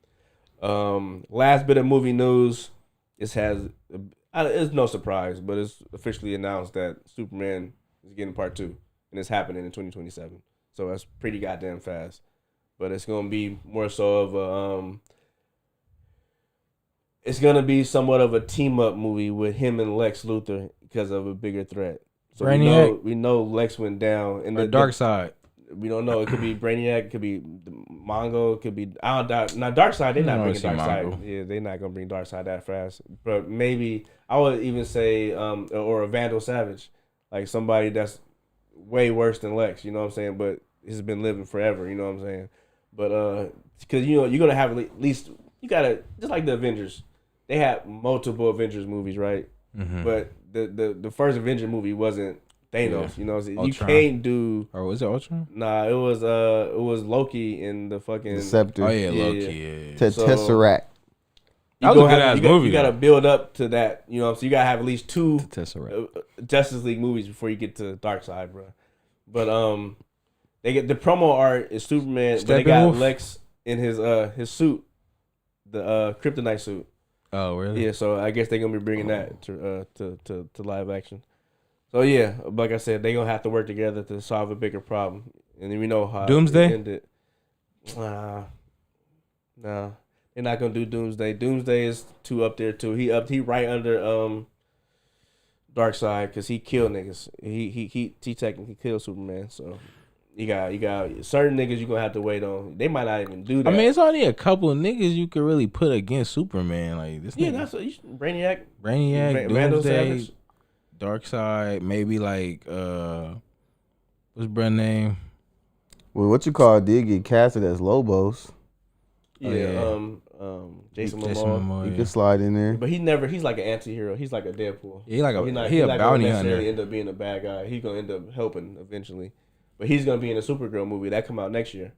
Last bit of movie news. It's no surprise, but it's officially announced that Superman is getting part 2, and it's happening in 2027. So that's pretty goddamn fast. But it's gonna be more so of a it's gonna be somewhat of a team up movie with him and Lex Luthor because of a bigger threat. So Brainiac. we know Lex went down in The dark side. We don't know. It could be Brainiac. It could be Mongo. It could be I don't doubt. Now Darkseid, they're not bringing Darkseid. Yeah, they're not gonna bring Darkseid that fast. But maybe I would even say or a Vandal Savage, like somebody that's way worse than Lex. You know what I'm saying? But has been living forever. You know what I'm saying? But because you know you're gonna have at least you gotta just like the Avengers. They had multiple Avengers movies, right? Mm-hmm. But the first Avenger movie wasn't Thanos, you know, you can't do. Or was it Ultron? Nah, it was Loki in the fucking Scepter. Oh yeah, Loki. Yeah. Tesseract. That was a good ass movie. You got to build up to that, you know. So you got to have at least 2 Tesseract. Justice League movies before you get to Darkseid, bro. But they get the promo art is Superman, but they got Lex in his suit, the kryptonite suit. Oh really? Yeah. So I guess they're gonna be bringing that to live action. So yeah, like I said, they gonna have to work together to solve a bigger problem, and then we know how Doomsday. It ended. Nah, they're not gonna do Doomsday. Doomsday is too up there too. He right under Darkseid because he killed niggas. He technically killed Superman. So you got certain niggas you gonna have to wait on. They might not even do that. I mean, it's only a couple of niggas you could really put against Superman. Like this. Yeah, nigga. that's Brainiac, Doomsday, Darkseid, maybe like what's bruh name? Well, what you call did get casted as Lobos. Yeah, Jason Momoa. He could slide in there, but he's like an anti-hero. He's like a Deadpool. He like a he bounty hunter. End up being a bad guy. He's gonna end up helping eventually, but he's gonna be in a Supergirl movie that come out next year.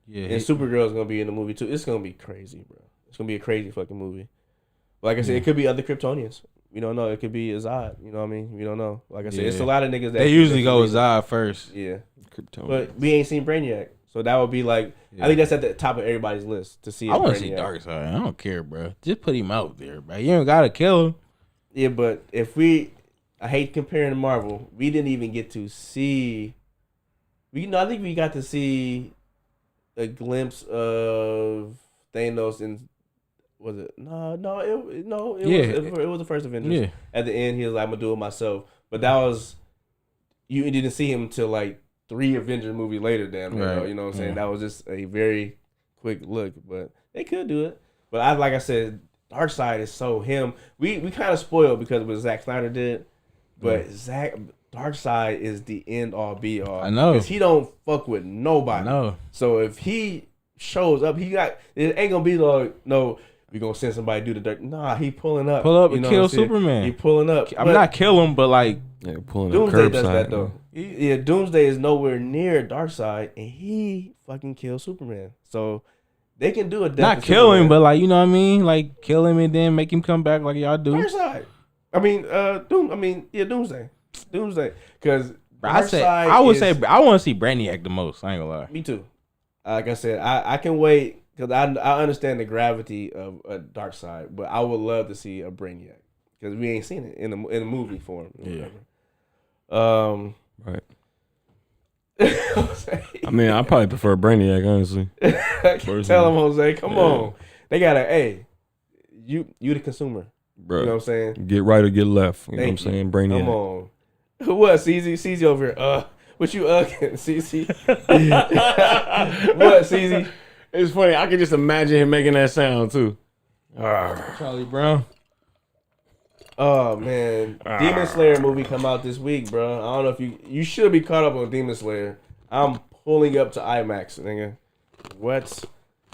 Yeah, and Supergirl's gonna be in the movie too. It's gonna be crazy, bro. It's gonna be a crazy fucking movie. But like I said, it could be other Kryptonians. We don't know. It could be Zod. You know what I mean? We don't know. Like I said, it's a lot of niggas that they usually go with Zod first. Yeah, Kryptonians. But we ain't seen Brainiac, so that would be like I think that's at the top of everybody's list to see. I want to see Darkseid. I don't care, bro. Just put him out there, bro. You don't gotta kill him. Yeah, but I hate comparing to Marvel. We didn't even get to see. I think we got to see a glimpse of Thanos in. Was it? It was the first Avengers. Yeah. At the end, he was like, "I'm gonna do it myself." But that was you didn't see him until like 3 Avengers movies later. Damn, right. You know what I'm saying? Yeah. That was just a very quick look, but they could do it. But like I said, Darkseid is so him. We kind of spoiled because of what Zack Snyder did, but Darkseid is the end all be all. I know because he don't fuck with nobody. I know. So if he shows up, it ain't gonna be like no. We gonna send somebody to do the dirt. Nah, he pulling up. Pull up and kill Superman. He pulling up. I'm not kill him, but like pulling Doomsday up does that though. Yeah, Doomsday is nowhere near Darkseid, and he fucking kills Superman. So they can do a death. Not kill him, but like you know what I mean, like kill him and then make him come back like y'all do. Darkseid. Doomsday. Doomsday. Because I would say I want to see Brainiac the most. I ain't gonna lie. Me too. Like I said, I can wait. Because I understand the gravity of a Darkseid, but I would love to see a Brainiac because we ain't seen it in a movie form. Yeah. Right. I mean, I probably prefer Brainiac, honestly. Tell them, Jose. Come on. They gotta. You the consumer, bro. You know what I'm saying? Get right or get left. You know what I'm saying? Brainiac. Come on. What? CZ over here. What you CZ? What CZ? It's funny. I can just imagine him making that sound too. Charlie Brown. Oh man, Demon Slayer movie come out this week, bro. I don't know if you should be caught up on Demon Slayer. I'm pulling up to IMAX, nigga. What?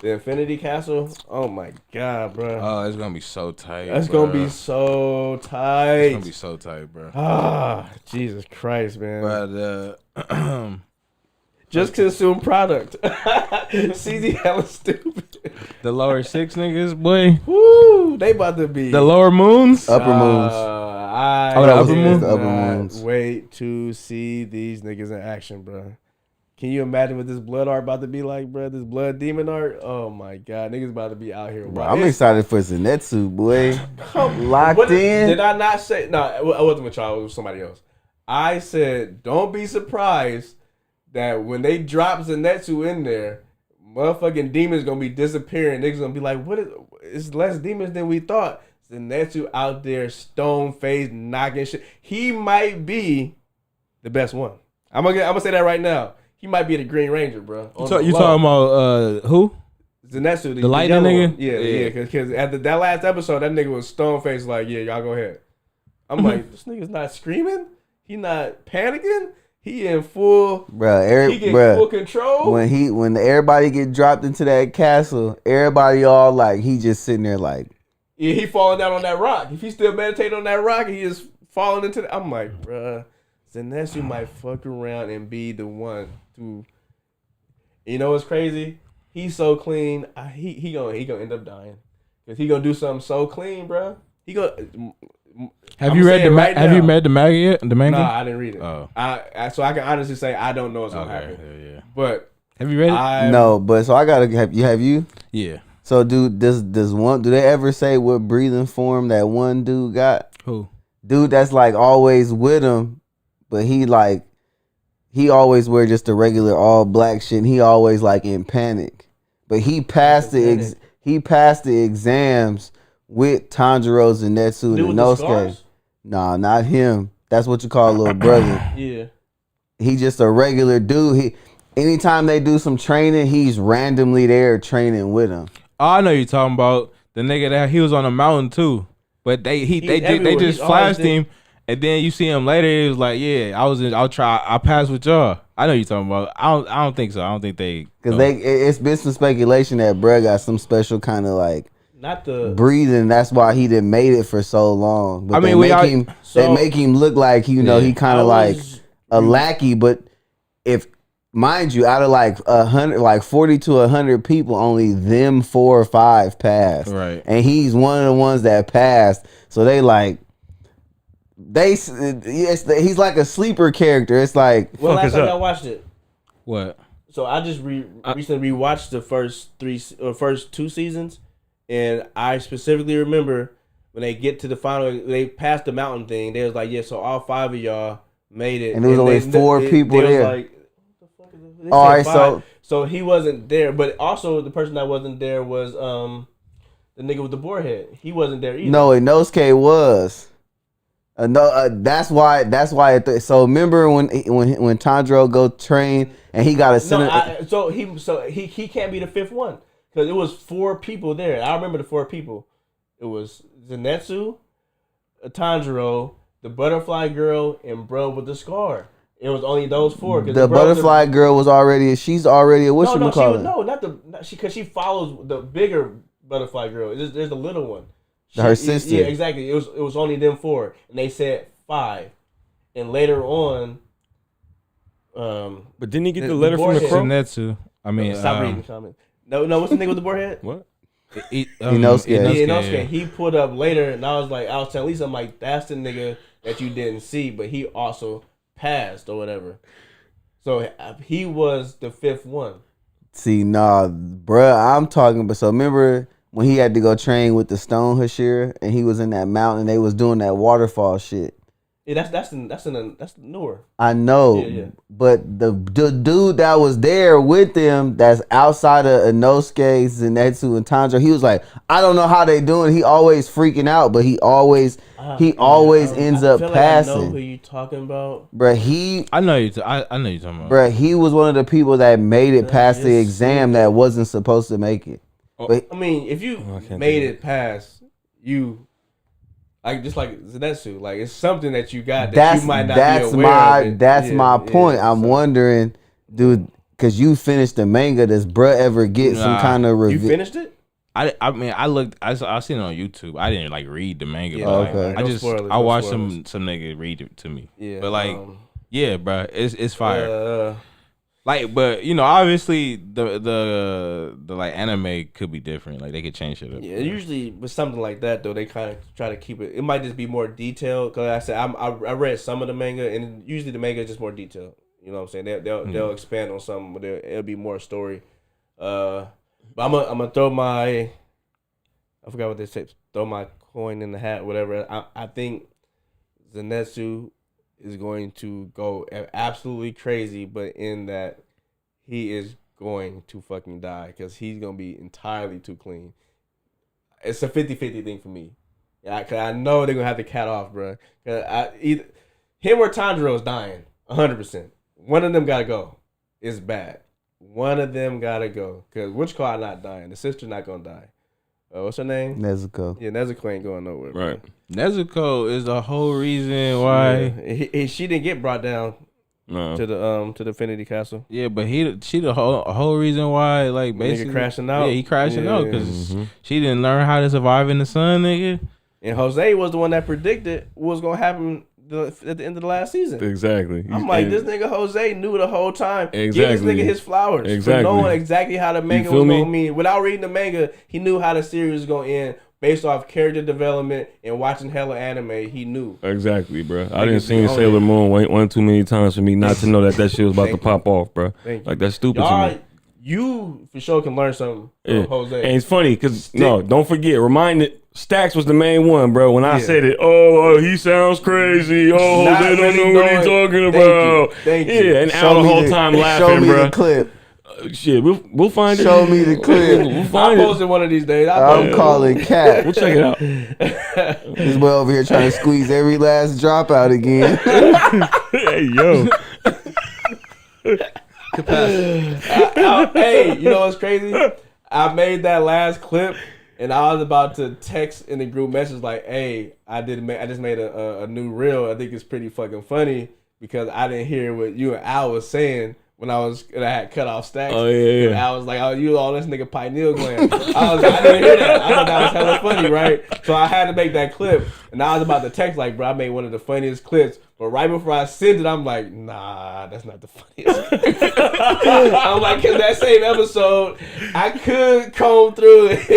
The Infinity Castle? Oh my god, bro. Oh, it's gonna be so tight. That's gonna be so tight. It's gonna be so tight, bro. Jesus Christ, man. But just consume product. CZ hella stupid. The lower 6 niggas, boy. Woo, they about to be the lower moons, upper moons. The upper moons. Wait to see these niggas in action, bro. Can you imagine what this blood art about to be like, bro? This blood demon art. Oh my god, niggas about to be out here. Bro, I'm excited for Zenitsu, boy. Locked in. Did I not say? No, I wasn't with y'all. It was somebody else. I said, don't be surprised that when they drop Zenitsu in there, motherfucking demons gonna be disappearing. Niggas gonna be like, what is? It's less demons than we thought. Zenitsu out there, stone faced, knocking shit. He might be the best one. I'm gonna say that right now. he might be the Green Ranger, bro. You talking about who? Zenetsu, the lightning nigga? Yeah. Because at that last episode, that nigga was stone faced like, yeah, y'all go ahead. I'm like, this nigga's not screaming. He not panicking. He in full. Bruh, he get full control. When everybody get dropped into that castle, everybody all like he just sitting there like. Yeah, he falling down on that rock. If he still meditating on that rock, he is falling into. I'm like, bruh, Zenetsu might fuck around and be the one to. You know what's crazy? He's so clean. He gonna end up dying because he gonna do something so clean, bruh. He gonna. Have you read the manga yet? The manga? Nah, I didn't read it. Oh. So I can honestly say I don't know what's gonna happen. Yeah. But have you read it? No, but so I gotta have you? Yeah. So do they ever say what breathing form that one dude got? Who? Dude that's like always with him, but he always wear just the regular all black shit and he always like in panic. But he passed the exams with Tanjiro, Zenetsu, and Inosuke. Nah, not him. That's what you call a little brother. Yeah. He just a regular dude. Anytime they do some training, he's randomly there training with him. Oh, I know you're talking about the nigga that he was on a mountain too, but they just flashed him, and then you see him later. He was like, "Yeah, I passed with y'all." I know you're talking about. I don't think so. I don't think because it's been some speculation that bruh got some special kind of like not the breathing. That's why he didn't made it for so long. But they make him look like he kind of like a lackey. But if mind you, out of like 100, like 40 to 100 people, only them 4 or 5 passed. Right. And he's one of the ones that passed. So they like, he's like a sleeper character. It's like, well, last time I watched it. What? So I just recently rewatched the first 2 seasons, and I specifically remember when they get to the final, they passed the mountain thing. They was like, yeah, so all 5 of y'all made it, and there was only 4 people there. Like, all right, so he wasn't there, but also the person that wasn't there was the nigga with the boar head. He wasn't there either. No, Inosuke was. That's why. So remember when Tanjiro go train and he got a center. So he can't be the 5th one because it was 4 people there. I remember the 4 people. It was Zenetsu, Tanjiro, the butterfly girl, and bro with the scar. It was only those 4. The butterfly girl was already. She's already a because she follows the bigger butterfly girl. There's the little one. Her sister. Yeah, exactly. It was only them 4, and they said 5, and later on. But didn't he get the letter from the crow? Zenetsu. I mean, stop reading. No. What's the nigga with the boar head? What? Inosuke. He put up later, and I was telling Lisa, I'm like, that's the nigga that you didn't see, but he also passed or whatever. So he was the 5th one. See, nah, bruh, I'm talking about. So remember when he had to go train with the Stone Hashira and he was in that mountain and they was doing that waterfall shit. Yeah, that's newer. I know, yeah. But the dude that was there with them, that's outside of Inosuke, Zenetsu, and Tanjiro, he was like, I don't know how they doing. He always freaking out, but he always ends up passing. I know who you talking about, bruh. I know you talking about. Bruh, he was one of the people that made it past the exam that wasn't supposed to make it. But I mean, if you made it past, you. Like just like Zenetsu, like it's something that you got that you might not be aware of. That's my point. I'm wondering, dude, because you finished the manga. Does bruh ever get some kind of review? You finished it? I mean, I seen it on YouTube. I didn't like read the manga. Yeah, but okay. I watched some nigga read it to me. Yeah, but like, yeah, bro, it's fire. Like, but you know, obviously the like anime could be different. Like they could change it up. Yeah, usually with something like that though, they kind of try to keep it. It might just be more detailed. Cause I said I read some of the manga, and usually the manga is just more detailed. You know what I'm saying? They'll expand on something, but it'll be more story. But I'm gonna throw I forgot what they say. Throw my coin in the hat, whatever. I think Zenetsu is going to go absolutely crazy, but in that he is going to fucking die because he's going to be entirely too clean. It's a 50-50 thing for me. Yeah, because I know they're going to have the cat off, bro. Either him or Tanjiro is dying, 100%. One of them got to go. is bad. One of them gotta go. Cause which car not dying? The sister not gonna die. What's her name? Nezuko. Yeah, Nezuko ain't going nowhere. Right. Nezuko is the whole reason why. Yeah. She didn't get brought down No. to the Infinity Castle. Yeah, but she the whole reason why, like, basically Nigga crashing out. Yeah, he crashing out because Mm-hmm. she didn't learn how to survive in the sun, nigga. And Jose was the one that predicted what was gonna happen at the end of the last season. Exactly. I'm like, this nigga Jose knew the whole time. Give Exactly. this nigga his flowers. Exactly. For knowing exactly how the manga feel was me? gonna mean. Without reading the manga, he knew how the series was gonna end based off character development and watching hella anime. He knew. Exactly, bro. I Niggas didn't see be on Sailor it. Moon one too many times for me not to know that shit was about to Thank pop off, bro. Thank you. Like, that's stupid to Y'all, me. you for sure can learn something from Yeah. Jose. And it's funny because don't forget, Stacks was the main one, bro. When I said it, he sounds crazy. Oh, Not they don't really know what he's knowing. talking Thank you. about. Thank you. Yeah, and Al the whole time Show laughing, me bro. the clip. Shit, we'll find it. Show me the clip. We'll I'll find post it. it one of these days. I'm calling Cat. We'll check it out. This boy over here trying to squeeze every last drop out again. Hey, yo. Hey, you know what's crazy? I made that last clip, and I was about to text in the group message like, "Hey, I just made a new reel. I think it's pretty fucking funny because I didn't hear what you and Al was saying when I had cut off Stacks. Oh, yeah. And I was like, "Oh, you all this nigga pineal gland." I didn't hear that. I thought that was hella funny, right? So I had to make that clip, and I was about to text like, "Bro, I made one of the funniest clips." But right before I sent it, I'm like, nah, that's not the funniest. I'm like, cause that same episode, I could comb through it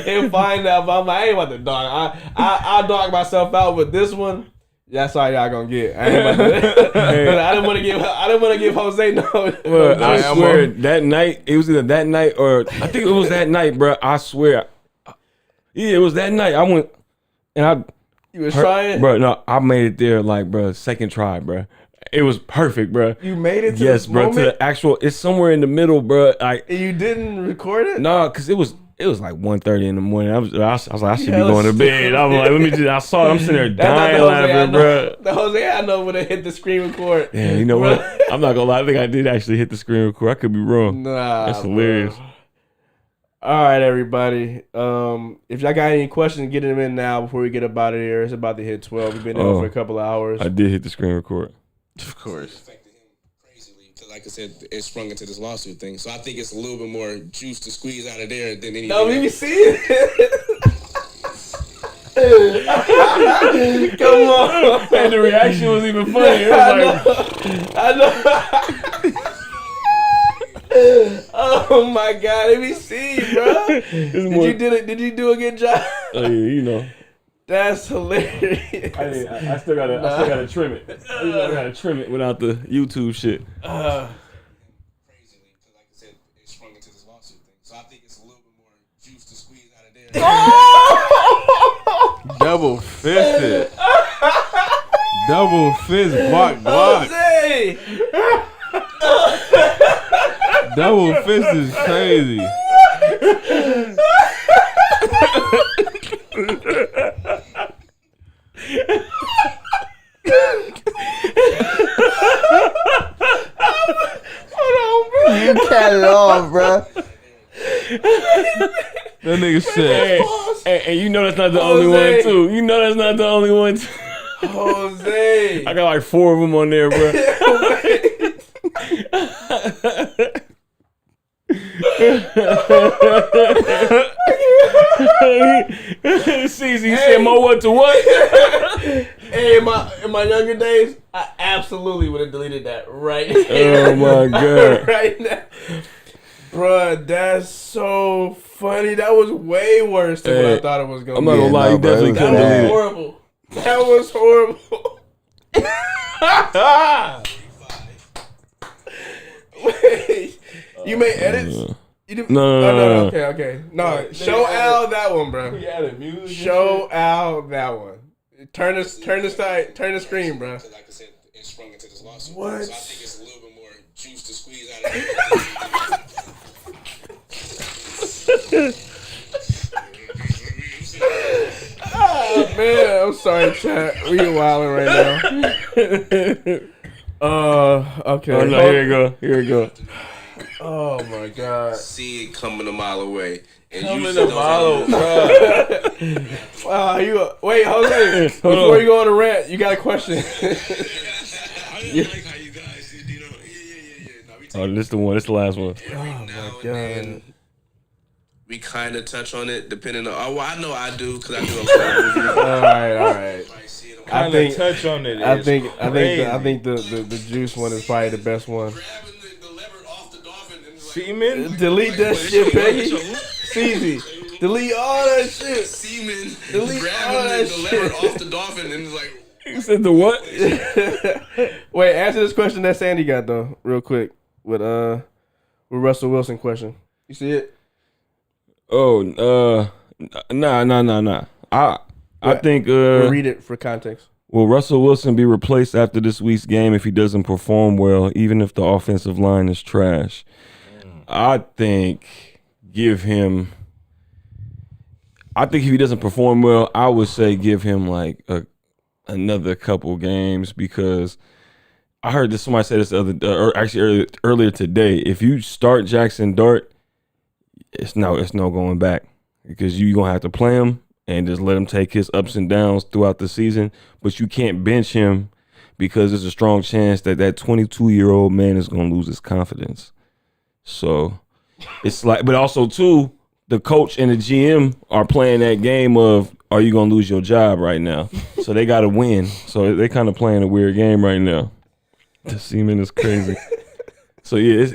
and find out. But I'm like, I ain't about to dog. I dog myself out with this one. That's all y'all gonna get. I ain't about to. I didn't want to give Jose no. Bro, no I ammo. swear that night, it was either that night or I think it was that night, bro. I swear. Yeah, it was that night. I went and You was trying, bro. No, I made it there like, bro, second try, bro. It was perfect, bro. You made it to yes, this bro. moment? To the actual, it's somewhere in the middle, bro. Like, And you didn't record it? no, cause it was like 1:30 in the morning. I was like, I should be hella going to bed. I'm like, let me just. I saw it. I'm sitting there dying laughing, bro. The Jose I know would have hit the screen record. Yeah, you know what? I'm not gonna lie. I think I did actually hit the screen record. I could be wrong. Nah, That's hilarious. Bro. All right, everybody. If y'all got any questions, get them in now before we get up out of here. It's about to hit 12. We've been here for a couple of hours. I did hit the screen record. Of course. Affected him crazily because, like I said, it sprung into this lawsuit thing. So I think it's a little bit more juice to squeeze out of there than anything. No, let me else. see it. Come on. And the reaction was even funny. It was like, I know. Oh my God! Let me see, bro. Did you do a good job? oh yeah, you know. That's hilarious. I still gotta trim it. I gotta trim it without the YouTube shit. Crazily because, like I said, it sprung into this lawsuit thing. So I think it's a little bit more juice to squeeze out of there. Double fisted. Double fist block. Jose! Double fist is crazy. You cat it off, bro. That nigga said. And you know that's not the only one too. You know that's not the only one too. Jose! I got like 4 of them on there, bro. CZ said, "Mo, what to what?" Hey, in my younger days, I absolutely would have deleted that right now. Oh my God. Right now. Bruh, that's so funny. That was way worse than what I thought it was going to I'm be. not gonna lie, you bro, definitely it was couldn't That delete was it. horrible. That was horrible. Wait, you made edits? You did, No. no. Okay. No, show Al that one, bro. added music. Show Al that one. Turn the screen, bro. Because, like I said, it sprung into this lawsuit. What? So I think it's a little bit more juice to squeeze out of Oh, man, I'm sorry, chat. We wilding right now. Okay. Oh no, here you go. Oh my God. See it coming a mile away. And Coming usually a those mile, are- Wait, Jose. Before you go on the rant, you got a question. I didn't like how you guys, you know, yeah. No, we take Oh, this the one. This the last one. every now and then we kind of touch on it, depending on. Oh, well, I know I do because I do a lot of movies. All right. Might see it on I think- touch on it. I think the juice one is probably the best one. grabbing the lever off the dolphin and like, Semen. Delete that shit, Peggy. Ceezy. Delete all that shit. semen Delete all grabbing that the shit. lever off the dolphin and it's like. You said the what? Wait, answer this question that Sandy got though, real quick. With Russell Wilson question. You see it? Oh, nah. I think We'll read it for context. will Russell Wilson be replaced after this week's game if he doesn't perform well, even if the offensive line is trash? I think if he doesn't perform well, I would say give him like another couple games, because I heard this, somebody say this earlier today. If you start Jackson Dart, it's no going back, because you're gonna have to play him and just let him take his ups and downs throughout the season. But you can't bench him, because there's a strong chance that 22-year-old man is gonna lose his confidence. So it's like, but also too, the coach and the GM are playing that game of, are you gonna lose your job right now? So they gotta win. So they kind of playing a weird game right now. The semen is crazy. So yeah,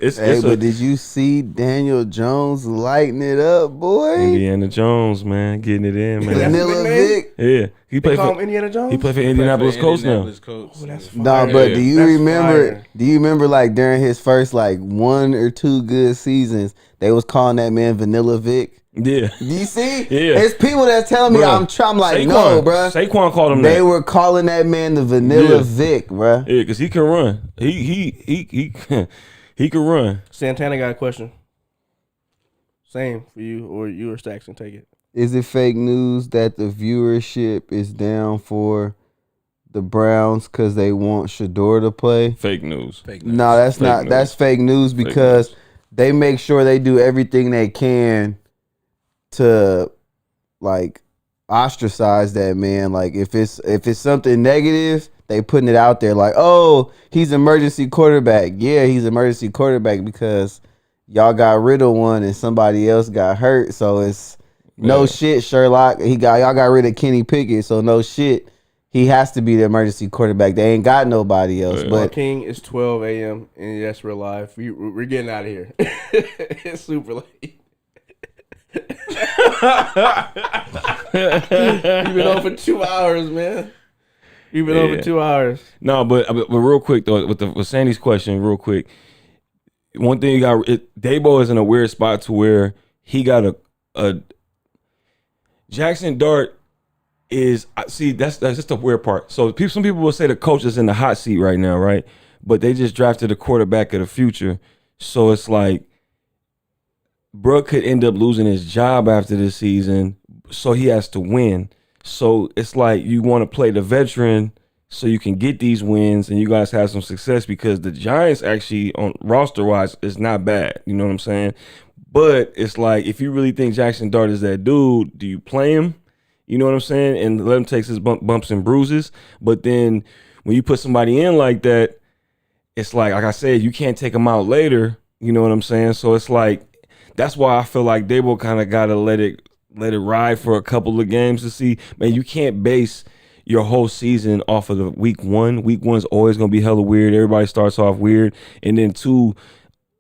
But did you see Daniel Jones lighting it up, boy? Indiana Jones, man, getting it in, man. Vanilla Vic. Yeah, he They played call for him Indiana Jones? he played for Indianapolis Colts now. Oh, that's fire. No, but do you That's remember? fire. Do you remember like during his first like 1 or 2 good seasons, they was calling that man Vanilla Vic? Yeah, Do you see? Yeah. It's people that's telling me Bruh. I'm like, no, bro. Saquon called him They that. were calling that man the Vanilla Yeah. Vic, bro. Yeah, because he can run. He he can run. Santana got a question. Same for you or Staxton. Take it. Is it fake news that the viewership is down for the Browns because they want Shador to play? Fake news. No, that's Fake not. news. That's fake news because they make sure they do everything they can to like ostracize that man. Like if it's something negative, they putting it out there like, oh, he's emergency quarterback. Yeah, he's emergency quarterback because y'all got rid of one and somebody else got hurt. So it's no shit, Sherlock. Y'all got rid of Kenny Pickett. So no shit. He has to be the emergency quarterback. They ain't got nobody else. Yeah. But King, it's 12 a.m. and yes, we're live. We're getting out of here. It's super late. You've been on for 2 hours, man. You've been on for 2 hours. No, but real quick though, with Sandy's question, real quick. One thing Dabo is in a weird spot to where he got a Jackson Dart is, see, that's just the weird part. So some people will say the coach is in the hot seat right now, right? But they just drafted a quarterback of the future. So it's like, bro could end up losing his job after this season, so he has to win. So it's like you want to play the veteran so you can get these wins and you guys have some success, because the Giants actually on roster wise is not bad. You know what I'm saying? But it's like, if you really think Jackson Dart is that dude, do you play him? You know what I'm saying? And let him take his bumps and bruises. But then when you put somebody in like that, it's like I said, you can't take him out later. You know what I'm saying? So it's like, that's why I feel like Dabo kind of got to let it ride for a couple of games to see. Man, you can't base your whole season off of the week one. Week one's always going to be hella weird. Everybody starts off weird. And then two,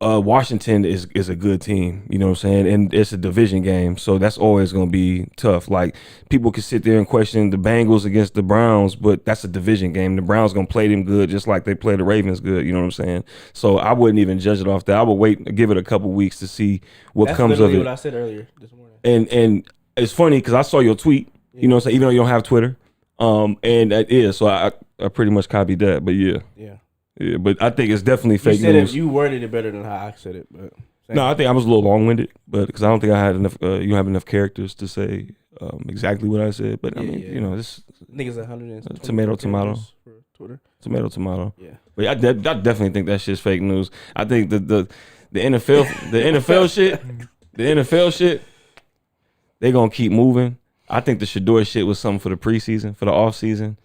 Washington is a good team, you know what I'm saying? And it's a division game, so that's always going to be tough. Like, people can sit there and question the Bengals against the Browns, but that's a division game. The Browns going to play them good just like they play the Ravens good, you know what I'm saying? So I wouldn't even judge it off that. I would wait, give it a couple weeks to see what comes of literally it. what I said earlier this morning. And it's funny because I saw your tweet, you know what I'm saying, even though you don't have Twitter. So I pretty much copied that, but yeah. Yeah, but I think it's definitely fake news. You worded it better than how I said it, but No, I think I was a little long-winded, but because I don't think I had enough. You have enough characters to say exactly what I said. But I mean, you know, this niggas 100 tomato for Twitter. tomato. Yeah, But I definitely think that shit's fake news. I think the the NFL shit, they gonna keep moving. I think the Shador shit was something for the preseason, for the off season,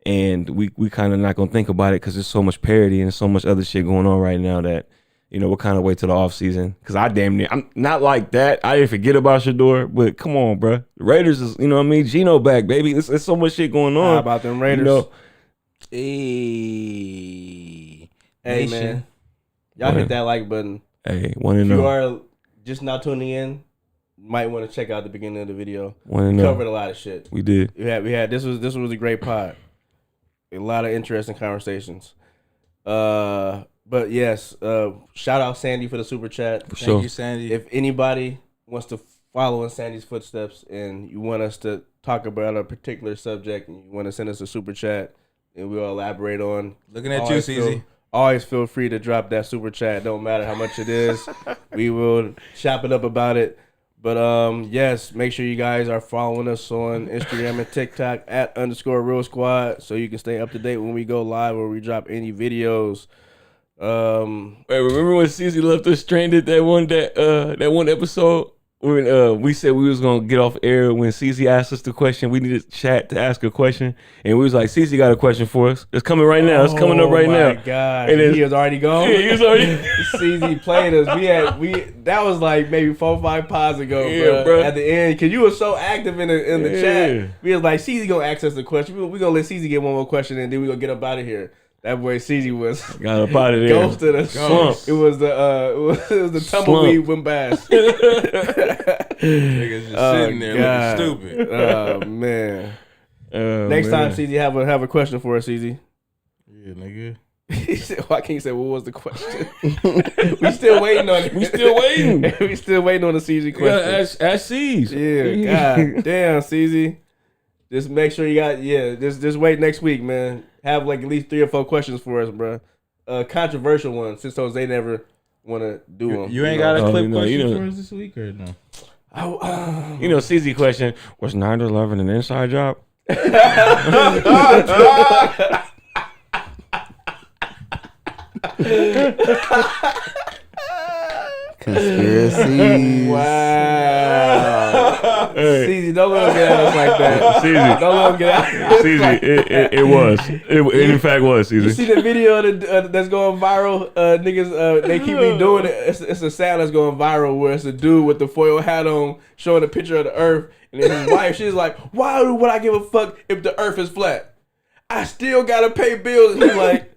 and we kind of not gonna think about it because there's so much parity and so much other shit going on right now that we'll kind of wait till the off season. Because I'm not like that. I didn't forget about Shador, but come on, bro. The Raiders is, what I mean, Geno back, baby. There's so much shit going on. How about them Raiders? Hey, man, y'all hit that like button. Hey, if you are just now tuning in, might want to check out the beginning of the video. We covered a lot of shit. We did. We had this was a great pod. A lot of interesting conversations. But yes, shout out Sandy for the super chat. Thank you, Sandy. If anybody wants to follow in Sandy's footsteps and you want us to talk about a particular subject and you want to send us a super chat and we'll elaborate on. Looking at you, CZ. Always feel free to drop that super chat. Don't matter how much it is. We will chop it up about it. But yes, make sure you guys are following us on Instagram and TikTok @_Real Squad so you can stay up to date when we go live or we drop any videos. Wait, remember when CZ left us stranded that one episode when we said we was gonna get off air when CZ asked us the question? We needed chat to ask a question, and we was like, CZ got a question for us. It's coming right now. It's coming up right now. Oh my god! And he was already gone. Yeah, he was already. CZ played us. That was like maybe 4 or 5 pods ago, yeah, bro. At the end, because you were so active in the chat, we was like, CZ gonna ask us the question. We gonna let CZ get one more question, and then we gonna get up out of here. That boy CZ was got up out of there. Ghosted us. It was the tumbleweed went past. Niggas just sitting there looking stupid. Oh man. Next time CZ have a question for us, CZ. Yeah, nigga. He said, why can't you say what was the question? We still waiting on it. We still waiting. We still waiting on the CZ question. Ask C's. Yeah, god damn, CZ. Just make sure you got just wait next week, man. Have like at least 3 or 4 questions for us, bro. Controversial ones, since Jose never want to do them. You ain't got a clip question for us this week or no? CZ question, was 9/11 an inside job? Conspiracies. Wow. CZ, don't let him get at us like that. CZ. Don't let him get at us. CZ, it was. It in fact was, CZ. You see the video that's going viral? Niggas, they keep redoing it. It's a sound that's going viral where it's a dude with the foil hat on showing a picture of the earth. And then his wife, she's like, why would I give a fuck if the earth is flat? I still got to pay bills. And he's like,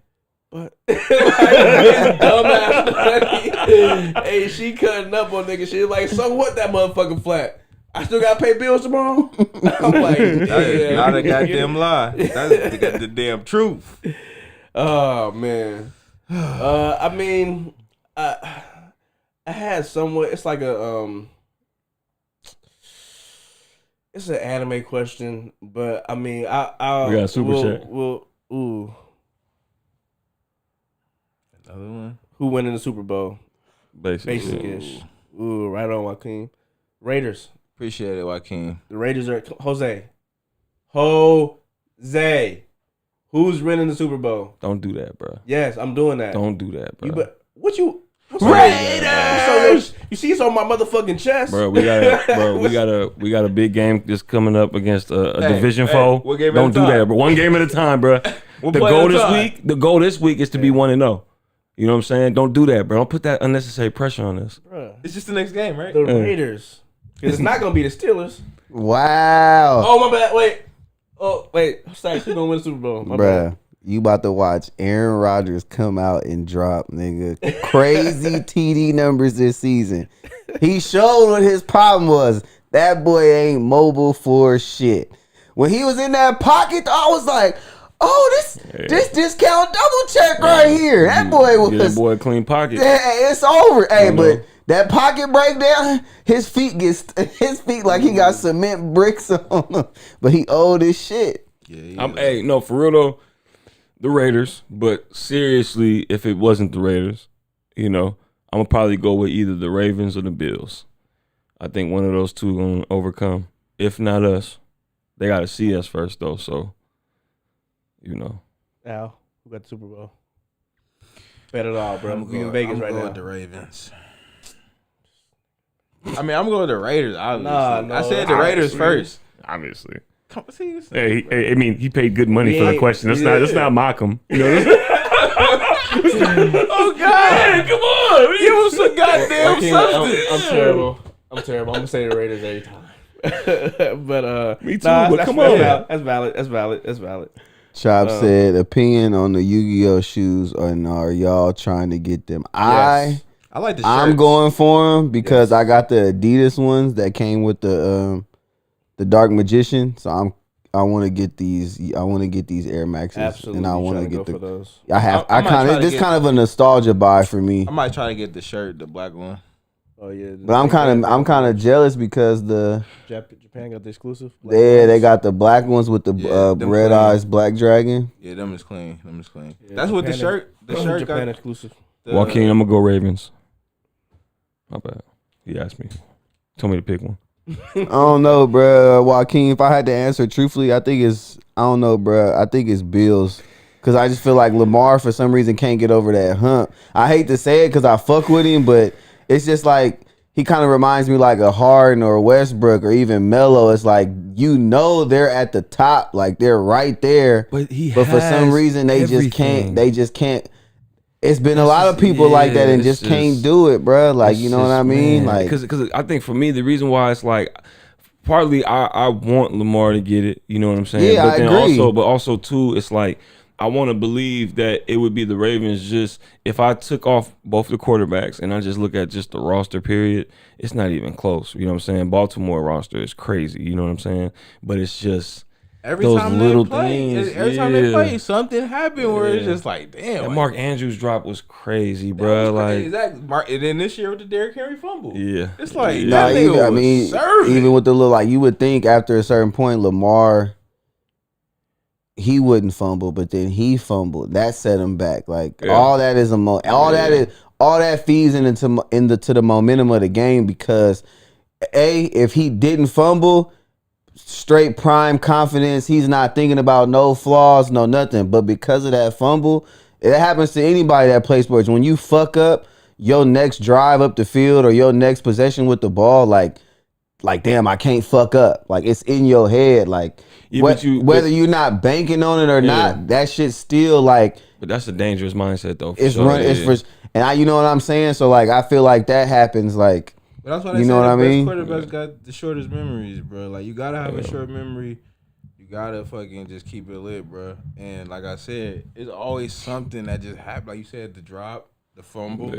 but dumbass money. Hey, she cutting up on niggas. She's like, so what? That motherfucker flat. I still gotta pay bills tomorrow. I'm like, that is not a goddamn lie. That's the damn truth. Oh man. I mean, I had somewhat. It's like it's an anime question, but I mean, I we got a super chat. Ooh. Another one. Who went in the Super Bowl? Basic-ish. Ooh, right on, Joaquin. Raiders. Appreciate it, Joaquin. The Raiders are Jose. Who's winning the Super Bowl? Don't do that, bro. Yes, I'm doing that. Don't do that, bro. Raiders! You see it's on my motherfucking chest, bro. We got a big game just coming up against a division foe. Don't do that, bro. One game at a time, bro. The goal this week is to be 1-0. You know what I'm saying? Don't do that, bro. Don't put that unnecessary pressure on us. Bro. It's just the next game, right? The Raiders. It's not gonna be the Steelers. Wow. Oh my bad. Wait. Stacks, who's gonna win the Super Bowl? My bad. You about to watch Aaron Rodgers come out and drop, nigga, crazy TD numbers this season. He showed what his problem was. That boy ain't mobile for shit. When he was in that pocket, I was like, oh, this discount double check right here. That boy was that boy a clean pocket. Yeah, it's over. Hey, but that pocket breakdown, his feet like he got cement bricks on him. But he old as shit. Yeah, for real though, the Raiders. But seriously, if it wasn't the Raiders, I'm gonna probably go with either the Ravens or the Bills. I think one of those two gonna overcome. If not us, they gotta see us first though. So, Al, who got the Super Bowl? Bet it all, bro. We in Vegas right now. With the Ravens. I mean, I'm going with the Raiders. Obviously, No, I said the Raiders first. Obviously. Come see, Hey, I mean, he paid good money for the question. Let's not mock him. You know. Oh God! Come on, give him some goddamn substance. I'm terrible. I'm gonna say the Raiders every time. But me too. But come on, that's valid. Chop said, opinion on the Yu-Gi-Oh shoes, and are y'all trying to get them? Yes. I like the shirts. I'm going for them because I got the Adidas ones that came with the Dark Magician. So I want to get these. I want to get these Air Maxes. Absolutely, and I want to get for those. This kind of a nostalgia buy for me. I might try to get the shirt, the black one. Oh yeah, But I'm kind of jealous because the Japan got the exclusive. they got the black ones with the red clean. eyes black dragon. Yeah, them is clean. Yeah, That's what the shirt. The shirt Japan got. exclusive. Joaquin, I'm gonna go Ravens. My bad. He asked me. Told me to pick one. I don't know, bro. Joaquin, if I had to answer truthfully, I think it's Bills. Because I just feel like Lamar, for some reason, can't get over that hump. I hate to say it because I fuck with him, but it's just like he kind of reminds me like a Harden or Westbrook or even Melo. It's like, they're at the top. Like, they're right there. But for some reason, they just can't. It's been a lot of people like that and just can't do it, bro. Like, you know what I mean? Like, because I think for me, the reason why it's like, partly I want Lamar to get it. You know what I'm saying? Yeah, but then I agree. Also too, it's like I want to believe that it would be the Ravens. Just if I took off both the quarterbacks and I just look at just the roster period, it's not even close. You know what I'm saying? Baltimore roster is crazy. You know what I'm saying? But it's just. Every Those time little they play, things, every time they play, something happened where it's just like, damn. That like, Mark Andrews drop was crazy, bro. Like, exactly. And then this year with the Derrick Henry fumble, yeah, it's like, even with the little, like, you would think after a certain point, Lamar, he wouldn't fumble, but then he fumbled. That set him back. Like, all that is all that feeds into the momentum of the game because if he didn't fumble, straight prime confidence. He's not thinking about no flaws, no nothing. But because of that fumble, it happens to anybody that plays sports. When you fuck up your next drive up the field or your next possession with the ball, like damn, I can't fuck up. Like, it's in your head. Like, whether you're not banking on it or not, that shit's still like. But that's a dangerous mindset though. And you know what I'm saying. So like, I feel like that happens like. But that's why they say the best quarterbacks got the shortest memories, bro. Like, you gotta have a short memory. You gotta fucking just keep it lit, bro. And like I said, it's always something that just happened. Like you said, the drop, the fumble,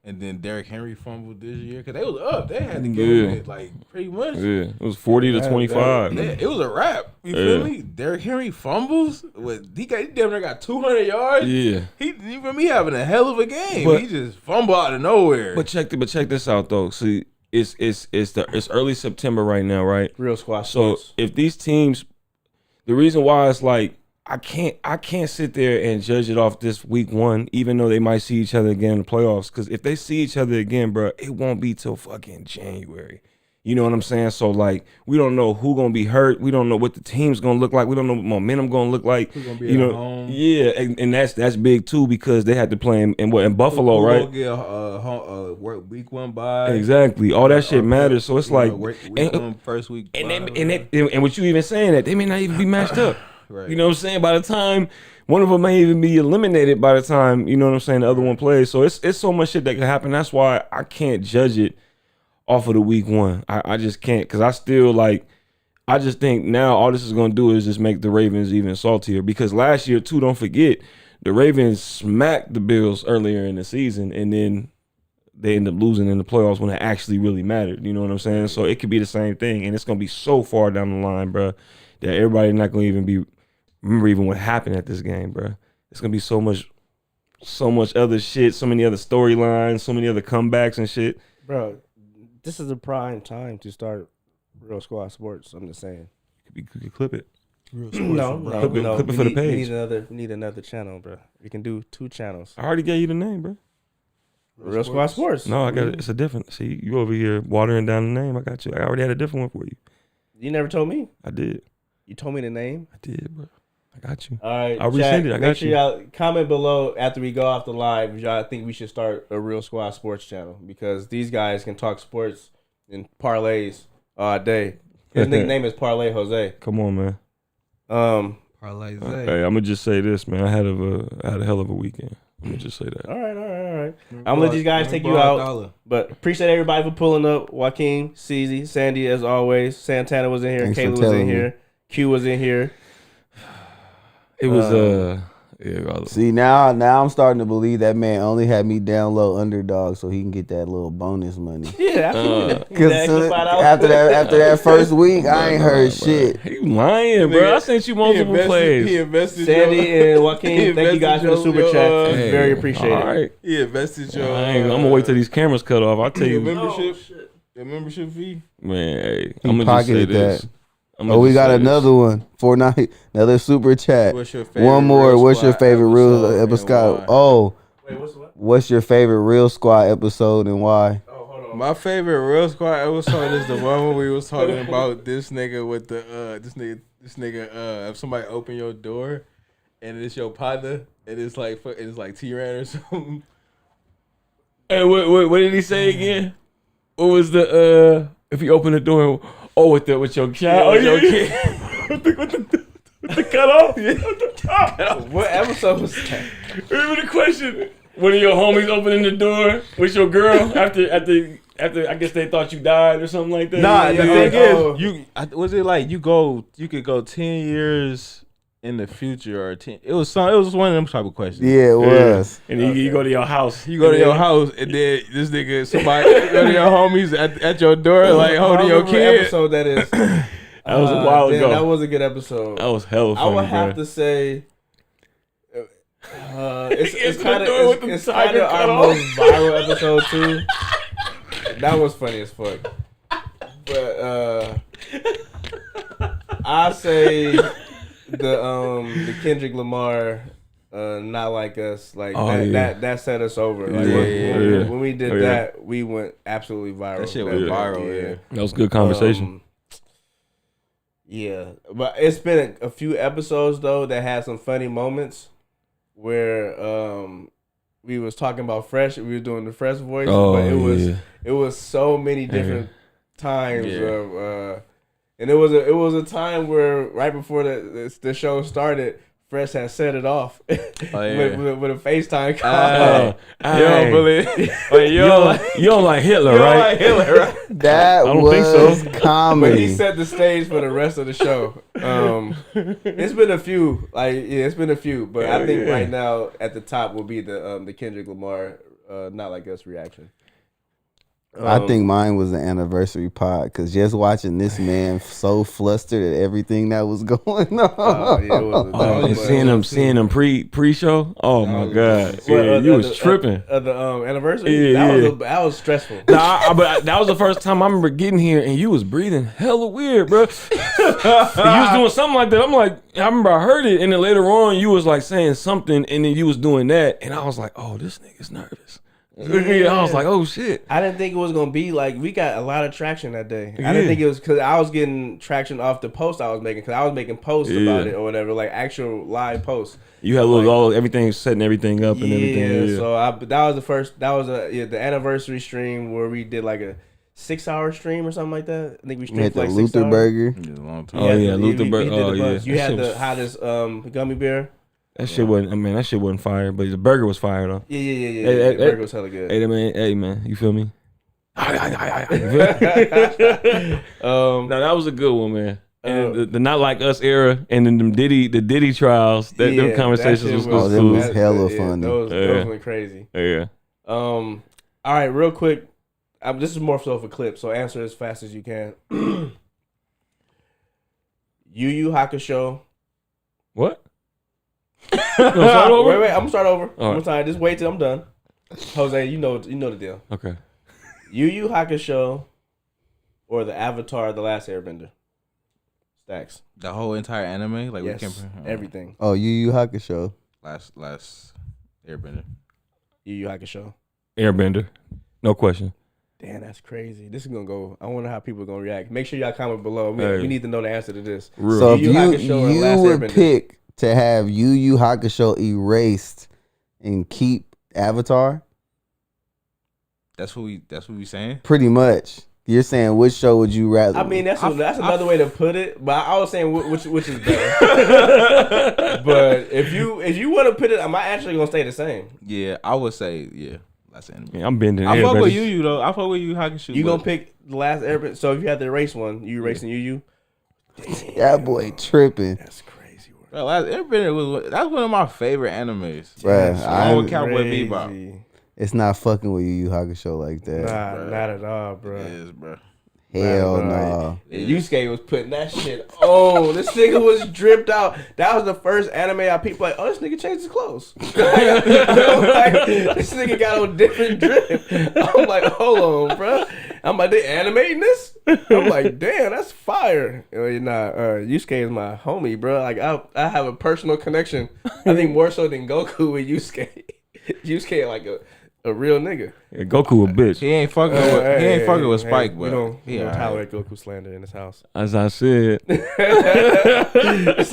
and then Derrick Henry fumbled this year because they was up. They had to get it, like, pretty much. Yeah, it was 40-25. It was a wrap. You feel me? Derrick Henry fumbles. He damn near got 200 yards. Yeah, he for me having a hell of a game. But he just fumbled out of nowhere. But check this out though. See, it's early September right now, right? Real squad. So if these teams, the reason why it's like I can't sit there and judge it off this week one, even though they might see each other again in the playoffs. Because if they see each other again, bro, it won't be till fucking January. You know what I'm saying? So like, we don't know who gonna be hurt. We don't know what the team's gonna look like. We don't know what momentum gonna look like. Who's gonna be at home? Yeah, and that's big too because they had to play in Buffalo, right? Who gonna get week one bye? Exactly, all that shit matters. So it's like first week, and what you even saying that they may not even be matched up. Right. You know what I'm saying? By the time one of them may even be eliminated by the time, you know what I'm saying, the other one plays. So it's so much shit that can happen. That's why I can't judge it off of the week one. I just can't because I just think now all this is going to do is just make the Ravens even saltier because last year too, don't forget, the Ravens smacked the Bills earlier in the season and then they end up losing in the playoffs when it actually really mattered. You know what I'm saying? So it could be the same thing and it's going to be so far down the line, bro, that everybody not going to even remember even what happened at this game, bro. It's going to be so much other shit, so many other storylines, so many other comebacks and shit. Bro, this is a prime time to start Real Squad Sports. I'm just saying. You could clip it. No. Clip it for the page. We need another channel, bro. We can do 2 channels. I already gave you the name, bro. Real Squad Sports. No, I got it. It's a different. See, you over here watering down the name. I got you. I already had a different one for you. You never told me. I did. You told me the name. I did, bro. I got you. All right, I appreciate it. I Make got sure you. y'all comment below after we go off the live. If y'all think we should start a Real Squad Sports channel because these guys can talk sports and parlays all day. His nickname is Parlay Jose. Come on, man. Parlay Hey, I'm gonna just say this, man. I had a hell of a weekend. I'm gonna just say that. All right. I'm gonna let these guys take you out. But appreciate everybody for pulling up. Joaquin, CZ, Sandy, as always. Santana was in here. Thanks for Kayla was telling in me. here. Q was in here. It was See, now I'm starting to believe that man only had me download Underdog so he can get that little bonus money. Yeah, absolutely. Because after that first week, I ain't heard bro. shit. He lying, bro. I sent you multiple He plays. invested Sandy and Joaquin, thank you guys for the super chat. Hey, Very appreciated. All right. He invested your. I'm gonna wait till these cameras cut off. I'll tell your you, membership. Your membership fee. man. Hey, He I'm gonna just say pocketed this. that. I'ma Oh, we just got say this. another one. Fortnite, another super chat. What's your favorite One more. Real What's your Squad favorite real episode episode? and why? Oh, Wait, what's what? what's your favorite Real Squad episode and why? Oh, hold on. My favorite Real Squad episode is the one where we was talking about this nigga with the this nigga if somebody open your door and it's your partner and it's like T-Ran or something. Hey, what did he say again? What was the if you open the door? Oh, with your child. with your kid. with the cutoff. Yeah. What episode was that? Remember the question? One of your homies opening the door with your girl after I guess they thought you died or something like that. Nah, Yeah, the yeah, thing is, was it like you could go 10 years in the future or 10? It was one of them type of questions. Yeah, it was. And you go to your house. You go to your house and then this nigga, somebody go to your homies at your door like holding your What kid. episode that is? That was a while ago. That was a good episode. That was hella I funny, would have bro. to say, it's the kind door with of the it's tiger kind of our cut off. most viral episode too. That was funny as fuck. But I say the Kendrick Lamar. Not like us, like Oh, that set us over. Like when we did that, we went absolutely viral. That shit went viral, yeah. That was good conversation. Yeah, but it's been a few episodes though that had some funny moments where we was talking about Fresh. We were doing the Fresh voice, but it was so many different times of, and it was a time where right before the show started, Fresh had set it off with a FaceTime call. You don't believe? Like, You don't like Hitler, right? That I don't was think so. comedy. But he set the stage for the rest of the show. It's been a few, it's been a few, but I think right now at the top will be the Kendrick Lamar Not Like Us reaction. I think mine was the anniversary pod because just watching this man so flustered at everything that was going on. Yeah, it was Seeing them pre-show. Oh my god, you was tripping. The anniversary. That was stressful. Nah, but that was the first time I remember getting here, and you was breathing hella weird, bro. You was doing something like that. I'm like, I remember I heard it, and then later on, you was like saying something, and then you was doing that, and I was like, oh, this nigga's nervous. Yeah, I was like, oh shit. I didn't think it was gonna be like we got a lot of traction that day. I didn't think it was because I was getting traction off the post I was making because I was making posts about it or whatever, like actual live posts. You had all everything setting everything up and everything. Yeah. So that was the first. That was the anniversary stream where we did like a 6-hour stream or something like that. I think we We streamed had for the like Luther 6 hours. Burger. Oh yeah, Luther Burger. Oh yeah. You had the hottest gummy bear. That shit wasn't. I mean, that shit wasn't fire, but the burger was fire though. Yeah. The burger was hella good. Hey man, you feel me? No, that was a good one, man. And the Not Like Us era, and then the Diddy trials. Them conversations was them cool. was hella funny. Those went crazy. Yeah. All right, real quick. This is more so of a clip, so answer as fast as you can. Yu Yu Hakusho. What? Wait, I'm gonna start over. All I'm sorry. Just wait till I'm done. Jose, you know the deal. Okay. Yu Yu Hakusho or the Avatar: The Last Airbender. Stacks. The whole entire anime, like Yes, we can everything. Oh, Yu Yu Hakusho. last Airbender. Yu Yu Hakusho. Airbender, no question. Damn, that's crazy. This is gonna go. I wonder how people are gonna react. Make sure y'all comment below. Hey. We need to know the answer to this. Real. So if Yu Yu Hakusho or you Last would Airbender? pick to have Yu Yu Hakusho erased and keep Avatar? That's what we saying. Pretty much. You're saying which show would you rather? I mean, that's another way to put it. But I was saying which is better. But if you want to put it, am I actually gonna stay the same? Yeah, I would say last anime. Yeah, I'm bending. I fuck with Yu though. I fuck with Yu Hakusho. You gonna pick the last Airbender? So if you had to erase one, you erasing Yu? That boy tripping. That's crazy. Bro, Last Airbender that's one of my favorite animes. Bruh, Along with I'm- Cowboy Bebop. It's not fucking with Yu Yu Hakusho like that. Nah, Bruh. not at all, bro. It is, bro. Hell Nah, no. Yusuke was putting that shit on. This nigga was dripped out. That was the first anime I peeped like, oh, this nigga changed his clothes. Like, this nigga got on different drip. I'm like, hold on, bro. I'm like, they animating this? I'm like, damn, that's fire. Yusuke is my homie, bro. Like, I have a personal connection. I think more so than Goku with Yusuke. Yusuke like a real nigga. Yeah, Goku a bitch. He ain't fucking with Spike, we but don't yeah, tolerate Goku slander in this house. As I said, This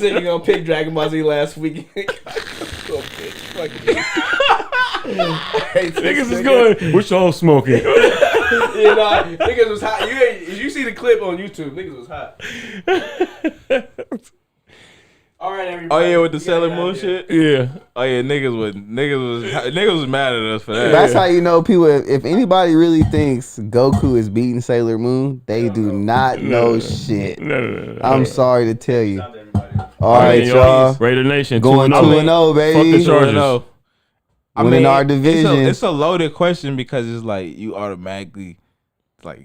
nigga gonna pick Dragon Ball Z last week. niggas is going. Which all smoking? Niggas was hot. You see the clip on YouTube? Niggas was hot. All right, everybody. Oh yeah, with the Sailor Moon shit. Yeah. Oh yeah, niggas was mad at us for that. That's how you know people. If anybody really thinks Goku is beating Sailor Moon, they do not know shit. No. I'm sorry to tell you. Shout out to everybody. All right, y'all. Raider Nation Going 2-0, Fuck the baby. Chargers. Winning our division. It's a loaded question because it's like you automatically